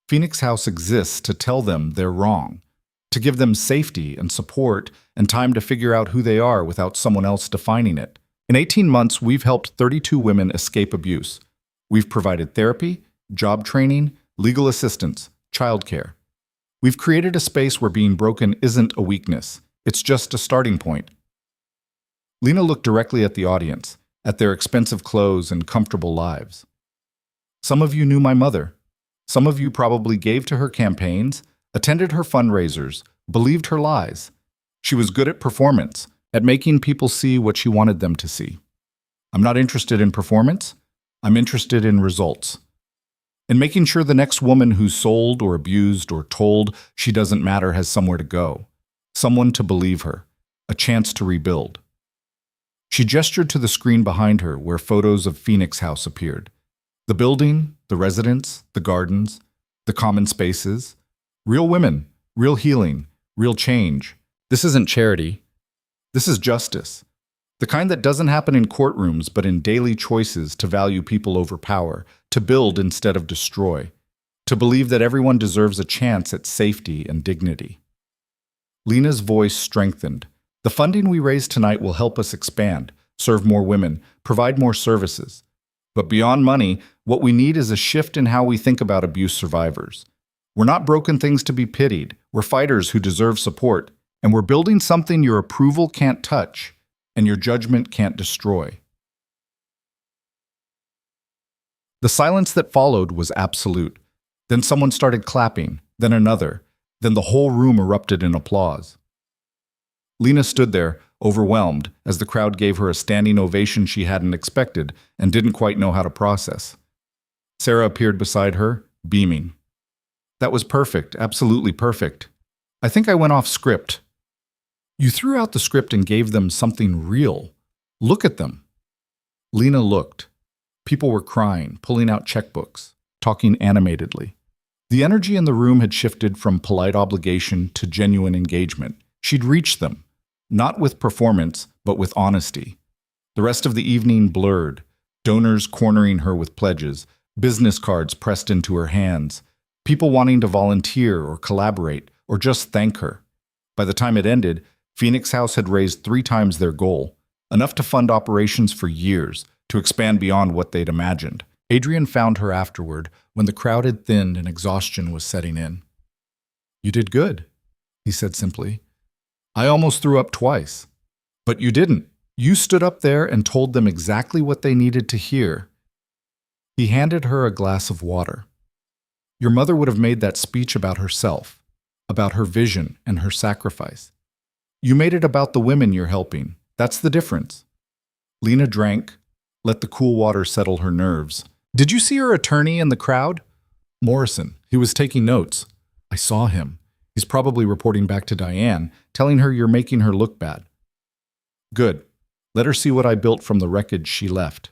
Phoenix House exists to tell them they're wrong, to give them safety and support and time to figure out who they are without someone else defining it. In 18 months, we've helped 32 women escape abuse. We've provided therapy, job training, legal assistance, childcare. We've created a space where being broken isn't a weakness. It's just a starting point. Lena looked directly at the audience, at their expensive clothes and comfortable lives. Some of you knew my mother. Some of you probably gave to her campaigns, attended her fundraisers, believed her lies. She was good at performance, at making people see what she wanted them to see. I'm not interested in performance. I'm interested in results. In making sure the next woman who's sold or abused or told she doesn't matter has somewhere to go, someone to believe her, a chance to rebuild. She gestured to the screen behind her where photos of Phoenix House appeared. The building, the residents, the gardens, the common spaces. Real women, real healing, real change. This isn't charity. This is justice. The kind that doesn't happen in courtrooms but in daily choices to value people over power, to build instead of destroy, to believe that everyone deserves a chance at safety and dignity. Lena's voice strengthened. The funding we raise tonight will help us expand, serve more women, provide more services. But beyond money, what we need is a shift in how we think about abuse survivors. We're not broken things to be pitied. We're fighters who deserve support. And we're building something your approval can't touch and your judgment can't destroy. The silence that followed was absolute. Then someone started clapping, then another, then the whole room erupted in applause. Lena stood there, overwhelmed, as the crowd gave her a standing ovation she hadn't expected and didn't quite know how to process. Sarah appeared beside her, beaming. That was perfect, absolutely perfect. I think I went off script. You threw out the script and gave them something real, Look at them. Lena looked. People were crying, pulling out checkbooks, talking animatedly. The energy in the room had shifted from polite obligation to genuine engagement. She'd reached them, not with performance, but with honesty. The rest of the evening blurred, donors cornering her with pledges, business cards pressed into her hands, people wanting to volunteer or collaborate or just thank her. By the time it ended, Phoenix House had raised 3 times their goal, enough to fund operations for years, to expand beyond what they'd imagined. Adrian found her afterward when the crowd had thinned and exhaustion was setting in. "You did good," he said simply. "I almost threw up twice. But you didn't. You stood up there and told them exactly what they needed to hear." He handed her a glass of water. "Your mother would have made that speech about herself, about her vision and her sacrifice. You made it about the women you're helping. That's the difference." Lena drank, let the cool water settle her nerves. "Did you see her attorney in the crowd?" "Morrison. He was taking notes." "I saw him. He's probably reporting back to Diane, telling her you're making her look bad." "Good. Let her see what I built from the wreckage she left."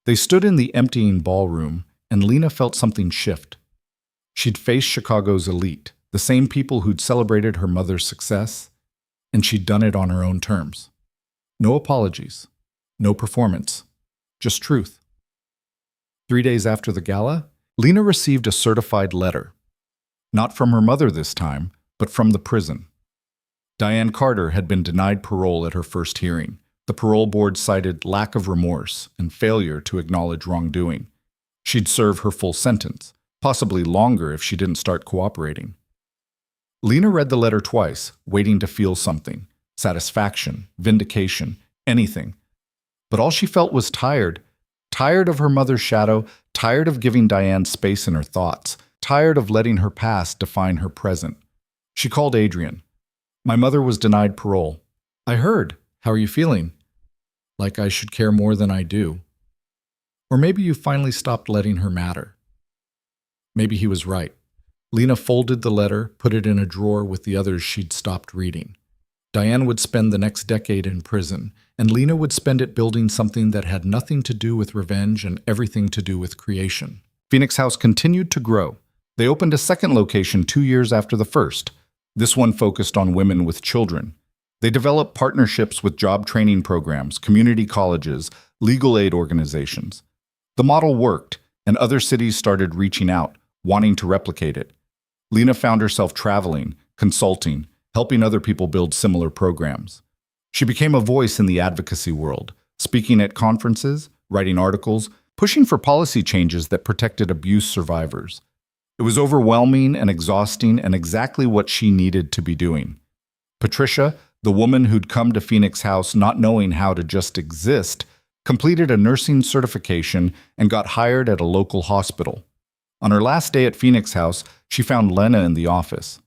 They stood in the emptying ballroom, and Lena felt something shift. She'd faced Chicago's elite, the same people who'd celebrated her mother's success, and she'd done it on her own terms. No apologies, no performance, just truth. 3 days after the gala, Lena received a certified letter. Not from her mother this time, but from the prison. Diane Carter had been denied parole at her first hearing. The parole board cited lack of remorse and failure to acknowledge wrongdoing. She'd serve her full sentence, possibly longer if she didn't start cooperating. Lena read the letter twice, waiting to feel something: satisfaction, vindication, anything. But all she felt was tired. Tired of her mother's shadow, tired of giving Diane space in her thoughts, tired of letting her past define her present. She called Adrian. "My mother was denied parole. I heard. How are you feeling?" "Like I should care more than I do." Or maybe you finally stopped letting her matter. Maybe he was right. Lena folded the letter, put it in a drawer with the others she'd stopped reading. Diane would spend the next decade in prison, and Lena would spend it building something that had nothing to do with revenge and everything to do with creation. Phoenix House continued to grow. They opened a second location 2 years after the first. This one focused on women with children. They developed partnerships with job training programs, community colleges, legal aid organizations. The model worked, and other cities started reaching out, wanting to replicate it. Lena found herself traveling, consulting, helping other people build similar programs. She became a voice in the advocacy world, speaking at conferences, writing articles, pushing for policy changes that protected abuse survivors. It was overwhelming and exhausting and exactly what she needed to be doing. Patricia, the woman who'd come to Phoenix House not knowing how to just exist, completed a nursing certification and got hired at a local hospital. On her last day at Phoenix House, she found Lena in the office.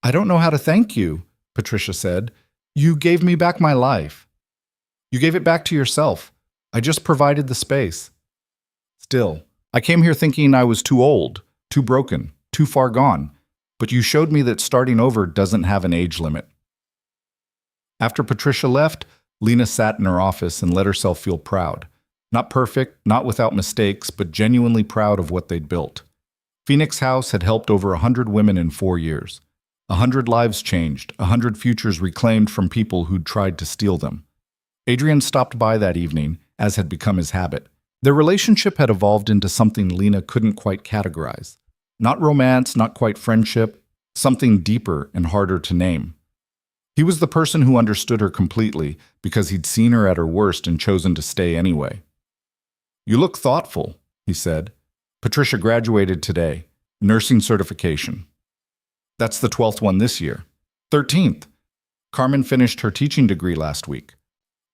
"I don't know how to thank you," Patricia said. "You gave me back my life." "You gave it back to yourself. I just provided the space." "Still, I came here thinking I was too old, too broken, too far gone, but you showed me that starting over doesn't have an age limit." After Patricia left, Lena sat in her office and let herself feel proud. Not perfect, not without mistakes, but genuinely proud of what they'd built. Phoenix House had helped over 100 women in 4 years. 100 lives changed, 100 futures reclaimed from people who'd tried to steal them. Adrian stopped by that evening, as had become his habit. Their relationship had evolved into something Lena couldn't quite categorize. Not romance, not quite friendship, something deeper and harder to name. He was the person who understood her completely because he'd seen her at her worst and chosen to stay anyway. "You look thoughtful," he said. "Patricia graduated today. Nursing certification. That's the 12th one this year. 13th. Carmen finished her teaching degree last week."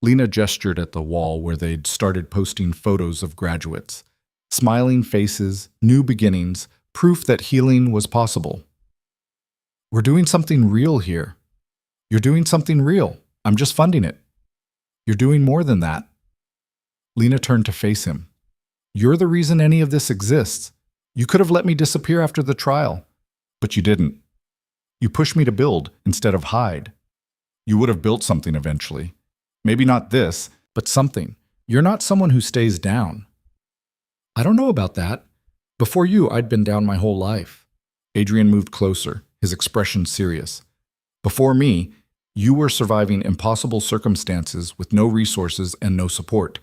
Lena gestured at the wall where they'd started posting photos of graduates. Smiling faces, new beginnings, proof that healing was possible. "We're doing something real here." "You're doing something real. I'm just funding it." "You're doing more than that." Lena turned to face him. "You're the reason any of this exists. You could have let me disappear after the trial, but you didn't. You pushed me to build instead of hide. You would have built something eventually. Maybe not this, but something. You're not someone who stays down. I don't know about that. Before you, I'd been down my whole life. Adrian moved closer, his expression serious. Before me, you were surviving impossible circumstances with no resources and no support.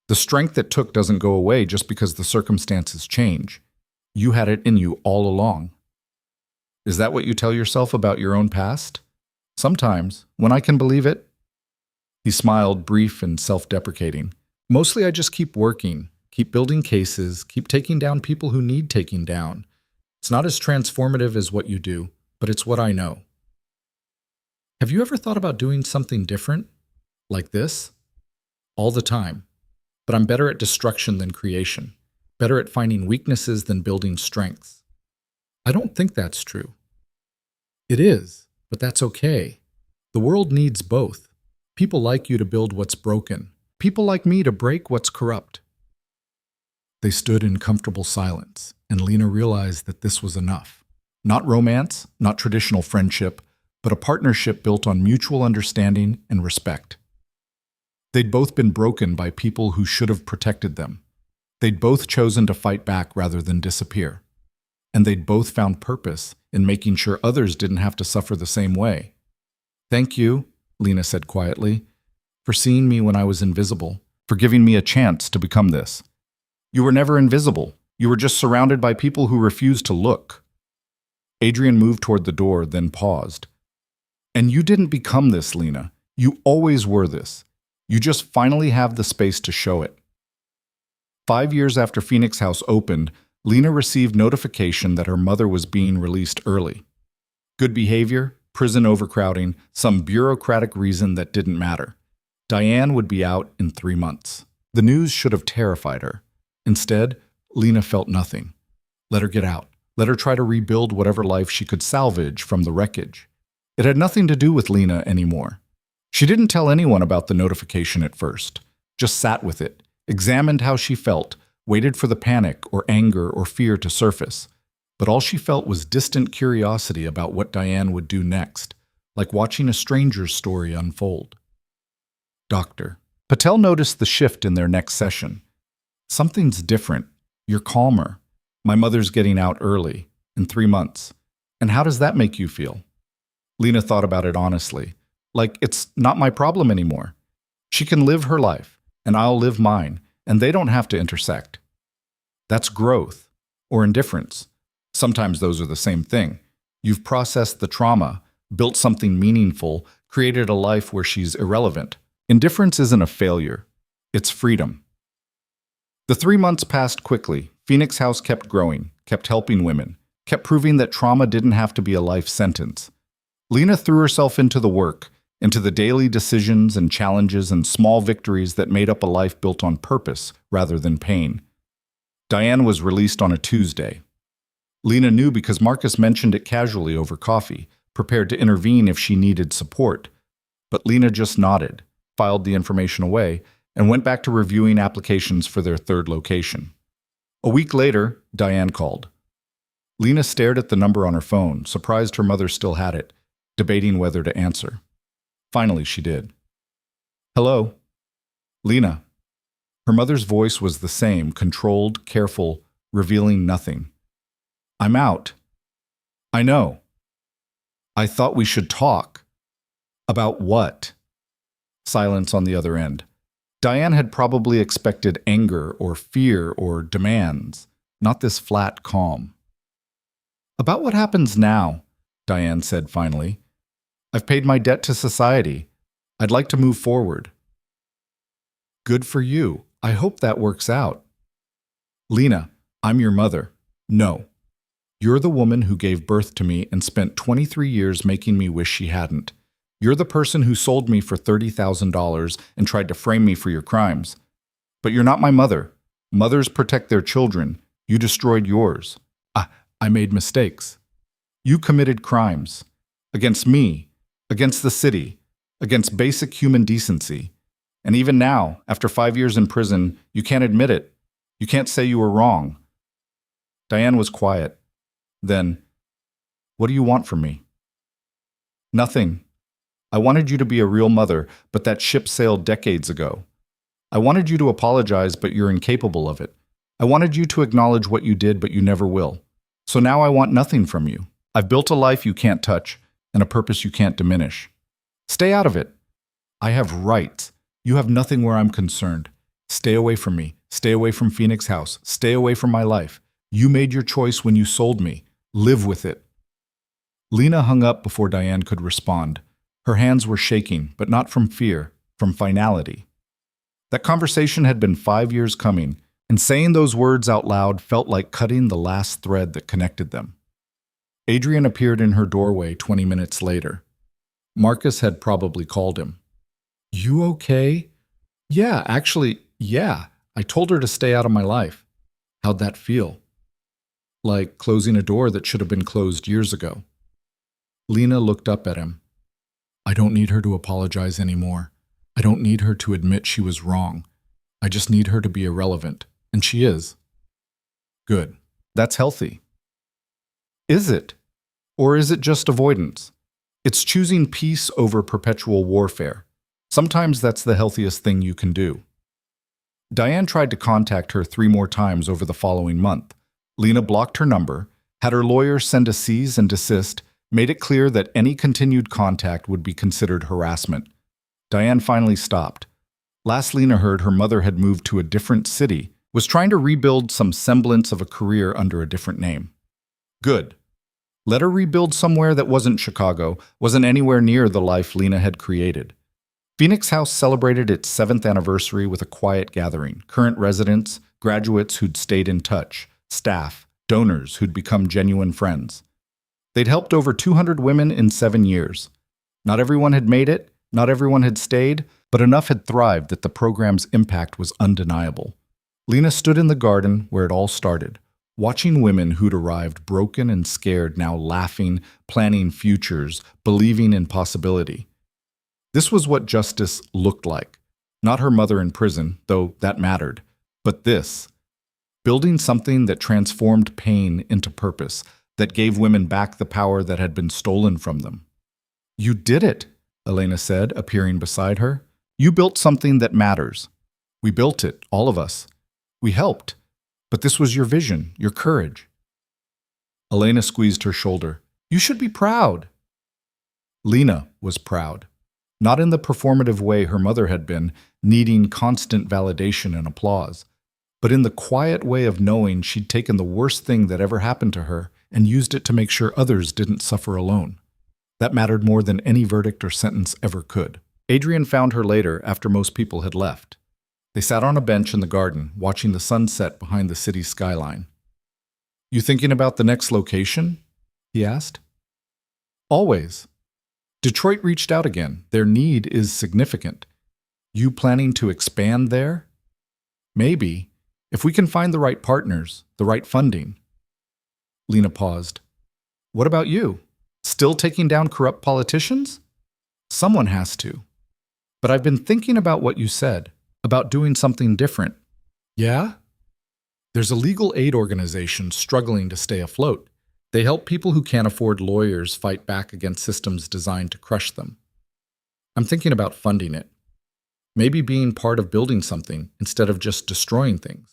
The strength it took doesn't go away just because the circumstances change. You had it in you all along. Is that what you tell yourself about your own past? Sometimes, when I can believe it. He smiled, brief and self-deprecating. Mostly I just keep working, keep building cases, keep taking down people who need taking down. It's not as transformative as what you do, but it's what I know. Have you ever thought about doing something different? Like this? All the time. But I'm better at destruction than creation, better at finding weaknesses than building strengths. I don't think that's true. It is, but that's okay. The world needs both. People like you to build what's broken. People like me to break what's corrupt. They stood in comfortable silence, and Lena realized that this was enough. Not romance, not traditional friendship, but a partnership built on mutual understanding and respect. They'd both been broken by people who should have protected them. They'd both chosen to fight back rather than disappear. And they'd both found purpose in making sure others didn't have to suffer the same way. Thank you, Lena said quietly, for seeing me when I was invisible, for giving me a chance to become this. You were never invisible. You were just surrounded by people who refused to look. Adrian moved toward the door, then paused. And you didn't become this, Lena. You always were this. You just finally have the space to show it. 5 years after Phoenix House opened, Lena received notification that her mother was being released early. Good behavior, prison overcrowding, some bureaucratic reason that didn't matter. Diane would be out in 3 months. The news should have terrified her. Instead, Lena felt nothing. Let her get out. Let her try to rebuild whatever life she could salvage from the wreckage. It had nothing to do with Lena anymore. She didn't tell anyone about the notification at first, just sat with it, examined how she felt, waited for the panic or anger or fear to surface. But all she felt was distant curiosity about what Diane would do next, like watching a stranger's story unfold. Doctor. Patel noticed the shift in their next session. Something's different. You're calmer. My mother's getting out early, in 3 months. And how does that make you feel? Lena thought about it honestly. Like, it's not my problem anymore. She can live her life, and I'll live mine, and they don't have to intersect. That's growth, or indifference. Sometimes those are the same thing. You've processed the trauma, built something meaningful, created a life where she's irrelevant. Indifference isn't a failure. It's freedom. The 3 months passed quickly. Phoenix House kept growing, kept helping women, kept proving that trauma didn't have to be a life sentence. Lena threw herself into the work, into the daily decisions and challenges and small victories that made up a life built on purpose rather than pain. Diane was released on a Tuesday. Lena knew because Marcus mentioned it casually over coffee, prepared to intervene if she needed support. But Lena just nodded, filed the information away, and went back to reviewing applications for their third location. A week later, Diane called. Lena stared at the number on her phone, surprised her mother still had it, debating whether to answer. Finally, she did. Hello? Lena. Her mother's voice was the same, controlled, careful, revealing nothing. I'm out. I know. I thought we should talk. About what? Silence on the other end. Diane had probably expected anger or fear or demands, not this flat calm. About what happens now, Diane said finally. I've paid my debt to society. I'd like to move forward. Good for you. I hope that works out. Lena, I'm your mother. No. You're the woman who gave birth to me and spent 23 years making me wish she hadn't. You're the person who sold me for $30,000 and tried to frame me for your crimes. But you're not my mother. Mothers protect their children. You destroyed yours. I made mistakes. You committed crimes. Against me. Against the city. Against basic human decency. And even now, after 5 years in prison, you can't admit it. You can't say you were wrong. Diane was quiet. Then, what do you want from me? Nothing. I wanted you to be a real mother, but that ship sailed decades ago. I wanted you to apologize, but you're incapable of it. I wanted you to acknowledge what you did, but you never will. So now I want nothing from you. I've built a life you can't touch and a purpose you can't diminish. Stay out of it. I have rights. You have nothing where I'm concerned. Stay away from me. Stay away from Phoenix House. Stay away from my life. You made your choice when you sold me. Live with it. Lena hung up before Diane could respond. Her hands were shaking, but not from fear, from finality. That conversation had been 5 years coming, and saying those words out loud felt like cutting the last thread that connected them. Adrian appeared in her doorway 20 minutes later. Marcus had probably called him. You okay? Yeah, actually, yeah. I told her to stay out of my life. How'd that feel? Like closing a door that should have been closed years ago. Lena looked up at him. I don't need her to apologize anymore. I don't need her to admit she was wrong. I just need her to be irrelevant, and she is. Good. That's healthy. Is it? Or is it just avoidance? It's choosing peace over perpetual warfare. Sometimes that's the healthiest thing you can do. Diane tried to contact her 3 more times over the following month. Lena blocked her number, had her lawyer send a cease and desist, made it clear that any continued contact would be considered harassment. Diane finally stopped. Last Lena heard, her mother had moved to a different city, was trying to rebuild some semblance of a career under a different name. Good. Let her rebuild somewhere that wasn't Chicago, wasn't anywhere near the life Lena had created. Phoenix House celebrated its 7th anniversary with a quiet gathering. Current residents, graduates who'd stayed in touch, staff, donors who'd become genuine friends. They'd helped over 200 women in 7 years. Not everyone had made it, not everyone had stayed, but enough had thrived that the program's impact was undeniable. Lena stood in the garden where it all started, watching women who'd arrived broken and scared, now laughing, planning futures, believing in possibility. This was what justice looked like. Not her mother in prison, though that mattered, but this. Building something that transformed pain into purpose, that gave women back the power that had been stolen from them. You did it, Elena said, appearing beside her. You built something that matters. We built it, all of us. We helped. But this was your vision, your courage. Elena squeezed her shoulder. You should be proud. Lena was proud. Not in the performative way her mother had been, needing constant validation and applause, but in the quiet way of knowing she'd taken the worst thing that ever happened to her and used it to make sure others didn't suffer alone. That mattered more than any verdict or sentence ever could. Adrian found her later after most people had left. They sat on a bench in the garden, watching the sunset behind the city's skyline. You thinking about the next location? He asked. Always. Detroit reached out again. Their need is significant. You planning to expand there? Maybe, if we can find the right partners, the right funding. Lena paused. What about you? Still taking down corrupt politicians? Someone has to. But I've been thinking about what you said, about doing something different. Yeah? There's a legal aid organization struggling to stay afloat. They help people who can't afford lawyers fight back against systems designed to crush them. I'm thinking about funding it. Maybe being part of building something instead of just destroying things.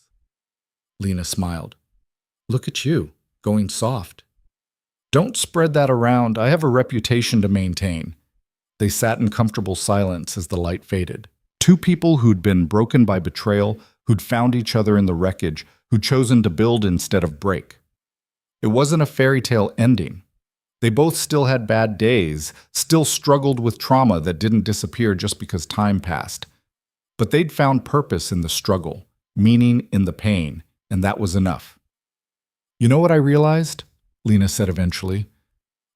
Lena smiled. Look at you, going soft. Don't spread that around. I have a reputation to maintain. They sat in comfortable silence as the light faded. 2 people who'd been broken by betrayal, who'd found each other in the wreckage, who'd chosen to build instead of break. It wasn't a fairy tale ending. They both still had bad days, still struggled with trauma that didn't disappear just because time passed. But they'd found purpose in the struggle, meaning in the pain, and that was enough. You know what I realized? Lena said eventually.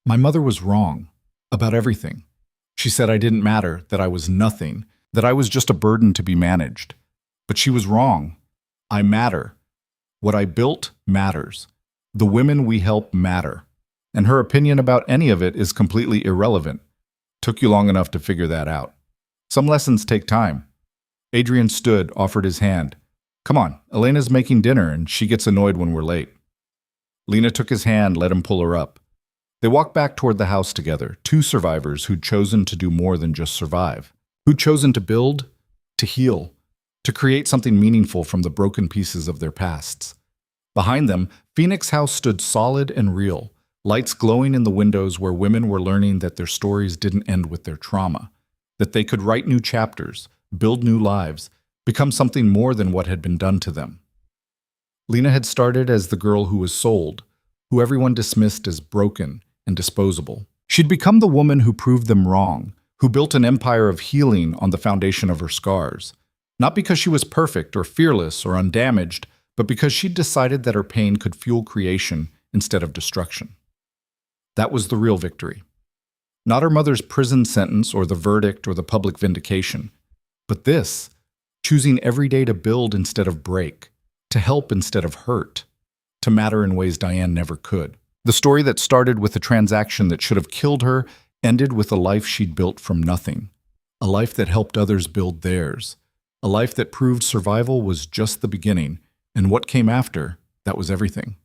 My mother was wrong about everything. She said I didn't matter, that I was nothing, that I was just a burden to be managed. But she was wrong. I matter. What I built matters. The women we help matter. And her opinion about any of it is completely irrelevant. Took you long enough to figure that out. Some lessons take time. Adrian stood, offered his hand. Come on, Elena's making dinner and she gets annoyed when we're late. Lena took his hand, let him pull her up. They walked back toward the house together, two survivors who'd chosen to do more than just survive, who'd chosen to build, to heal, to create something meaningful from the broken pieces of their pasts. Behind them, Phoenix House stood solid and real, lights glowing in the windows where women were learning that their stories didn't end with their trauma, that they could write new chapters, build new lives, become something more than what had been done to them. Lena had started as the girl who was sold, who everyone dismissed as broken and disposable. She'd become the woman who proved them wrong, who built an empire of healing on the foundation of her scars. Not because she was perfect or fearless or undamaged, but because she'd decided that her pain could fuel creation instead of destruction. That was the real victory. Not her mother's prison sentence or the verdict or the public vindication, but this, choosing every day to build instead of break, to help instead of hurt, to matter in ways Diane never could. The story that started with a transaction that should have killed her ended with a life she'd built from nothing, a life that helped others build theirs, a life that proved survival was just the beginning, and what came after, that was everything.